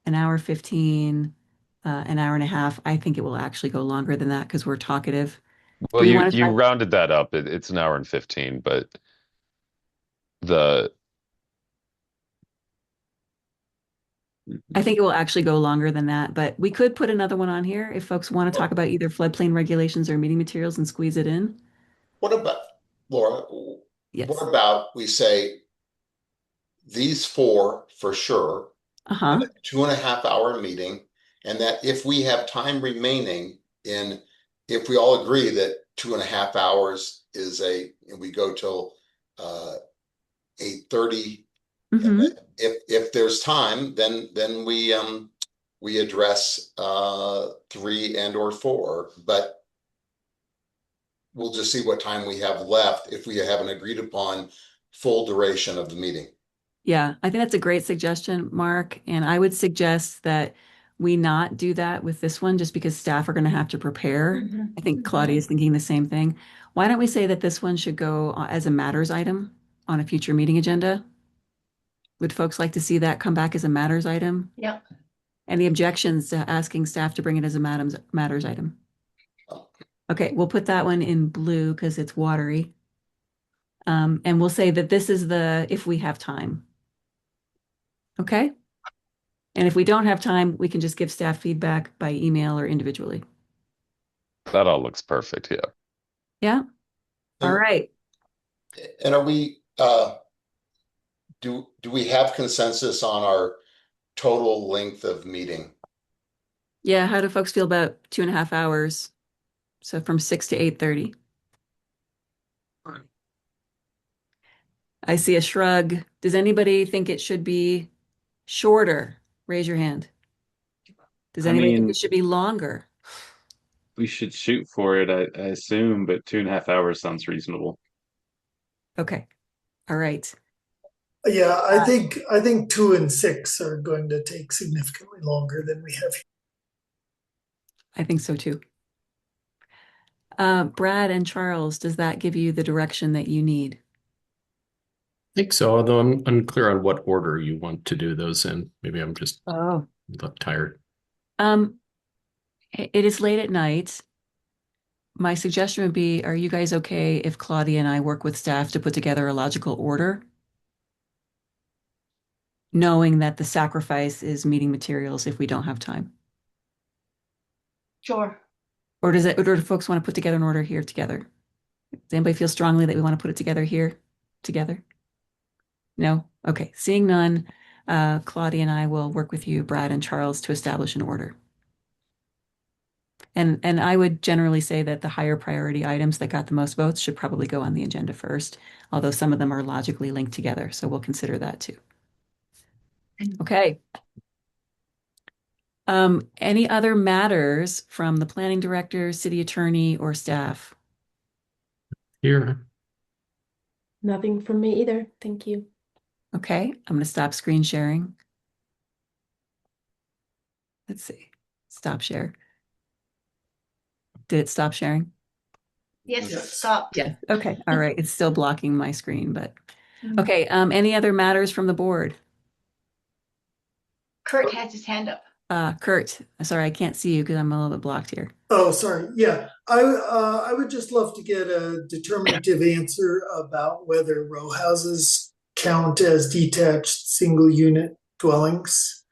an hour 15, an hour and a half. I think it will actually go longer than that because we're talkative. Well, Do we you want to you try? rounded that up. It's an hour and 15, but the I think it will actually go longer than that, but we could put another one on here if folks want to talk about either floodplain regulations or meeting materials and squeeze it in. What about, Laura, Yes. what about we say these 4 for sure, Uh-huh. 2.5 hour meeting, and that if we have time remaining if we all agree that 2.5 hours is and we go till 8:30. Mm-hmm. If there's time, then we address 3 and or 4, but we'll just see what time we have left if we haven't agreed upon full duration of the meeting. Yeah, I think that's a great suggestion, Mark. And I would suggest that we not do that with this one just because staff are going to have to prepare. I think Claudia is thinking the same thing. Why don't we say that this one should go as a matters item on a future meeting agenda? Would folks like to see that come back as a matters item? Yep. And the objections to asking staff to bring it as a matters item? Okay, we'll put that one in blue because it's watery. And we'll say that this is if we have time. Okay? And if we don't have time, we can just give staff feedback by email or individually. that all looks perfect. Yeah. Yeah? All right. And are we do we have consensus on our total length of meeting? Yeah, how do folks feel about 2.5 hours? So from 6 to 8:30. I see a shrug. Does anybody think it should be shorter? Raise your hand. Does I anybody think mean, it should be longer? we should shoot for it, I assume, but 2.5 hours sounds reasonable. Okay. All right. Yeah, I think 2 and 6 are going to take significantly longer than we have. I think so too. Brad and Charles, does that give you the direction that you need? I think so, although I'm unclear on what order you want to do those in. Maybe I'm just tired. It is late at night. My suggestion would be, are you guys okay if Claudia and I work with staff to put together a logical order? Knowing that the sacrifice is meeting materials if we don't have time. Sure. Or do folks want to put together an order here together? Does anybody feel strongly that we want to put it together here together? No? Okay. Seeing none, Claudia and I will work with you, Brad and Charles, to establish an order. And I would generally say that the higher priority items that got the most votes should probably go on the agenda first, although some of them are logically linked together. So we'll consider that too. Okay. Any other matters from the planning director, city attorney, or staff? Here. Nothing from me either. Thank you. Okay, I'm going to stop screen sharing. Let's see. Stop share. Did it stop sharing? Yes, it stopped. Yeah. Okay. All right. It's still blocking my screen, but okay. Any other matters from the board? Kurt has his hand up. Kurt, sorry, I can't see you because I'm a little bit blocked here. Oh, sorry. Yeah, I would just love to get a determinative answer about whether row houses count as detached single unit dwellings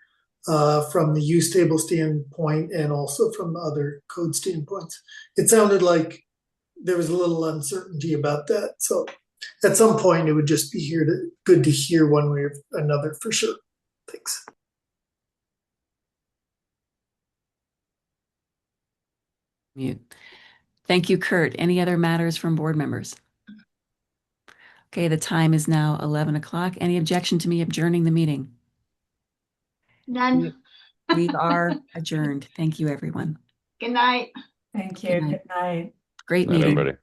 from the use table standpoint and also from other code standpoints. It sounded like there was a little uncertainty about that. So at some point, it would just be good to hear one way or another for sure. Thanks. Mute. Thank you, Kurt. Any other matters from board members? Okay, the time is now 11 o'clock. Any objection to me adjourning the meeting? None. We are adjourned. Thank you, everyone. Good night. Thank you. Good night. Good night. Great Night, meeting. everybody.